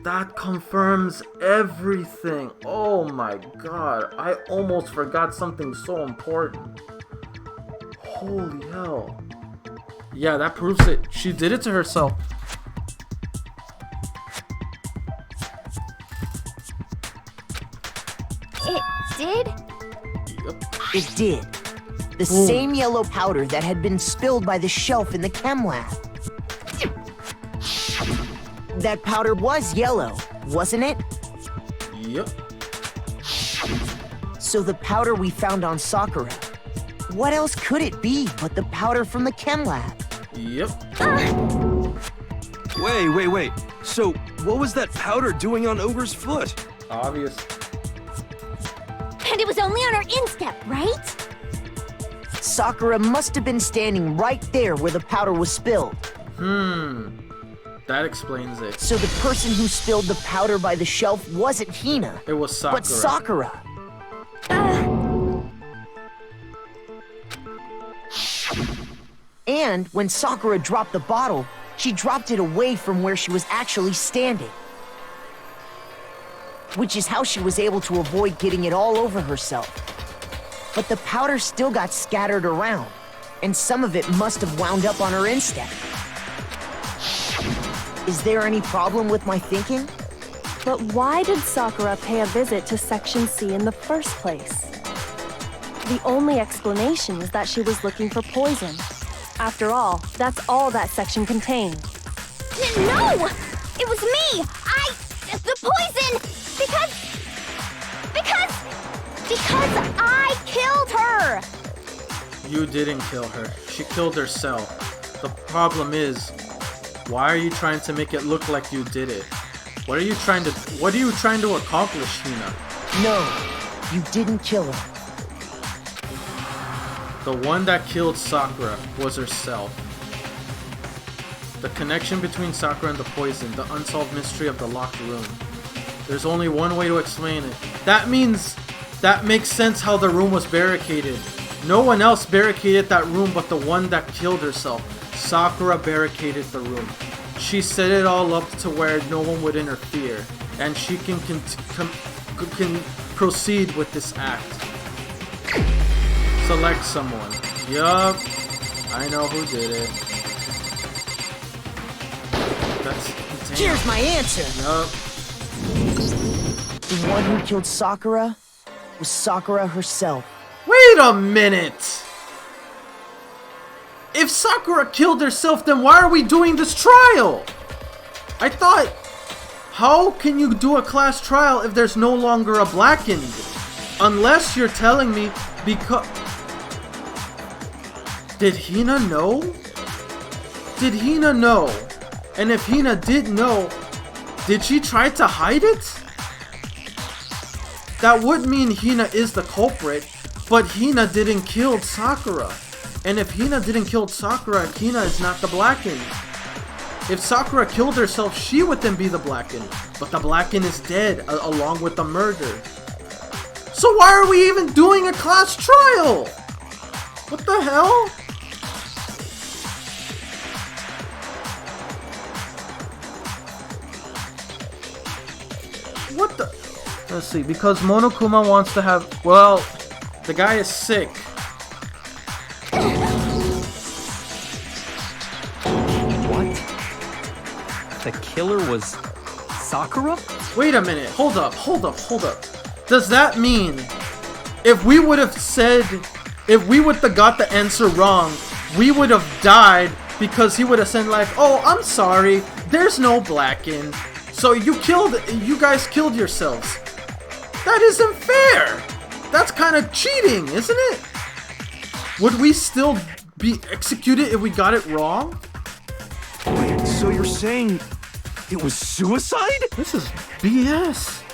That confirms everything. Oh my god. I almost forgot something so important. Holy hell. Yeah, that proves it. She did it to herself. It did? Yep. It did. The same yellow powder that had been spilled by the shelf in the chem lab. That powder was yellow, wasn't it? Yep. So the powder we found on Sakura, what else could it be but the powder from the chem lab? Yep. Wait. So, what was that powder doing on Ogre's foot? Obvious. And it was only on her instep, right? Sakura must have been standing right there where the powder was spilled. That explains it. So the person who spilled the powder by the shelf wasn't Hina, It was Sakura. but Sakura. And when Sakura dropped the bottle, she dropped it away from where she was actually standing. Which is how she was able to avoid getting it all over herself. But the powder still got scattered around, and some of it must have wound up on her instep. Is there any problem with my thinking? But why did Sakura pay a visit to Section C in the first place? The only explanation is that she was looking for poison. After all, that's all that section contained. No! It was me! The poison! Because I killed her! You didn't kill her. She killed herself. The problem is, why are you trying to make it look like you did it? What are you trying to accomplish, Hina? No, you didn't kill her. The one that killed Sakura was herself. The connection between Sakura and the poison, the unsolved mystery of the locked room. There's only one way to explain it. That makes sense how the room was barricaded. No one else barricaded that room but the one that killed herself. Sakura barricaded the room. She set it all up to where no one would interfere, and she can proceed with this act. Select someone. Yup, I know who did it. That's damn. Here's my answer. Yup. The one who killed Sakura was Sakura herself. Wait a minute! If Sakura killed herself, then why are we doing this trial? I thought, how can you do a class trial if there's no longer a blackened? Unless you're telling me because... Did Hina know? Did Hina know? And if Hina did know, did she try to hide it? That would mean Hina is the culprit, but Hina didn't kill Sakura. And if Hina didn't kill Sakura, Hina is not the blackened. If Sakura killed herself, she would then be the blackened. But the blackened is dead, along with the murder. So why are we even doing a class trial? What the hell? What the... Let's see, because Monokuma wants to have... Well, the guy is sick. What? The killer was Sakura? Wait a minute, hold up. Does that mean if we would have got the answer wrong, we would have died because he would have said like, oh, I'm sorry, there's no blackened. So you guys killed yourselves. That isn't fair. That's kind of cheating, isn't it? Would we still be executed if we got it wrong? Wait, so you're saying it was suicide? This is BS.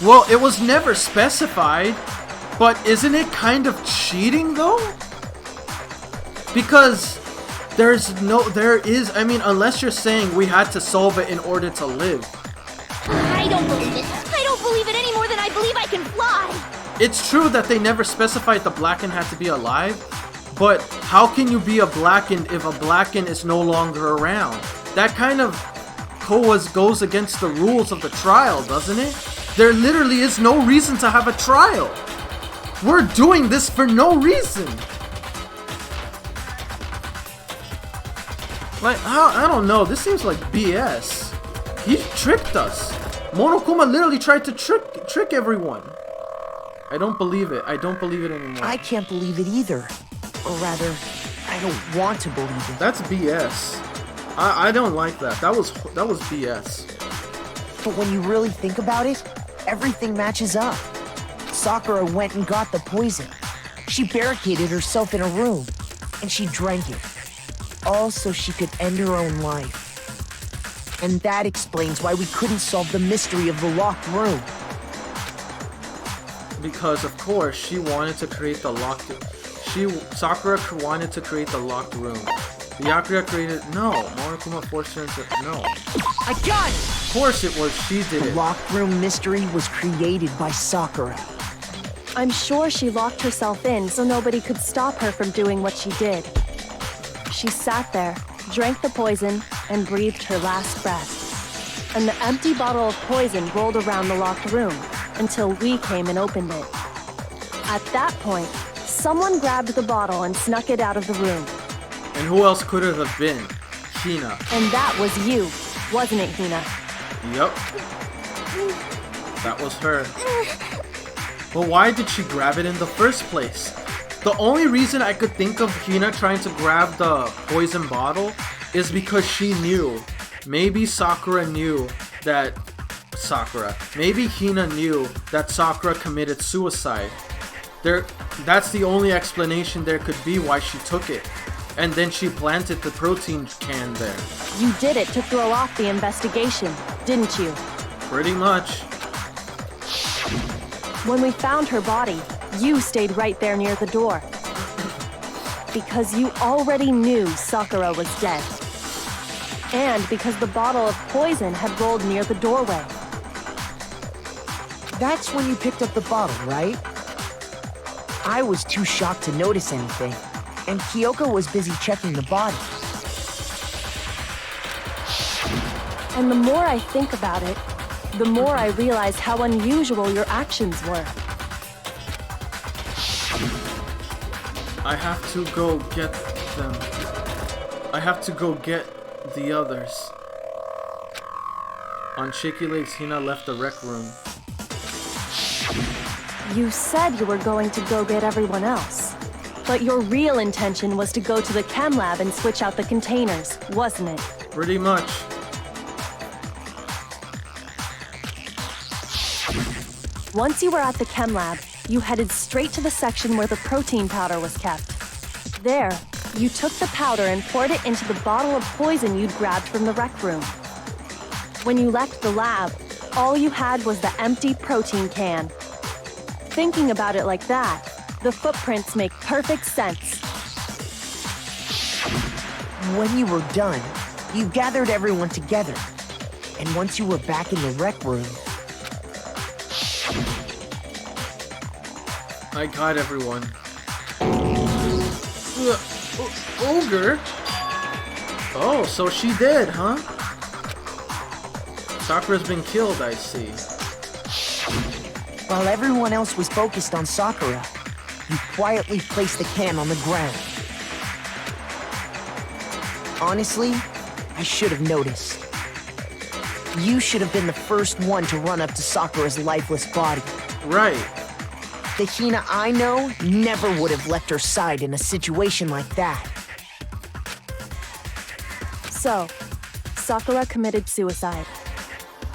Well, it was never specified, but isn't it kind of cheating though? Because there is, I mean, unless you're saying we had to solve it in order to live. I don't believe it. I don't believe it any more than I believe I can fly. It's true that they never specified the Blackened had to be alive, but how can you be a Blackened if a Blackened is no longer around? That kind of goes against the rules of the trial, doesn't it? There literally is no reason to have a trial. We're doing this for no reason. Like, I don't know. This seems like BS. He tricked us. Monokuma literally tried to trick everyone. I don't believe it. I don't believe it anymore. I can't believe it either. Or rather, I don't want to believe it. That's BS. I don't like that. That was BS. But when you really think about it, everything matches up. Sakura went and got the poison. She barricaded herself in a room, and she drank it. All so she could end her own life. And that explains why we couldn't solve the mystery of the locked room. Because of course she wanted to create the locked. Sakura wanted to create the locked room. Byakuya created. No, Monokuma forced her into. No. I got it! Of course it was. She did The it. locked room mystery was created by Sakura. I'm sure she locked herself in so nobody could stop her from doing what she did. She sat there, drank the poison, and breathed her last breath. And the empty bottle of poison rolled around the locked room until we came and opened it. At that point, someone grabbed the bottle and snuck it out of the room. And who else could it have been? Hina. And that was you, wasn't it, Hina? Yup. That was her. But why did she grab it in the first place? The only reason I could think of Hina trying to grab the poison bottle is because she knew. Maybe Sakura knew that... Maybe Hina knew that Sakura committed suicide. That's the only explanation there could be why she took it. And then she planted the protein can there. You did it to throw off the investigation, didn't you? Pretty much. When we found her body, you stayed right there near the door. Because you already knew Sakura was dead. And because the bottle of poison had rolled near the doorway. That's when you picked up the bottle, right? I was too shocked to notice anything, and Kyoko was busy checking the body. And the more I think about it, the more I realize how unusual your actions were. I have to go get them. I have to go get the others. On shaky legs, Hina left the rec room. You said you were going to go get everyone else. But your real intention was to go to the chem lab and switch out the containers, wasn't it? Pretty much. Once you were at the chem lab, you headed straight to the section where the protein powder was kept. There, you took the powder and poured it into the bottle of poison you'd grabbed from the rec room. When you left the lab, all you had was the empty protein can. Thinking about it like that, the footprints make perfect sense. When you were done, you gathered everyone together. And once you were back in the rec room... I got everyone. Ogre? Oh, so she did, huh? Sakura's been killed, I see. While everyone else was focused on Sakura, you quietly placed the can on the ground. Honestly, I should have noticed. You should have been the first one to run up to Sakura's lifeless body. Right. The Hina I know never would have left her side in a situation like that. So, Sakura committed suicide.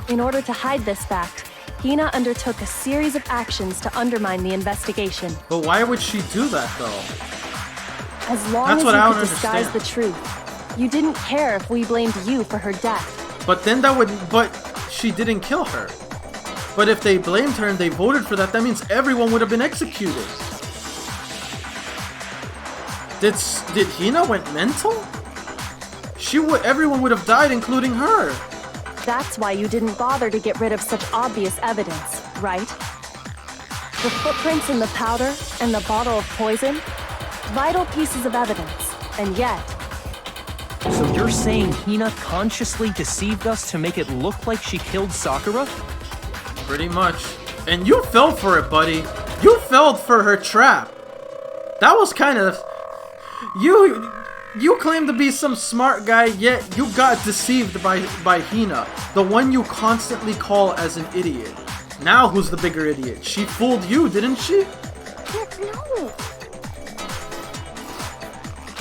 In order to hide this fact, Hina undertook a series of actions to undermine the investigation. But why would she do that, though? As long That's as what I you don't could disguise understand. the truth, you didn't care if we blamed you for her death. But then that would... But she didn't kill her. But if they blamed her and they voted for that, that means everyone would have been executed. Did Hina went mental? Everyone would have died, including her. That's why you didn't bother to get rid of such obvious evidence, right? The footprints in the powder and the bottle of poison? Vital pieces of evidence, and yet... So you're saying Hina consciously deceived us to make it look like she killed Sakura? Pretty much. And you fell for it, buddy. You fell for her trap. That was kind of... You claim to be some smart guy, yet you got deceived by Hina, the one you constantly call as an idiot. Now who's the bigger idiot? She fooled you, didn't she? No.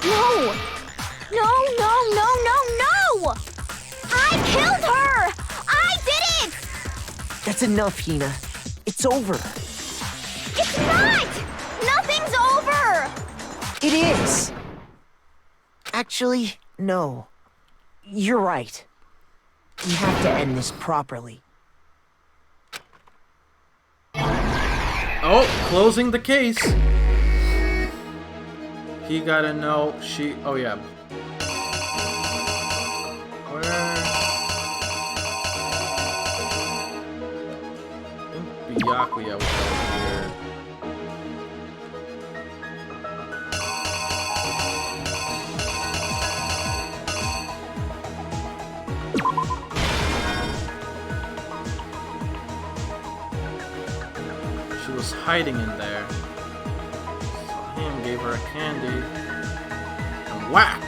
No! No, no, no, no, no! I killed her! I did it! That's enough, Hina. It's over. It's not! Nothing's over! It is. Actually, no. You're right. We have to end this properly. Oh, closing the case. He gotta know she... Oh, yeah. Where... I think Byakuya was over here. She was hiding in there. Saw him, gave her a candy. And whack!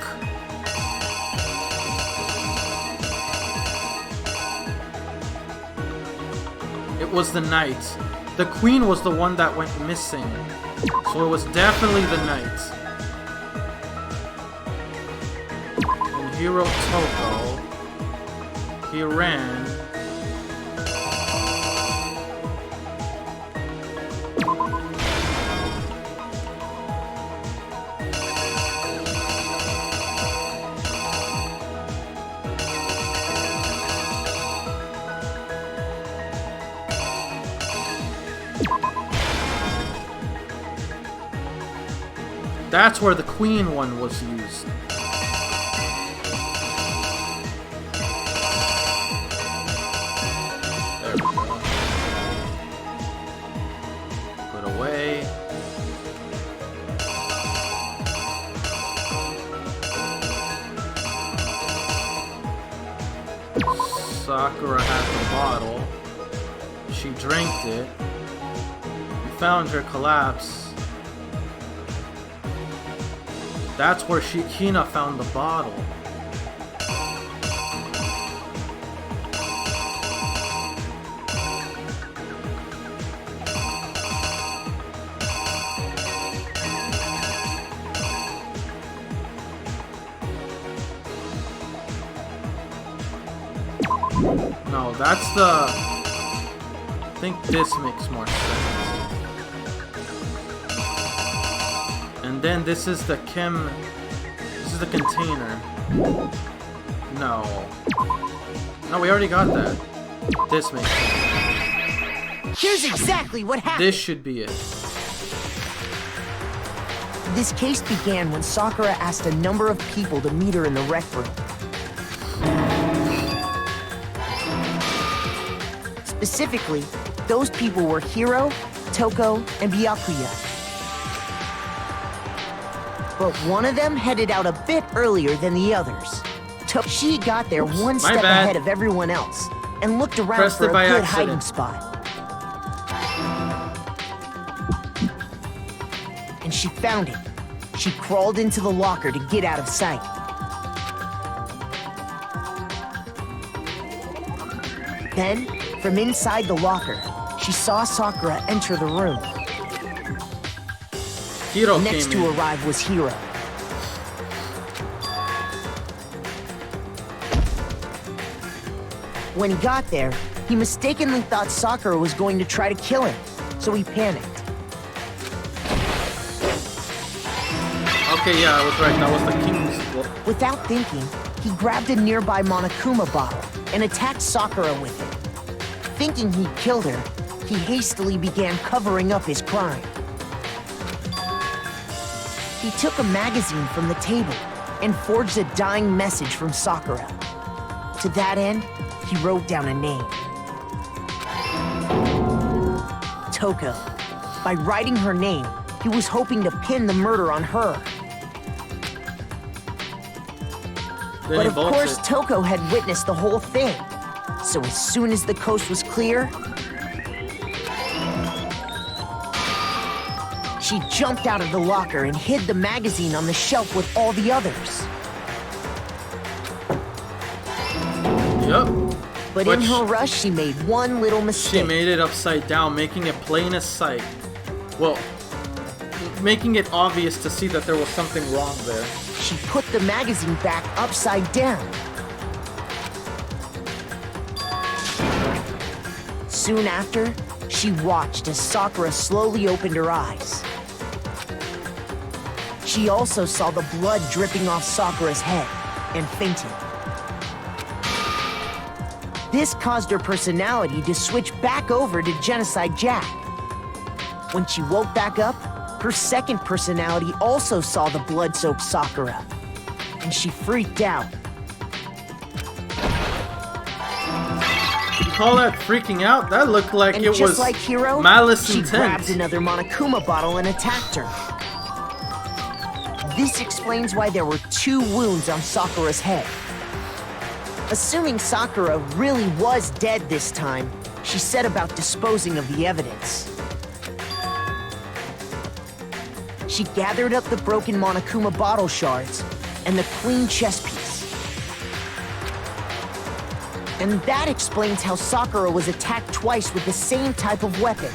It was the knight. The queen was the one that went missing. So it was definitely the knight. And Hero Toko, he ran. That's where the queen one was used. There we go. Put away. Sakura had the bottle. She drank it. We found her collapse. That's where Hina found the bottle. No, that's the... I think this makes more sense. And then this is the this is the container. No. No, we already got that. This makes sense. Here's exactly what happened. This should be it. This case began when Sakura asked a number of people to meet her in the rec room. Specifically, those people were Hiro, Toko, and Byakuya. But one of them headed out a bit earlier than the others. She got there one step ahead of everyone else and looked around for a good hiding spot. And she found it. She crawled into the locker to get out of sight. Then, from inside the locker, she saw Sakura enter the room. Hiro Next to arrive was Hiro. When he got there, he mistakenly thought Sakura was going to try to kill him, so he panicked. Okay, yeah, I was right. That was the king's... Without thinking, he grabbed a nearby Monokuma bottle and attacked Sakura with it. thinking he'd killed her, he hastily began covering up his crime. He took a magazine from the table and forged a dying message from Sakura. To that end, he wrote down a name. Toko. By writing her name, he was hoping to pin the murder on her. But of course, Toko had witnessed the whole thing. So as soon as the coast was clear, she jumped out of the locker and hid the magazine on the shelf with all the others. Yep. But in her rush, she made one little mistake. She made it upside down, making it plain as sight. Well, making it obvious to see that there was something wrong there. She put the magazine back upside down. Soon after, she watched as Sakura slowly opened her eyes. She also saw the blood dripping off Sakura's head and fainted. This caused her personality to switch back over to Genocide Jack. When she woke back up, her second personality also saw the blood-soaked Sakura, and she freaked out. You call that freaking out? That looked like And it just was like Hiro, malice she intent. grabbed another Monokuma bottle and attacked her. This explains why there were 2 wounds on Sakura's head. Assuming Sakura really was dead this time, she set about disposing of the evidence. She gathered up the broken Monokuma bottle shards and the queen chess piece. And that explains how Sakura was attacked twice with the same type of weapon.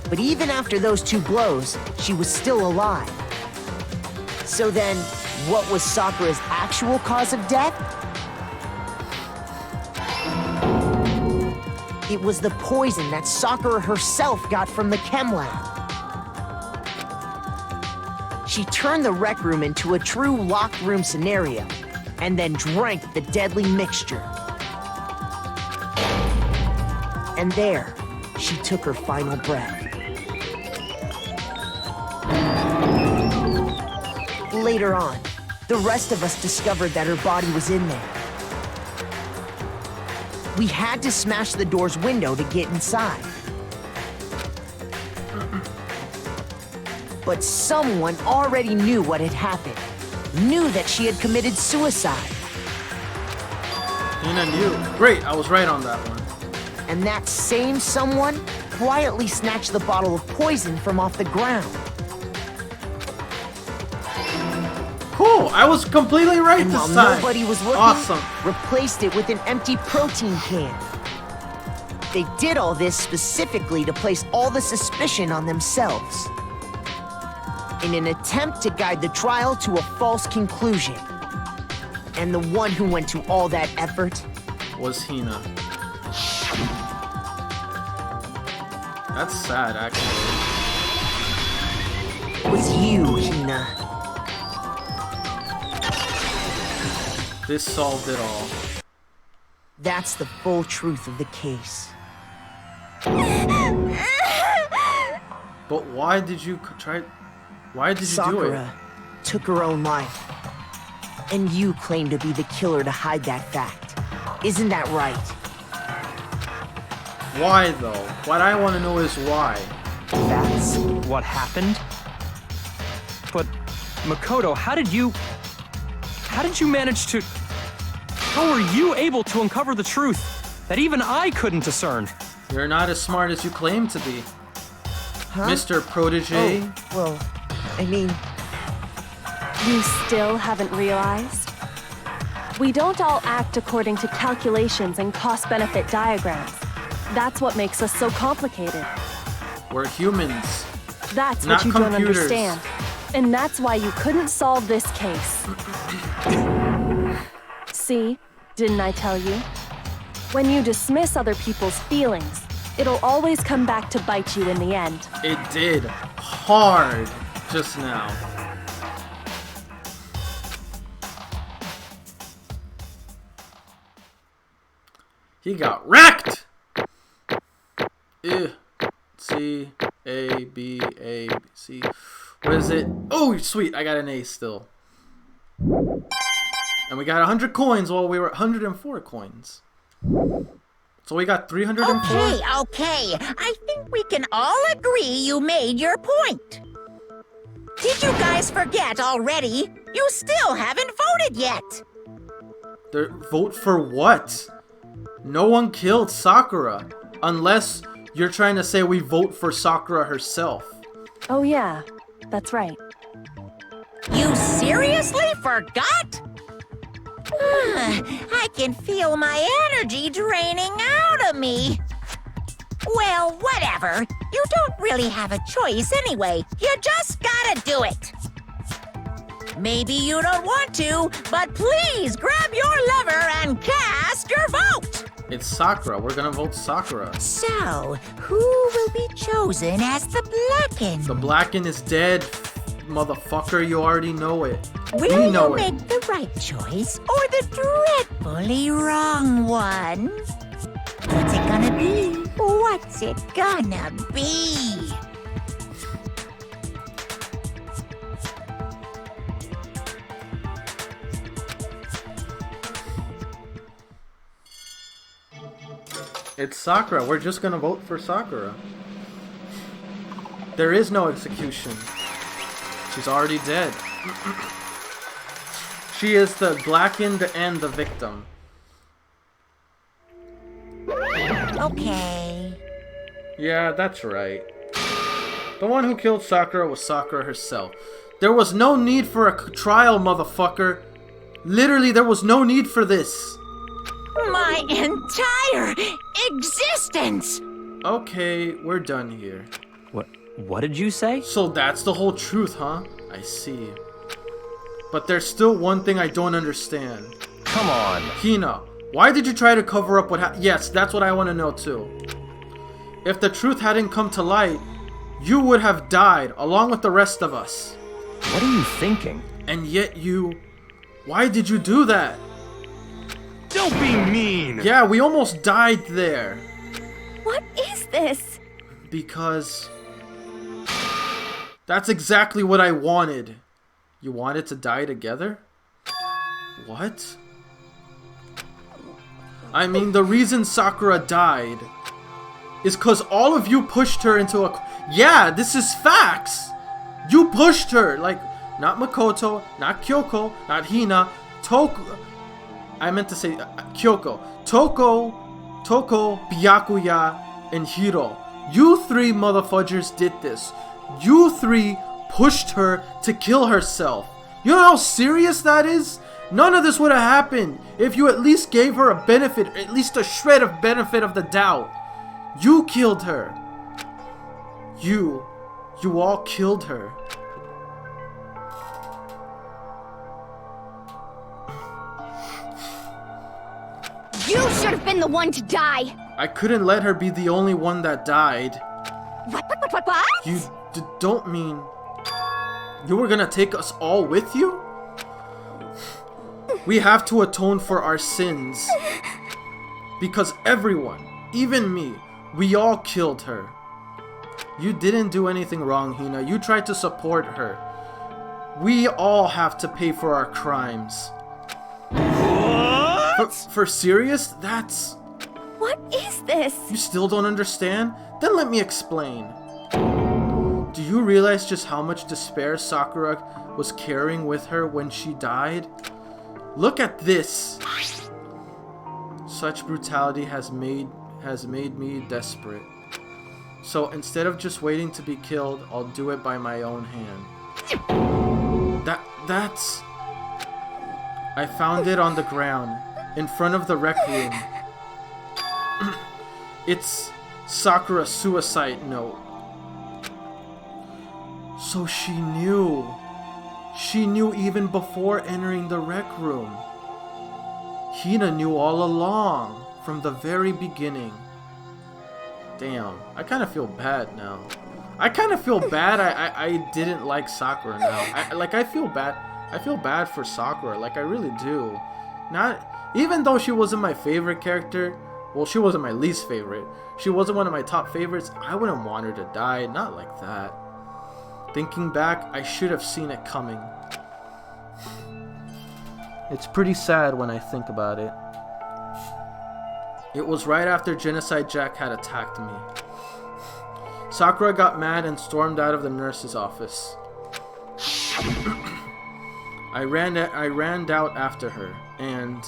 But even after those 2 blows, she was still alive. So then, what was Sakura's actual cause of death? It was the poison that Sakura herself got from the chem lab. She turned the rec room into a true locked room scenario, and then drank the deadly mixture. And there, she took her final breath. Later on, the rest of us discovered that her body was in there. We had to smash the door's window to get inside. But someone already knew what had happened. Knew that she had committed suicide. Hina knew. Great, I was right on that one. And that same someone quietly snatched the bottle of poison from off the ground. Cool, I was completely right And this while time. nobody was looking, Awesome. replaced it with an empty protein can. They did all this specifically to place all the suspicion on themselves, in an attempt to guide the trial to a false conclusion. And the one who went to all that effort Was Hina. That's sad, actually. was you, Hina. This solved it all. That's the full truth of the case. But why did you try? Why did you do it? Sakura took her own life. And you claim to be the killer to hide that fact. Isn't that right? Why though? What I want to know is why. That's what happened? But, Makoto, how did you manage to... How were you able to uncover the truth that even I couldn't discern? You're not as smart as you claim to be, Huh? Mr. Protege. Oh, well, I mean, You still haven't realized? We don't all act according to calculations and cost-benefit diagrams. That's what makes us so complicated. We're humans. That's Not what you don't computers. understand. And that's why you couldn't solve this case. See? Didn't I tell you? When you dismiss other people's feelings, it'll always come back to bite you in the end. It did hard just now. He got wrecked! C, A, B, A, B, C. What is it? Oh, sweet. I got an A still. And we got 100 coins while we were at 104 coins. So we got 304. Okay. I think we can all agree you made your point. Did you guys forget already? You still haven't voted yet. Vote for what? No one killed Sakura. Unless you're trying to say we vote for Sakura herself. Oh yeah, that's right. You seriously forgot? I can feel my energy draining out of me. Well, whatever. You don't really have a choice anyway. You just gotta do it. Maybe you don't want to, but please grab your lever and cast your vote. It's Sakura. We're gonna vote Sakura. So, who will be chosen as the Blackened? The Blackened is dead, motherfucker. You already know it. Will we know you it. make the right choice or the dreadfully wrong one? What's it gonna be? What's it gonna be? It's Sakura. We're just gonna vote for Sakura. There is no execution. She's already dead. She is the Blackened and the victim. Okay. Yeah, that's right. The one who killed Sakura was Sakura herself. There was no need for a trial, motherfucker. Literally, there was no need for this. My entire existence! Okay, we're done here. What did you say? So that's the whole truth, huh? I see. But there's still one thing I don't understand. Come on. Hina, why did you try to cover up what happened? Yes, that's what I want to know too. If the truth hadn't come to light, you would have died along with the rest of us. What are you thinking? And yet why did you do that? Don't be mean! Yeah, we almost died there. What is this? Because that's exactly what I wanted. You wanted to die together? What? I mean, the reason Sakura died is because all of you pushed her into a... Yeah, this is facts! You pushed her! Like, not Makoto, not Kyoko, not Hina, Toko... I meant to say Kyoko. Toko, Byakuya, and Hiro. You three motherfuckers did this. You three pushed her to kill herself. You know how serious that is? None of this would have happened if you at least gave her a benefit, at least a shred of benefit of the doubt. You killed her. You all killed her. You should have been the one to die! I couldn't let her be the only one that died. What? You don't mean you were gonna take us all with you? We have to atone for our sins. Because everyone, even me, we all killed her. You didn't do anything wrong, Hina. You tried to support her. We all have to pay for our crimes. What? For serious? That's... What is this? You still don't understand? Then let me explain. Do you realize just how much despair Sakura was carrying with her when she died? Look at this. Such brutality has made me desperate. So instead of just waiting to be killed, I'll do it by my own hand. That's... I found it on the ground, in front of the rec room. It's Sakura's suicide note. So she knew. She knew even before entering the rec room. Hina knew all along, from the very beginning. Damn, I kind of feel bad now. I kind of feel bad I didn't like Sakura now. I feel bad. I feel bad for Sakura, like I really do. Not even though she wasn't my favorite character, Well, she wasn't my least favorite. She wasn't one of my top favorites. I wouldn't want her to die, not like that. Thinking back, I should have seen it coming. It's pretty sad when I think about it. It was right after Genocide Jack had attacked me. Sakura got mad and stormed out of the nurse's office. I ran out after her, and...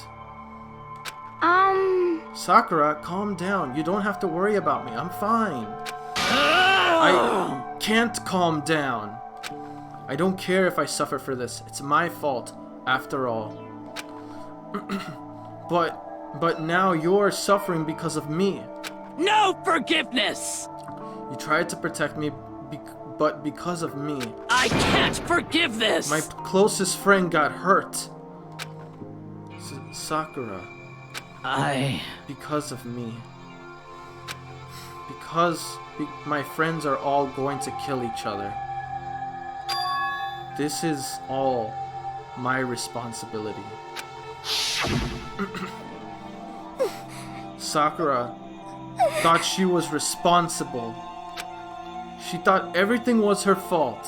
Sakura, calm down. You don't have to worry about me. I'm fine. I can't calm down. I don't care if I suffer for this. It's my fault, after all. But now you're suffering because of me. No forgiveness! You tried to protect me, but because of me. I can't forgive this! My closest friend got hurt. Sakura. Because of me. Because my friends are all going to kill each other. This is all my responsibility. Sakura thought she was responsible. She thought everything was her fault.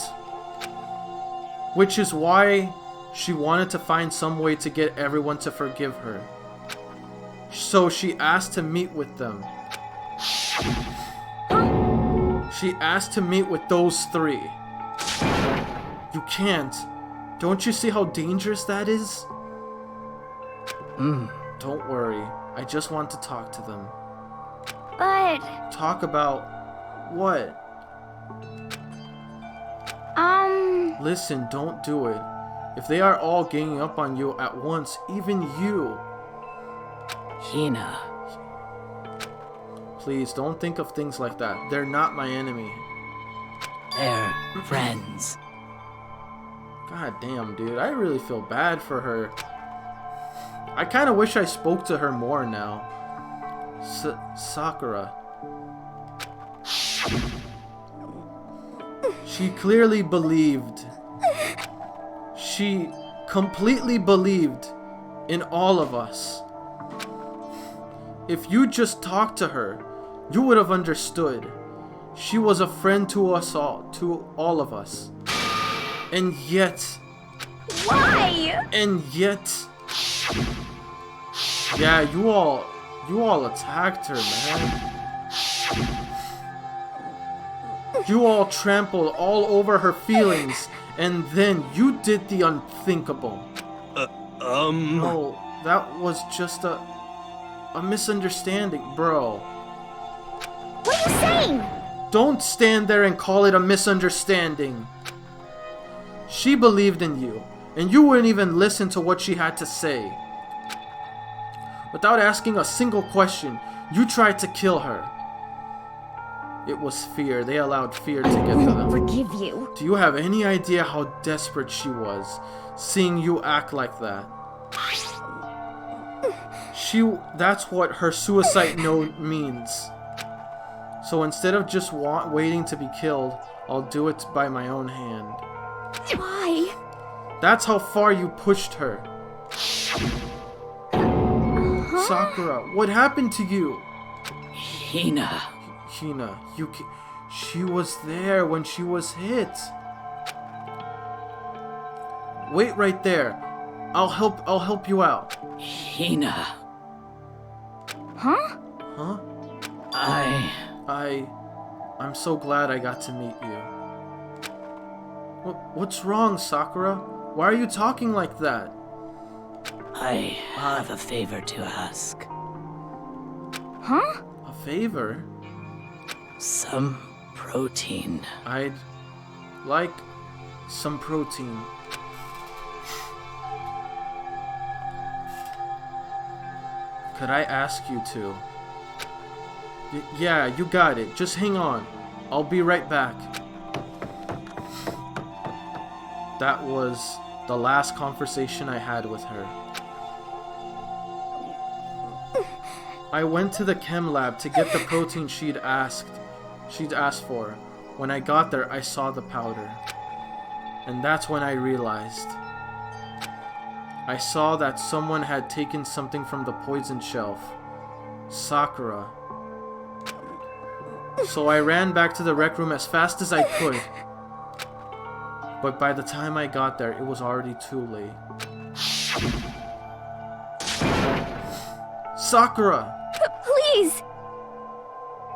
Which is why she wanted to find some way to get everyone to forgive her. So she asked to meet with them. She asked to meet with those three. You can't. Don't you see how dangerous that is? Don't worry. I just want to talk to them. But... Talk about... what? Listen, don't do it. If they are all ganging up on you at once, even you... Hina. Please, don't think of things like that. They're not my enemy. They're friends. God damn, dude. I really feel bad for her. I kind of wish I spoke to her more now. Sakura. She clearly believed. She completely believed in all of us. If you just talked to her, you would have understood. She was a friend to us all, to all of us. And yet... Why? And yet... Yeah, you all attacked her, man. You all trampled all over her feelings, and then you did the unthinkable. No, that was just a misunderstanding, bro. What are you saying? Don't stand there and call it a misunderstanding. She believed in you, and you wouldn't even listen to what she had to say. Without asking a single question, you tried to kill her. It was fear. They allowed fear to get to them. Forgive you. Do you have any idea how desperate she was, seeing you act like that? That's what her suicide note means. So instead of just waiting to be killed, I'll do it by my own hand. Why? That's how far you pushed her. Sakura, what happened to you? Hina. Hina, she was there when she was hit. Wait right there. I'll help you out. Hina. Huh? Huh? I'm so glad I got to meet you. What's wrong, Sakura? Why are you talking like that? I have a favor to ask. Huh? A favor? Some protein. I'd like some protein. Could I ask you to? Yeah, you got it. Just hang on. I'll be right back. That was the last conversation I had with her. I went to the chem lab to get the protein she'd asked for. When I got there, I saw the powder. And that's when I realized. I saw that someone had taken something from the poison shelf. Sakura. So I ran back to the rec room as fast as I could. But by the time I got there, it was already too late. Sakura! Please!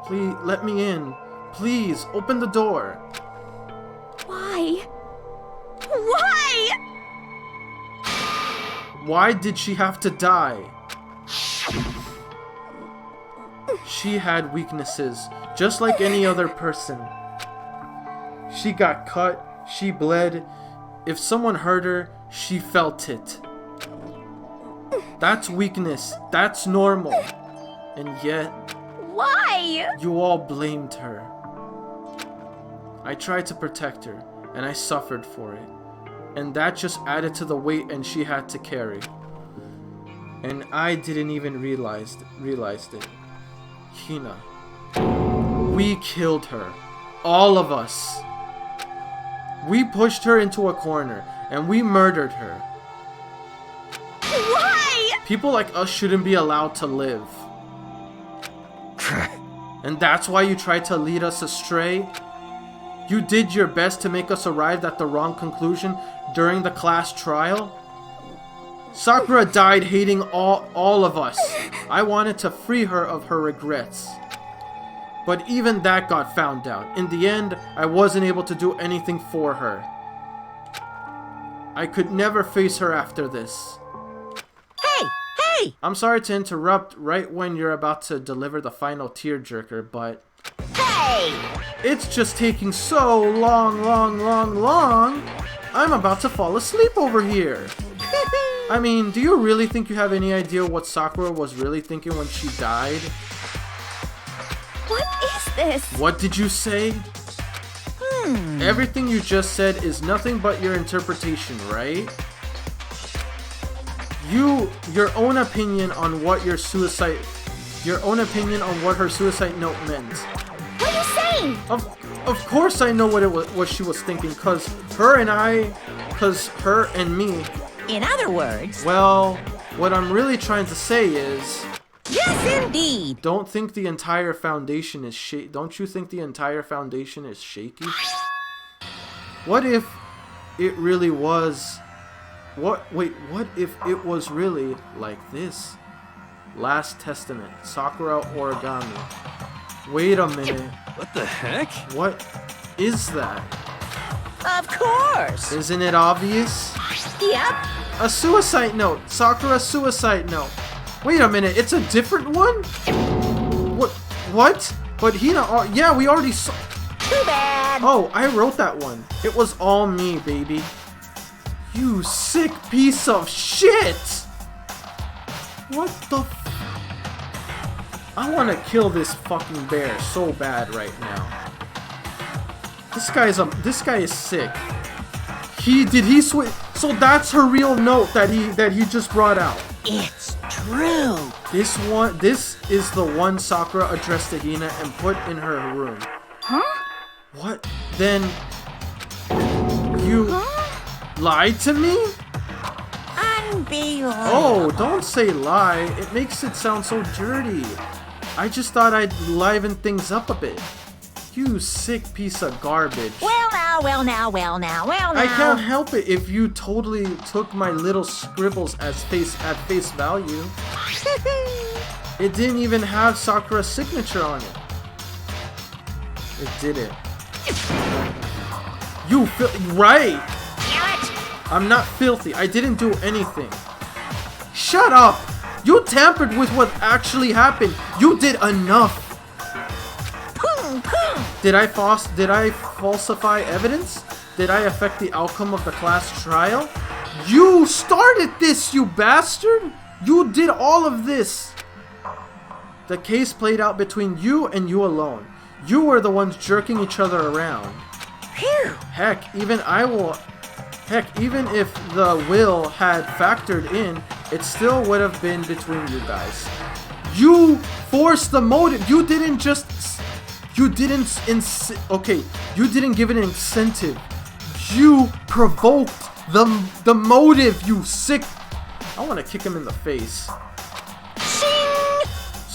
Please, let me in. Please, open the door. Why? Why? Why did she have to die? She had weaknesses, just like any other person. She got cut, she bled. If someone hurt her, she felt it. That's weakness, that's normal. And yet, Why? you all blamed her. I tried to protect her, and I suffered for it. And that just added to the weight and she had to carry. And I didn't even realize it. Hina. We killed her. All of us. We pushed her into a corner and we murdered her. Why? People like us shouldn't be allowed to live. And that's why you tried to lead us astray? You did your best to make us arrive at the wrong conclusion during the class trial? Sakura died hating all of us. I wanted to free her of her regrets. But even that got found out. In the end, I wasn't able to do anything for her. I could never face her after this. Hey! I'm sorry to interrupt right when you're about to deliver the final tearjerker, but... Hey! It's just taking so long. I'm about to fall asleep over here. I mean, do you really think you have any idea what Sakura was really thinking when she died? What is this? What did you say? Everything you just said is nothing but your interpretation, right? Your own opinion on what her suicide note meant. What are you saying? Of course I know what she was thinking, cause her and me. In other words... Well, what I'm really trying to say is... Yes, indeed! Don't you think the entire foundation is shaky? What if it really was... What if it was really like this? Last Testament, Sakura Origami. Wait a minute. What the heck? What is that? Of course! Isn't it obvious? Yep. A suicide note. Sakura suicide note. Wait a minute, it's a different one? What? But Hina, yeah, we already saw. Too bad. Oh, I wrote that one. It was all me, baby. You sick piece of shit! What the I want to kill this fucking bear so bad right now. This guy is sick. Did he switch? So that's her real note that he just brought out. It's true. This is the one Sakura addressed to Hina and put in her room. Huh? What? Then you lied to me? Unbelievable. Oh, don't say lie. It makes it sound so dirty. I just thought I'd liven things up a bit. You sick piece of garbage. Well now. I can't help it if you totally took my little scribbles at face value. It didn't even have Sakura's signature on it. It didn't. You right. Damn it. I'm not filthy. I didn't do anything. Shut up! You tampered with what actually happened. You did enough. Did I falsify evidence? Did I affect the outcome of the class trial? You started this, you bastard! You did all of this. The case played out between you and you alone. You were the ones jerking each other around. Phew. Heck, even if the will had factored in, it still would have been between you guys. You forced the motive. You didn't give it an incentive. You provoked the motive, you sick. I want to kick him in the face. Shing!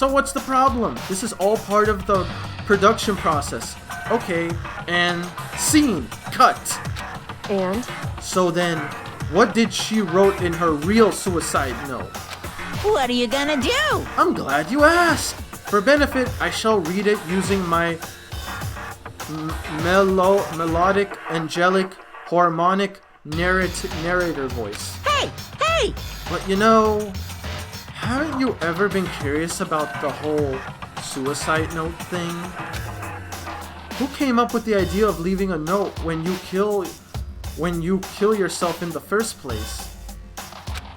So what's the problem? This is all part of the production process. Okay, and scene. Cut. And? So then, what did she wrote in her real suicide note? What are you gonna do? I'm glad you asked. For benefit, I shall read it using my melodic, angelic, harmonic narrator voice. Hey! Hey! But you know, haven't you ever been curious about the whole suicide note thing? Who came up with the idea of leaving a note when you kill yourself in the first place?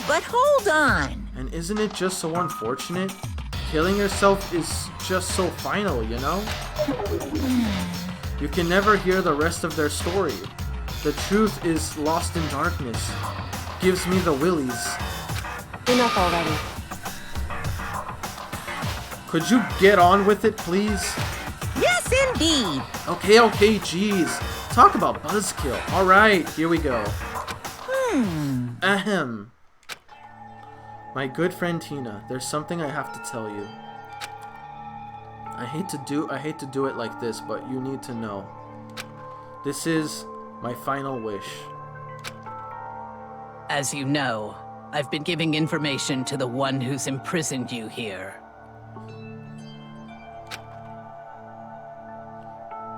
But hold on. And isn't it just so unfortunate? Killing yourself is just so final, you know? You can never hear the rest of their story. The truth is lost in darkness. Gives me the willies. Enough already. Could you get on with it, please? Yes, indeed. Okay, jeez. Talk about buzzkill. Alright, here we go. Ahem. My good friend Tina, there's something I have to tell you. I hate to do it like this, but you need to know. This is my final wish. As you know, I've been giving information to the one who's imprisoned you here.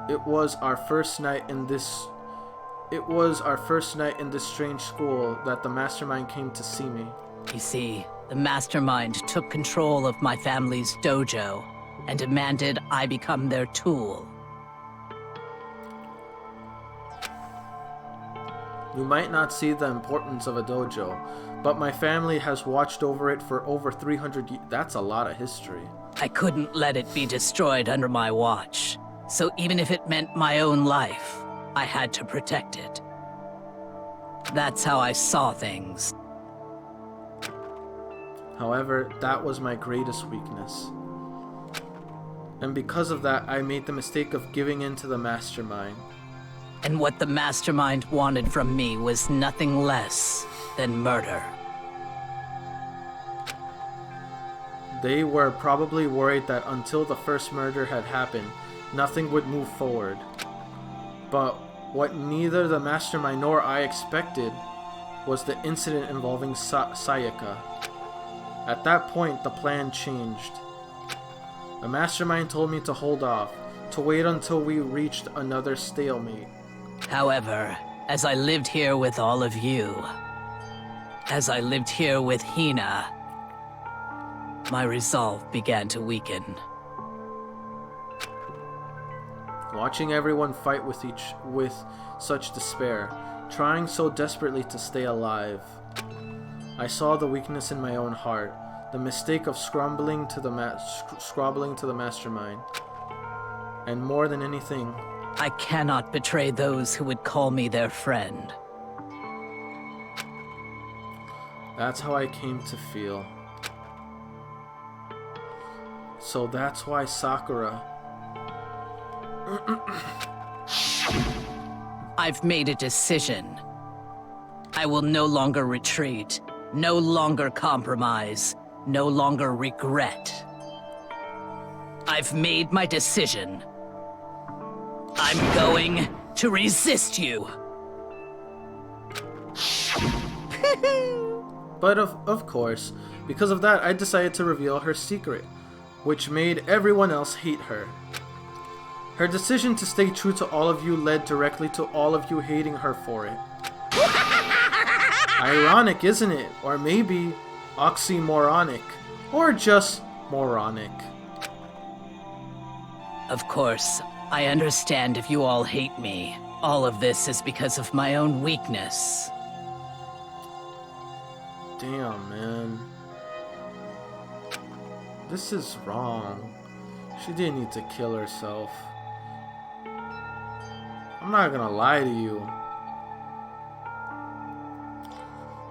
It was our first night in this strange school that the mastermind came to see me. You see, the mastermind took control of my family's dojo and demanded I become their tool. You might not see the importance of a dojo, but my family has watched over it for over 300 years. That's a lot of history. I couldn't let it be destroyed under my watch, so even if it meant my own life, I had to protect it. That's how I saw things. However, that was my greatest weakness. And because of that, I made the mistake of giving in to the mastermind. And what the mastermind wanted from me was nothing less than murder. They were probably worried that until the first murder had happened, nothing would move forward. But what neither the mastermind nor I expected was the incident involving Sayaka. At that point, the plan changed. The mastermind told me to hold off, to wait until we reached another stalemate. However, as I lived here with all of you, as I lived here with Hina, my resolve began to weaken. Watching everyone fight with such despair, trying so desperately to stay alive, I saw the weakness in my own heart, the mistake of scrabbling to the mastermind, and more than anything, I cannot betray those who would call me their friend. that's how I came to feel. So that's why Sakura... I've made a decision. I will no longer retreat, no longer compromise, no longer regret. I've made my decision. I'm going to resist you. But of course, because of that, I decided to reveal her secret, which made everyone else hate her. Her decision to stay true to all of you led directly to all of you hating her for it. Ironic, isn't it? Or maybe oxymoronic. Or just moronic. Of course, I understand if you all hate me. All of this is because of my own weakness. Damn, man. This is wrong. She didn't need to kill herself. I'm not gonna lie to you.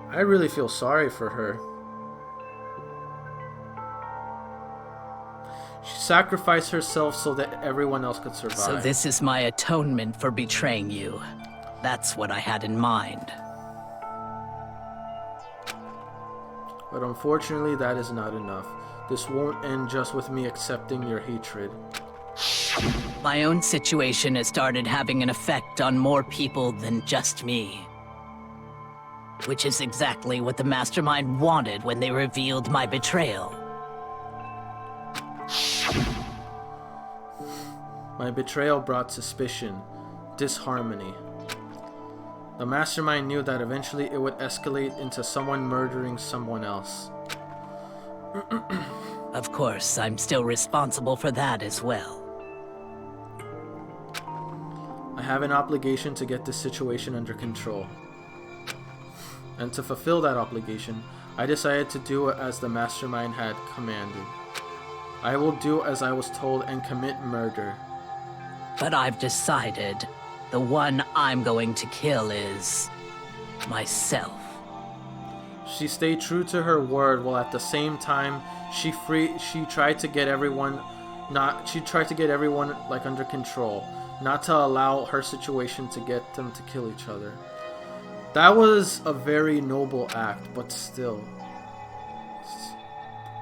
I really feel sorry for her. She sacrificed herself so that everyone else could survive. So this is my atonement for betraying you. That's what I had in mind. But unfortunately, that is not enough. This won't end just with me accepting your hatred. My own situation has started having an effect on more people than just me. Which is exactly what the Mastermind wanted when they revealed my betrayal. My betrayal brought suspicion, disharmony. The Mastermind knew that eventually it would escalate into someone murdering someone else. Of course, I'm still responsible for that as well. I have an obligation to get this situation under control. And to fulfill that obligation, I decided to do as the Mastermind had commanded. I will do as I was told and commit murder. But I've decided the one I'm going to kill is myself. She stayed true to her word while at the same time she tried to get everyone like under control, not to allow her situation to get them to kill each other. That was a very noble act, but still.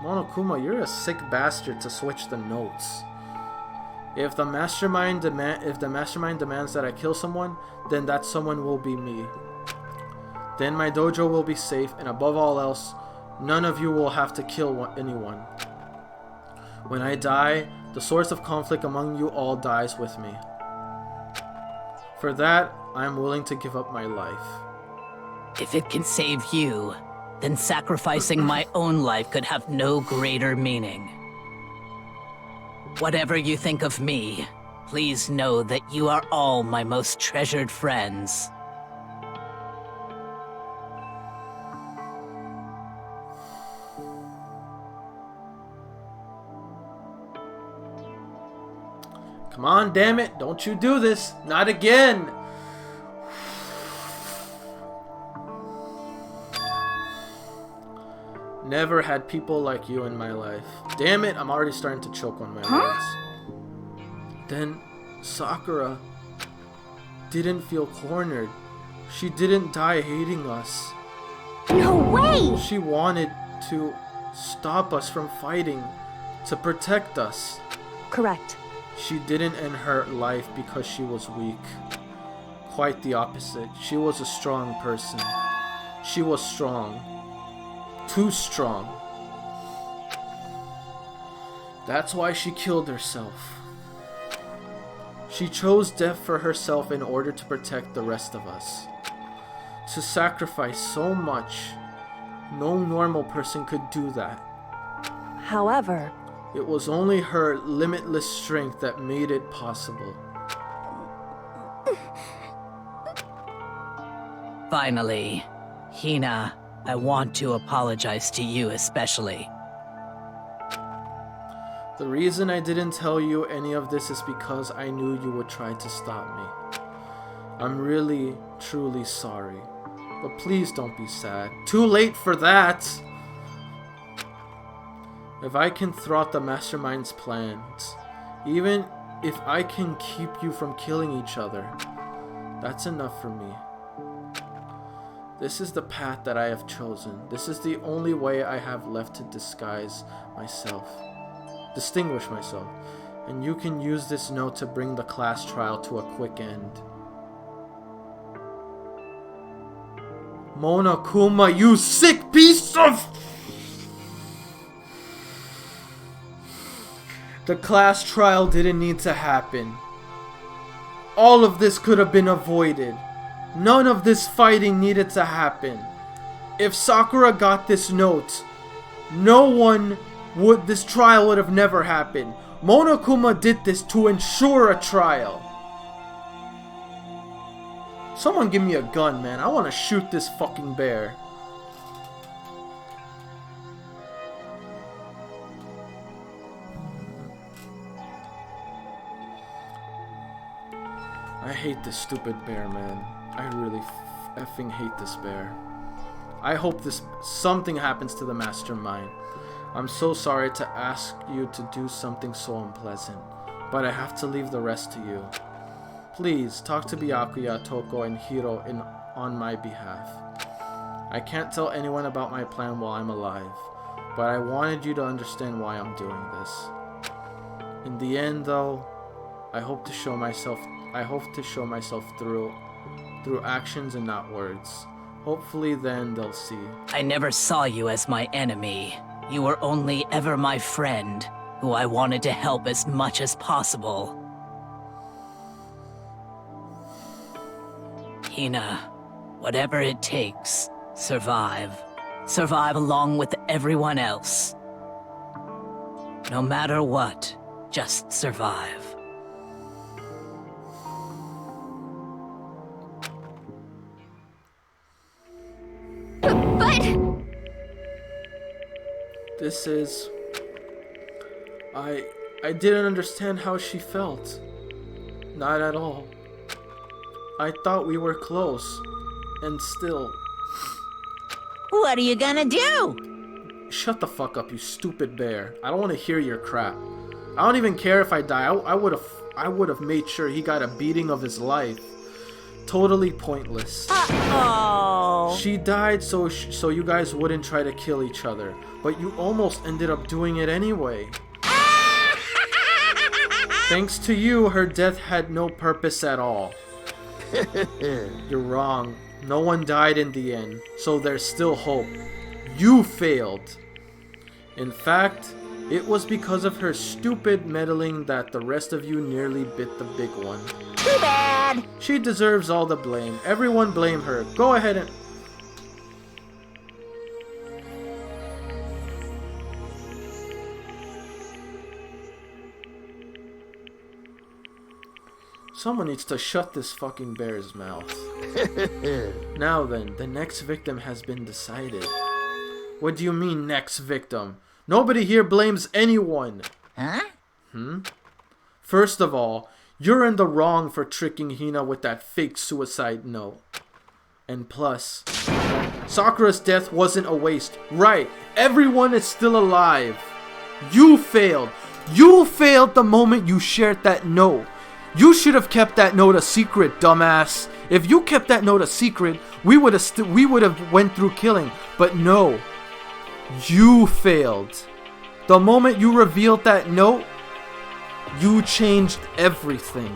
Monokuma, you're a sick bastard to switch the notes. If the mastermind demands that I kill someone, then that someone will be me. Then my dojo will be safe, and above all else, none of you will have to kill anyone. When I die, the source of conflict among you all dies with me. For that, I am willing to give up my life. If it can save you, then sacrificing my own life could have no greater meaning. Whatever you think of me, please know that you are all my most treasured friends. Come on, damn it, don't you do this. Not again. Never had people like you in my life. Damn it, I'm already starting to choke on my words. Then Sakura didn't feel cornered. She didn't die hating us. No way! She wanted to stop us from fighting, to protect us. Correct. She didn't end her life because she was weak. Quite the opposite. She was a strong person. She was strong. Too strong. That's why she killed herself. She chose death for herself in order to protect the rest of us. To sacrifice so much, no normal person could do that. However, it was only her limitless strength that made it possible. Finally, Hina, I want to apologize to you especially. The reason I didn't tell you any of this is because I knew you would try to stop me. I'm really, truly sorry. But please don't be sad. Too late for that! If I can thwart the Mastermind's plans, even if I can keep you from killing each other, that's enough for me. This is the path that I have chosen. This is the only way I have left to distinguish myself. And you can use this note to bring the class trial to a quick end. Monokuma, you sick piece of... The class trial didn't need to happen. All of this could have been avoided. None of this fighting needed to happen. If Sakura got this note, this trial would have never happened. Monokuma did this to ensure a trial. Someone give me a gun, man. I want to shoot this fucking bear. I hate this stupid bear, man. I really effing hate this bear. I hope something happens to the Mastermind. I'm so sorry to ask you to do something so unpleasant, but I have to leave the rest to you. Please, talk to Byakuya, Toko, and Hiro on my behalf. I can't tell anyone about my plan while I'm alive, but I wanted you to understand why I'm doing this. In the end, though, I hope to show myself through actions and not words. Hopefully then they'll see. I never saw you as my enemy. You were only ever my friend, who I wanted to help as much as possible. Hina, whatever it takes, survive. Survive along with everyone else. No matter what, just survive. But... This is... I didn't understand how she felt. Not at all. I thought we were close. And still... What are you gonna do? Shut the fuck up, you stupid bear. I don't want to hear your crap. I don't even care if I die. I would have made sure he got a beating of his life. Totally pointless. Uh-oh. She died so you guys wouldn't try to kill each other, but you almost ended up doing it anyway. Thanks to you, her death had no purpose at all. You're wrong. No one died in the end, so there's still hope. You failed. In fact, it was because of her stupid meddling that the rest of you nearly bit the big one. Too bad. She deserves all the blame. Everyone blame her. Go ahead and... Someone needs to shut this fucking bear's mouth. Now then, the next victim has been decided. What do you mean, next victim? Nobody here blames anyone. Huh? First of all, you're in the wrong for tricking Hina with that fake suicide note. And plus, Sakura's death wasn't a waste. Right, everyone is still alive. You failed. You failed the moment you shared that note. You should have kept that note a secret, dumbass. If you kept that note a secret, we would have went through killing. But no, you failed. The moment you revealed that note, you changed everything.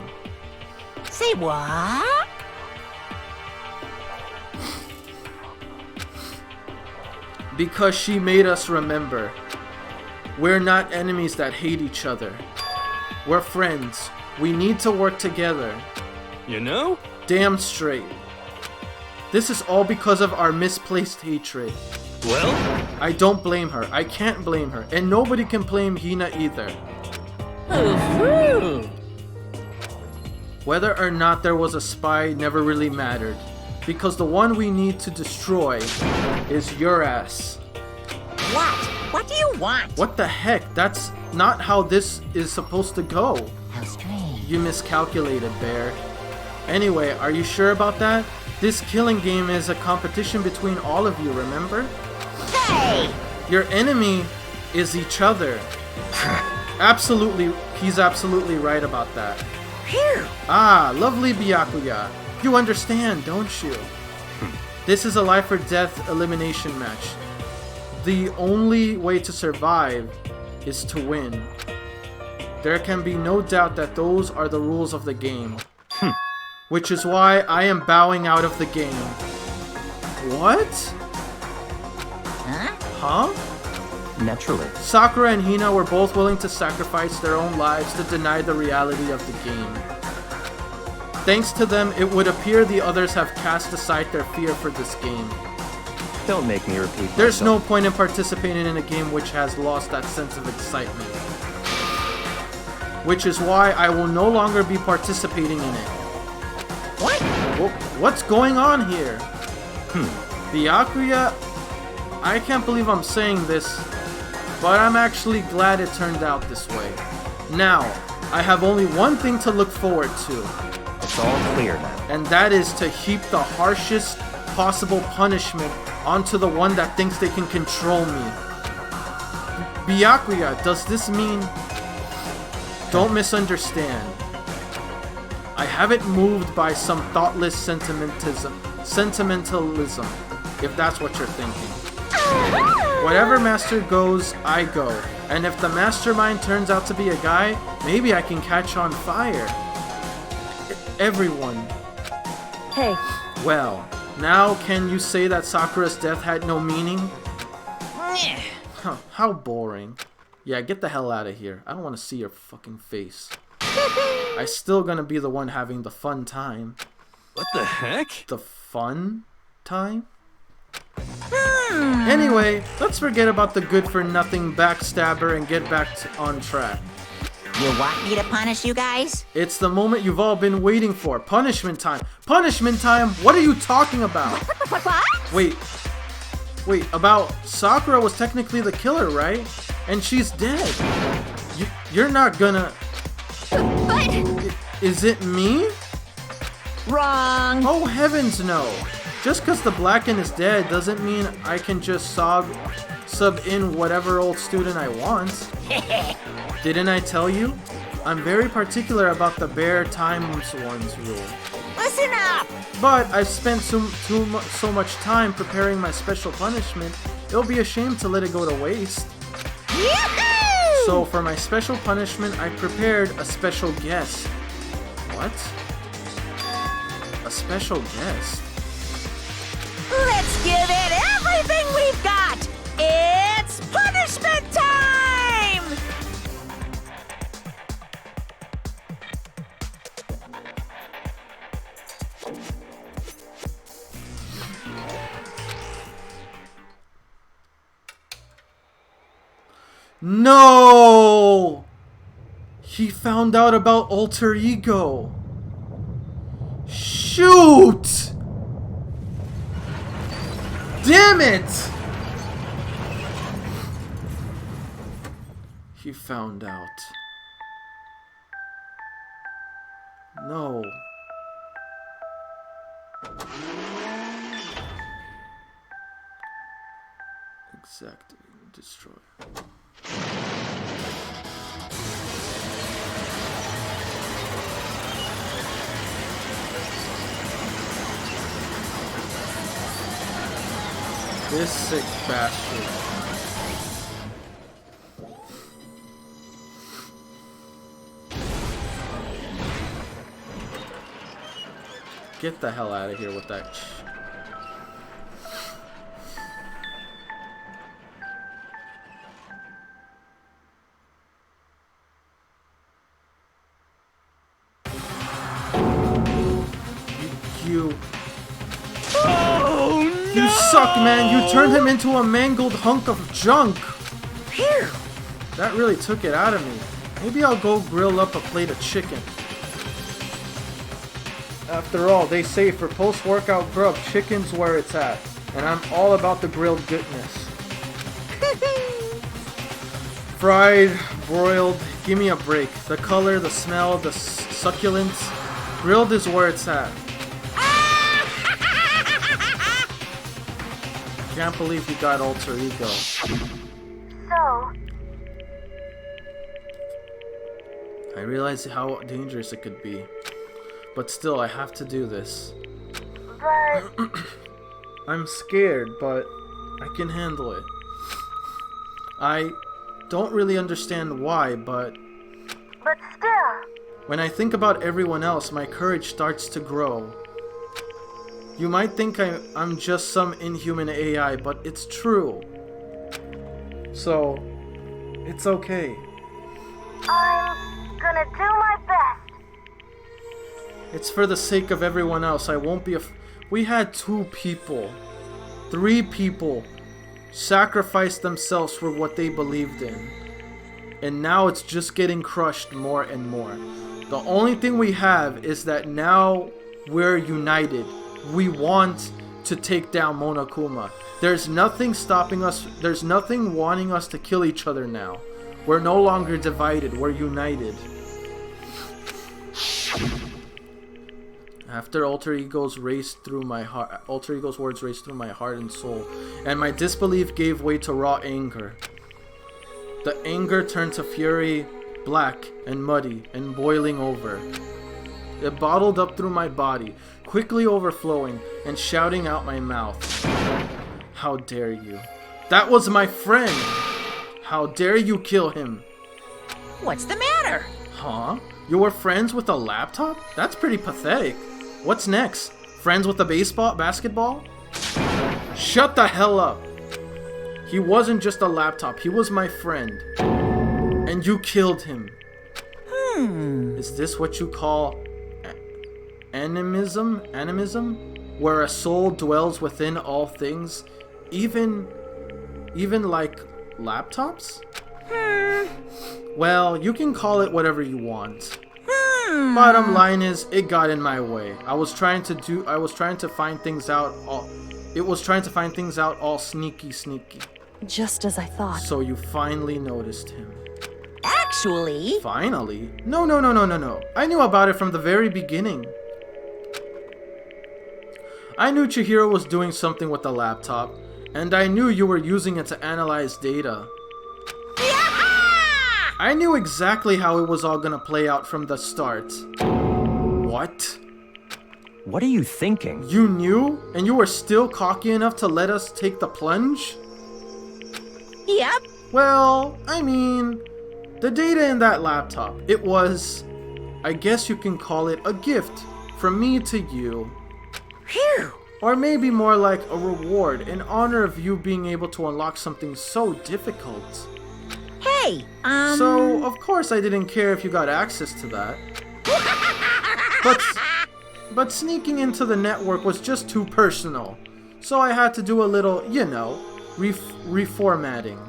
Say what? Because she made us remember. We're not enemies that hate each other. We're friends. We need to work together. You know? Damn straight. This is all because of our misplaced hatred. Well? I don't blame her. I can't blame her. And nobody can blame Hina either. Whether or not there was a spy never really mattered. Because the one we need to destroy is your ass. What? What do you want? What the heck? That's not how this is supposed to go. How strange. You miscalculated, Bear. Anyway, are you sure about that? This killing game is a competition between all of you, remember? Hey! Your enemy is each other. Absolutely, he's absolutely right about that. Phew. Ah, lovely Byakuya. You understand, don't you? This is a life or death elimination match. The only way to survive is to win. There can be no doubt that those are the rules of the game. Which is why I am bowing out of the game. What? Huh? Naturally. Sakura and Hina were both willing to sacrifice their own lives to deny the reality of the game. Thanks to them, it would appear the others have cast aside their fear for this game. Don't make me repeat There's no myself. point in participating in a game which has lost that sense of excitement. Which is why I will no longer be participating in it. What? What's going on here? Byakuya, I can't believe I'm saying this, but I'm actually glad it turned out this way. Now, I have only one thing to look forward to, It's all clear now. and that is to heap the harshest possible punishment onto the one that thinks they can control me. Byakuya, does this mean... Don't misunderstand. I haven't moved by some thoughtless sentimentalism. if that's what you're thinking. Whatever master goes, I go. And if the mastermind turns out to be a guy, maybe I can catch on fire. Everyone. Hey, Well, now can you say that Sakura's death had no meaning? Huh, how boring. Yeah, get the hell out of here. I don't want to see your fucking face. I'm still gonna be the one having the fun time. What the heck? The fun time? Anyway, let's forget about the good-for-nothing backstabber and get back on track. You want me to punish you guys? It's the moment you've all been waiting for. Punishment time. Punishment time? What are you talking about? What? Wait, about Sakura was technically the killer, right? And she's dead. You're not gonna... But... Is it me? Wrong. Oh, heavens no. Just because the Blacken is dead doesn't mean I can just sub in whatever old student I want. Didn't I tell you? I'm very particular about the bare times ones rule. Listen up. But I've spent so much time preparing my special punishment, it'll be a shame to let it go to waste. Yahoo! So for my special punishment, I prepared a special guest. What? A special guest? Let's give it everything we've got. It's punishment time. No! He found out about alter ego. Shoot! Damn it! He found out. No. Exactly. Destroy. This sick bastard. Get the hell out of here with that. You. Oh, no! You suck, man. You turned him into a mangled hunk of junk. Phew. That really took it out of me. Maybe I'll go grill up a plate of chicken. After all, they say for post-workout grub, chicken's where it's at. And I'm all about the grilled goodness. Fried, broiled, give me a break. The color, the smell, the succulence. Grilled is where it's at. Can't believe he got alter ego. So, I realize how dangerous it could be. But still, I have to do this. but I'm scared, but I can handle it. I don't really understand why, but still, when I think about everyone else, my courage starts to grow. You might think I'm just some inhuman AI, but it's true. So, it's okay. I'm gonna do my best. It's for the sake of everyone else. I won't be We had 2 people, 3 people sacrifice themselves for what they believed in. And now it's just getting crushed more and more. The only thing we have is that now we're united. We want to take down Monokuma. There's nothing stopping us. There's nothing wanting us to kill each other now. We're no longer divided. We're united. After alter ego's raced through my heart, alter ego's words raced through my heart and soul, and my disbelief gave way to raw anger. The anger turned to fury, black and muddy and boiling over. It bottled up through my body, quickly overflowing and shouting out my mouth. How dare you? That was my friend! How dare you kill him? What's the matter? Huh? You were friends with a laptop? That's pretty pathetic. What's next? Friends with a basketball? Shut the hell up! He wasn't just a laptop, he was my friend. And you killed him. Is this what you call animism? Animism? Where a soul dwells within all things? Even like laptops? Well, you can call it whatever you want. Bottom line is, it got in my way. I was trying to find things out all sneaky. Just as I thought. So you finally noticed him. Actually... Finally? No. I knew about it from the very beginning. I knew Chihiro was doing something with the laptop, and I knew you were using it to analyze data. I knew exactly how it was all gonna play out from the start. What? What are you thinking? You knew? And you were still cocky enough to let us take the plunge? Yep. Well, I mean, the data in that laptop, it was, I guess you can call it a gift from me to you. Phew. Or maybe more like a reward in honor of you being able to unlock something so difficult. Hey, So, of course I didn't care if you got access to that. But sneaking into the network was just too personal. So I had to do a little, reformatting.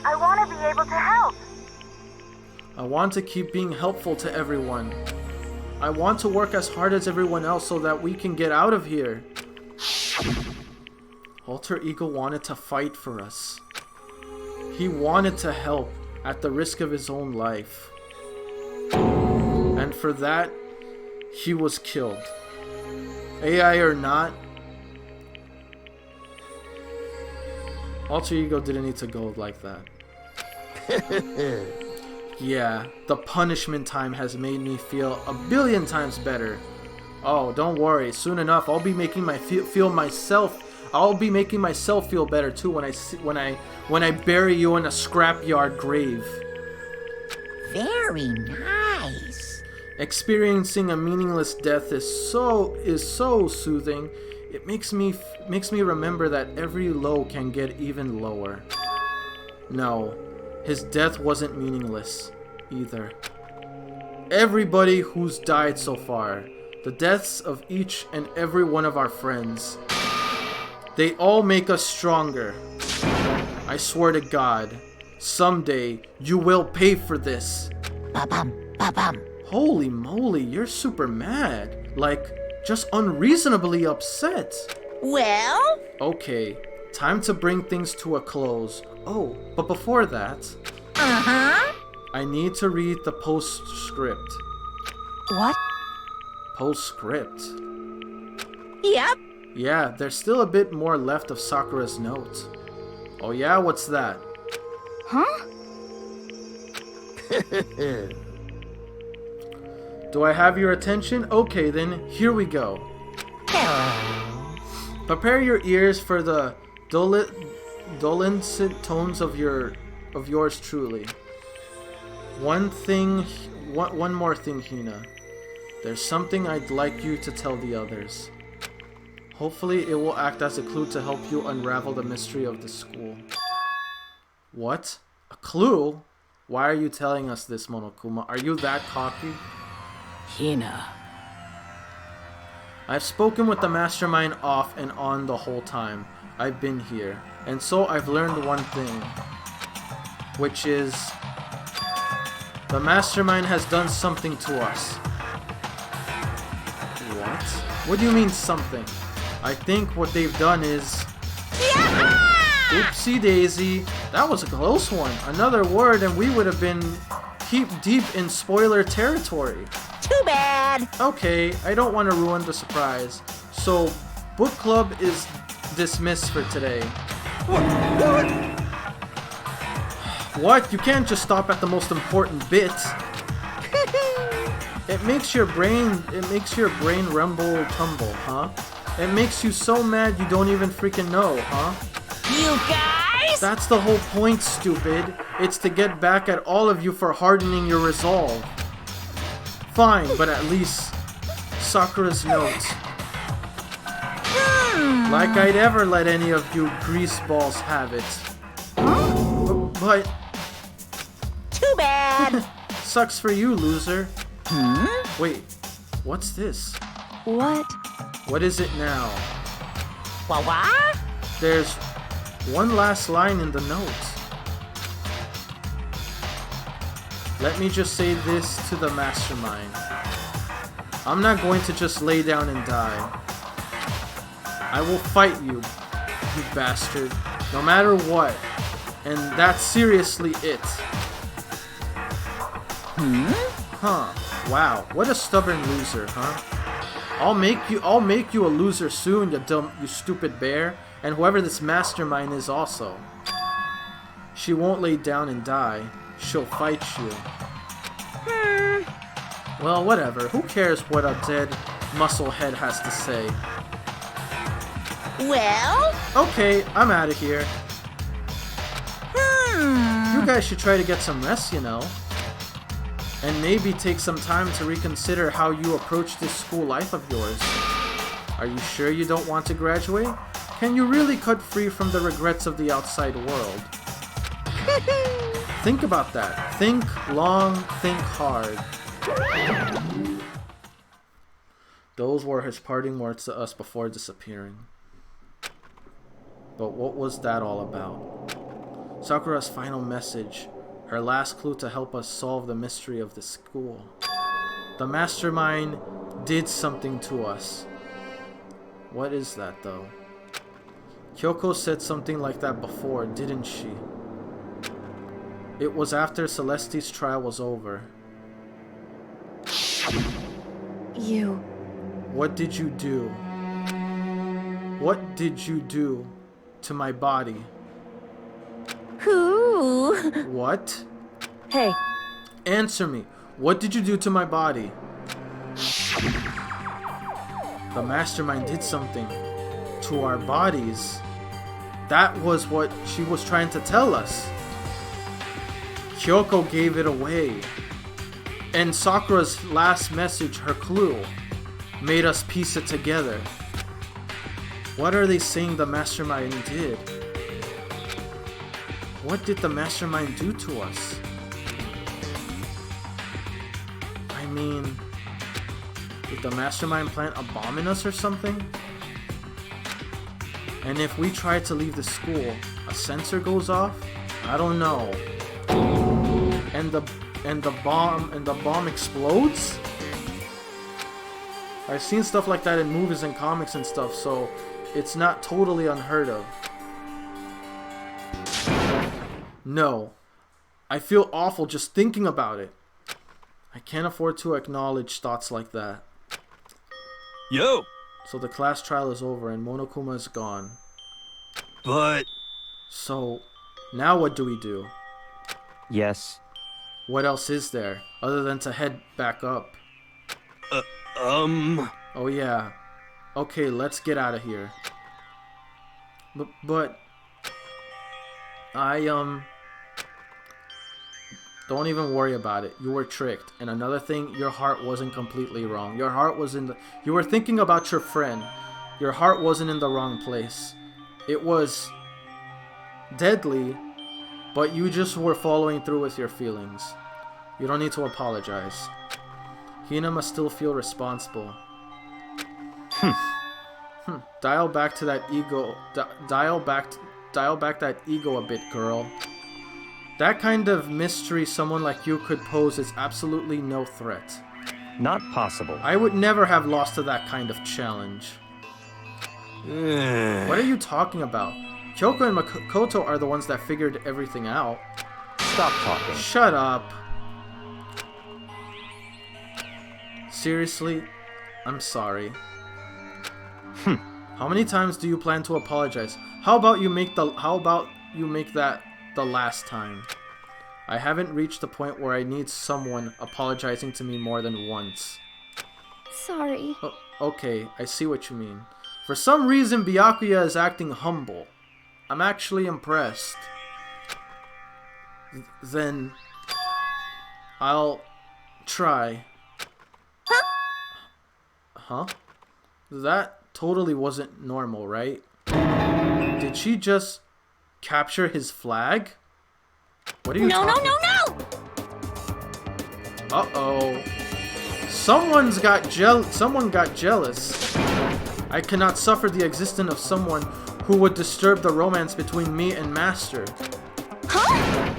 I want to be able to help. I want to keep being helpful to everyone. I want to work as hard as everyone else so that we can get out of here. Alter Ego wanted to fight for us. He wanted to help at the risk of his own life. And for that, he was killed. AI or not, Alter Ego didn't need to go like that. Yeah, the punishment time has made me feel 1,000,000,000 times better. Oh, don't worry. Soon enough, I'll be making myself feel better too when I bury you in a scrapyard grave. very nice. Experiencing a meaningless death is so soothing. It makes me remember that every low can get even lower. No, his death wasn't meaningless either. Everybody who's died so far, the deaths of each and every one of our friends, they all make us stronger. I swear to God, someday you will pay for this. Ba-bum, ba-bum. Holy moly, you're super mad. Like, just unreasonably upset. Well? Okay, time to bring things to a close. Oh, but before that, Uh-huh. I need to read the postscript. What? Postscript. Yep. Yeah, there's still a bit more left of Sakura's note. Oh yeah, what's that? Huh? Do I have your attention? Okay then, here we go. Hello. Prepare your ears for the dulcet tones of yours truly. One more thing, Hina. There's something I'd like you to tell the others. Hopefully it will act as a clue to help you unravel the mystery of the school. What? A clue? Why are you telling us this, Monokuma? Are you that cocky? Hina. I've spoken with the mastermind off and on the whole time I've been here, and so I've learned one thing, which is the mastermind has done something to us. What? What do you mean something? I think what they've done is... Oopsie daisy, that was a close one. Another word and we would have been deep in spoiler territory. Too bad. Okay, I don't want to ruin the surprise. So, book club is dismissed for today. What? You can't just stop at the most important bit. It makes your brain rumble tumble, huh? It makes you so mad you don't even freaking know, huh? You guys? That's the whole point, stupid. It's to get back at all of you for hardening your resolve. Fine, but at least Sakura's notes. Like I'd ever let any of you greaseballs have it. But Too bad. sucks for you, loser. Wait, what's this? What? What is it now? What? There's one last line in the notes. Let me just say this to the mastermind. I'm not going to just lay down and die. I will fight you, you bastard, no matter what. And that's seriously it. Huh. Wow, what a stubborn loser, huh? I'll make you a loser soon, you stupid bear, and whoever this mastermind is also. She won't lay down and die. She'll fight you. Well, whatever. Who cares what a dead musclehead has to say? Well? Okay, I'm out of here. You guys should try to get some rest, you know. And maybe take some time to reconsider how you approach this school life of yours. Are you sure you don't want to graduate? Can you really cut free from the regrets of the outside world? Think about that. Think long, think hard. Those were his parting words to us before disappearing. But what was that all about? Sakura's final message, her last clue to help us solve the mystery of the school. The mastermind did something to us. What is that, though? Kyoko said something like that before, didn't she? It was after Celeste's trial was over. You. What did you do? What did you do to my body? Who? What? Hey, Answer me. What did you do to my body? The mastermind did something to our bodies. That was what she was trying to tell us. Kyoko gave it away. And Sakura's last message, her clue, made us piece it together. What are they saying the mastermind did? What did the mastermind do to us? I mean, did the mastermind plant a bomb in us or something? And if we try to leave the school, a sensor goes off? I don't know. And the bomb explodes? I've seen stuff like that in movies and comics and stuff, so it's not totally unheard of. No. I feel awful just thinking about it. I can't afford to acknowledge thoughts like that. Yo! So the class trial is over and Monokuma is gone. But... So, now what do we do? Yes. What else is there, other than to head back up? Oh yeah. Okay, let's get out of here. But... Don't even worry about it. You were tricked. And another thing, your heart wasn't completely wrong. Your heart was in the... You were thinking about your friend. Your heart wasn't in the wrong place. It was deadly, but you just were following through with your feelings. You don't need to apologize. Hina must still feel responsible. Dial back to that ego. Dial back that ego a bit, girl. That kind of mystery someone like you could pose is absolutely no threat. Not possible. I would never have lost to that kind of challenge. What are you talking about? Kyoko and Makoto are the ones that figured everything out. Stop talking. Shut up. Seriously? I'm sorry. How many times do you plan to apologize? How about you make that the last time? I haven't reached the point where I need someone apologizing to me more than once. Sorry. Oh, okay, I see what you mean. For some reason, Byakuya is acting humble. I'm actually impressed. Then I'll try. Huh? That totally wasn't normal, right? Did she just capture his flag? What are you talking? No! Uh-oh. Someone got jealous. I cannot suffer the existence of someone who would disturb the romance between me and Master. Huh?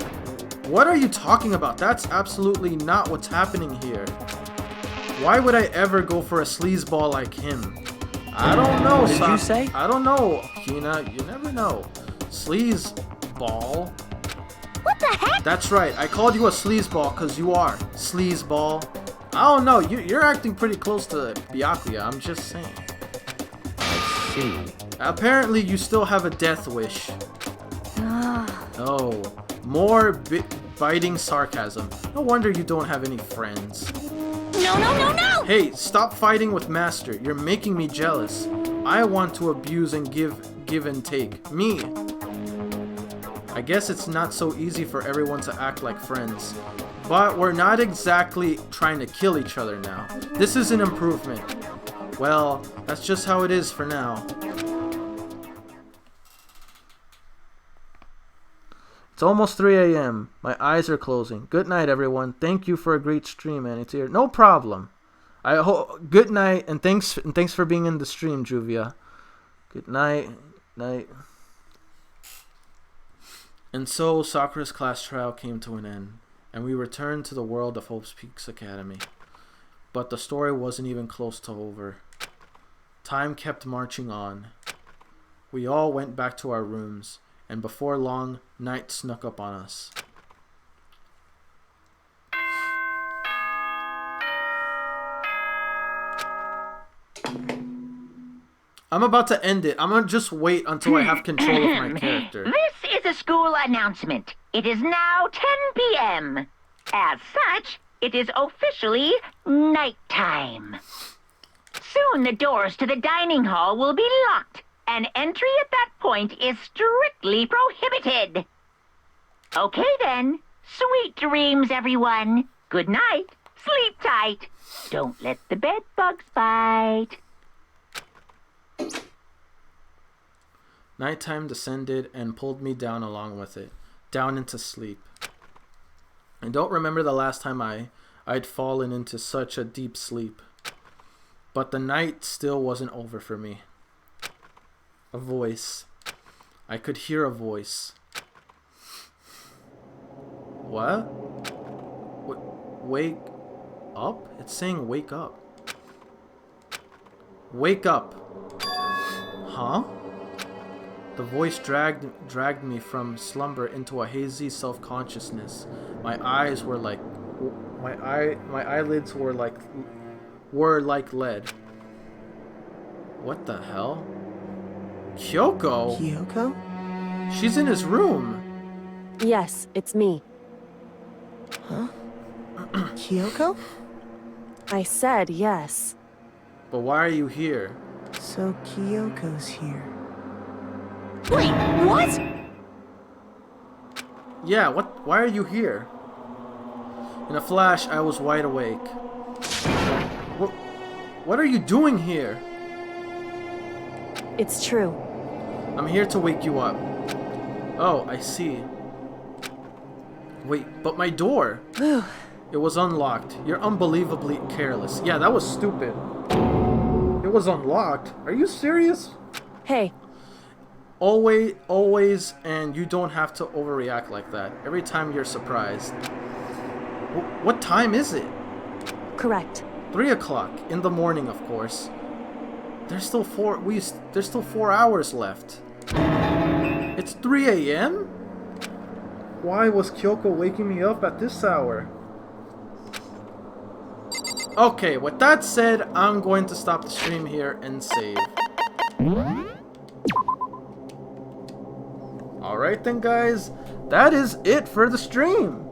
What are you talking about? That's absolutely not what's happening here. Why would I ever go for a sleazeball like him? I don't know, What did you say? I don't know, Hina. You never know. Sleazeball? What the heck? That's right. I called you a sleazeball because you are. Sleazeball. I don't know. You're acting pretty close to Byakuya. I'm just saying. I see. Apparently, you still have a death wish. Oh, more biting sarcasm. No wonder you don't have any friends. No! Hey, stop fighting with Master. You're making me jealous. I want to abuse and give and take. Me. I guess it's not so easy for everyone to act like friends. But we're not exactly trying to kill each other now. This is an improvement. Well, that's just how it is for now. It's almost 3 a.m. My eyes are closing. Good night, everyone. Thank you for a great stream, Anitier. No problem. Good night, and thanks for being in the stream, Juvia. Good night. Night. And so Sakura's class trial came to an end, and we returned to the world of Hope's Peaks Academy. But the story wasn't even close to over. Time kept marching on. We all went back to our rooms, and before long, night snuck up on us. I'm about to end it. I'm gonna just wait until I have control of my character. This is a school announcement. It is now 10 p.m. As such, it is officially nighttime. Soon the doors to the dining hall will be locked, and entry at that point is strictly prohibited. Okay then. Sweet dreams, everyone. Good night. Sleep tight. Don't let the bed bugs bite. Nighttime descended and pulled me down along with it, down into sleep. I don't remember the last time I'd fallen into such a deep sleep. But the night still wasn't over for me. A voice. I could hear a voice. What? Wake up? It's saying wake up. Wake up. Huh? The voice dragged me from slumber into a hazy self-consciousness. My eyelids were like lead. What the hell? Kyoko? Kyoko? She's in his room. Yes, it's me. Huh? Kyoko? I said yes. But why are you here? So Kyoko's here. Wait, what? Yeah, why are you here? In a flash, I was wide awake. What are you doing here? It's true. I'm here to wake you up. Oh, I see. Wait, but my door! It was unlocked. You're unbelievably careless. Yeah, that was stupid. It was unlocked. Are you serious? Hey, Always, and you don't have to overreact like that. Every time you're surprised. What time is it? correct. 3 o'clock in the morning, of course. There's still 4 hours left. It's 3 a.m.? Why was Kyoko waking me up at this hour? Okay, with that said, I'm going to stop the stream here and save. Alright then, guys. That is it for the stream.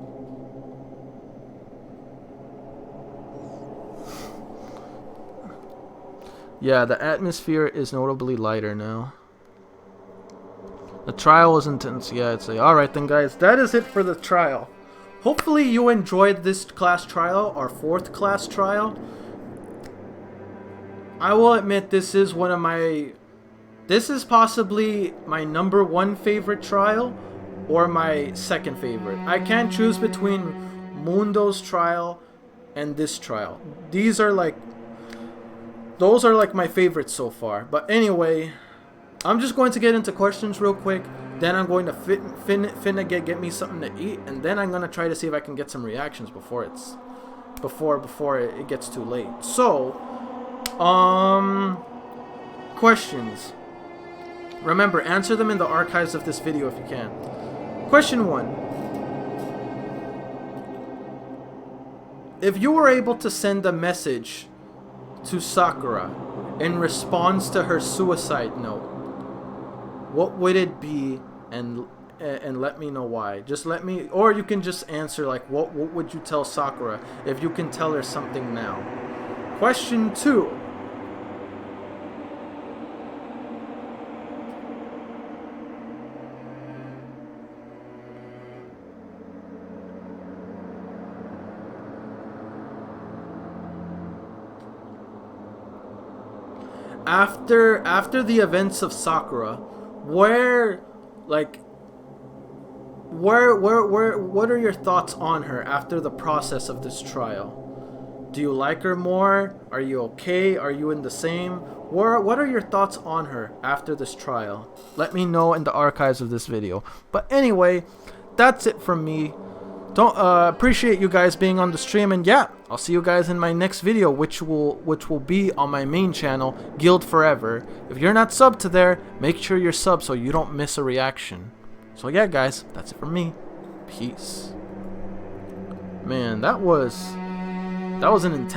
Yeah, the atmosphere is notably lighter now. The trial was intense. Yeah, I'd say. Alright then, guys. That is it for the trial. Hopefully you enjoyed this class trial, our 4th class trial. I will admit this is one of my... This is possibly my #1 favorite trial or my 2nd favorite. I can't choose between Mundo's trial and this trial. These are like... Those are like my favorites so far. But anyway, I'm just going to get into questions real quick. Then I'm going to finna get me something to eat, and then I'm gonna try to see if I can get some reactions before it's before it gets too late. So, questions. Remember, answer them in the archives of this video if you can. Question 1. If you were able to send a message to Sakura in response to her suicide note, what would it be, and let me know why. Just let me, or you can just answer like, what would you tell Sakura if you can tell her something now? Question 2. After the events of Sakura, what are your thoughts on her after the process of this trial? Do you like her more? Are you okay? Are you in the same? What are your thoughts on her after this trial? Let me know in the archives of this video. But anyway, that's it from me. Don't appreciate you guys being on the stream, and yeah, I'll see you guys in my next video, which will be on my main channel, Guild Forever. If you're not subbed to there, make sure you're subbed so you don't miss a reaction. So yeah, guys, that's it from me. Peace. Man, that was an intense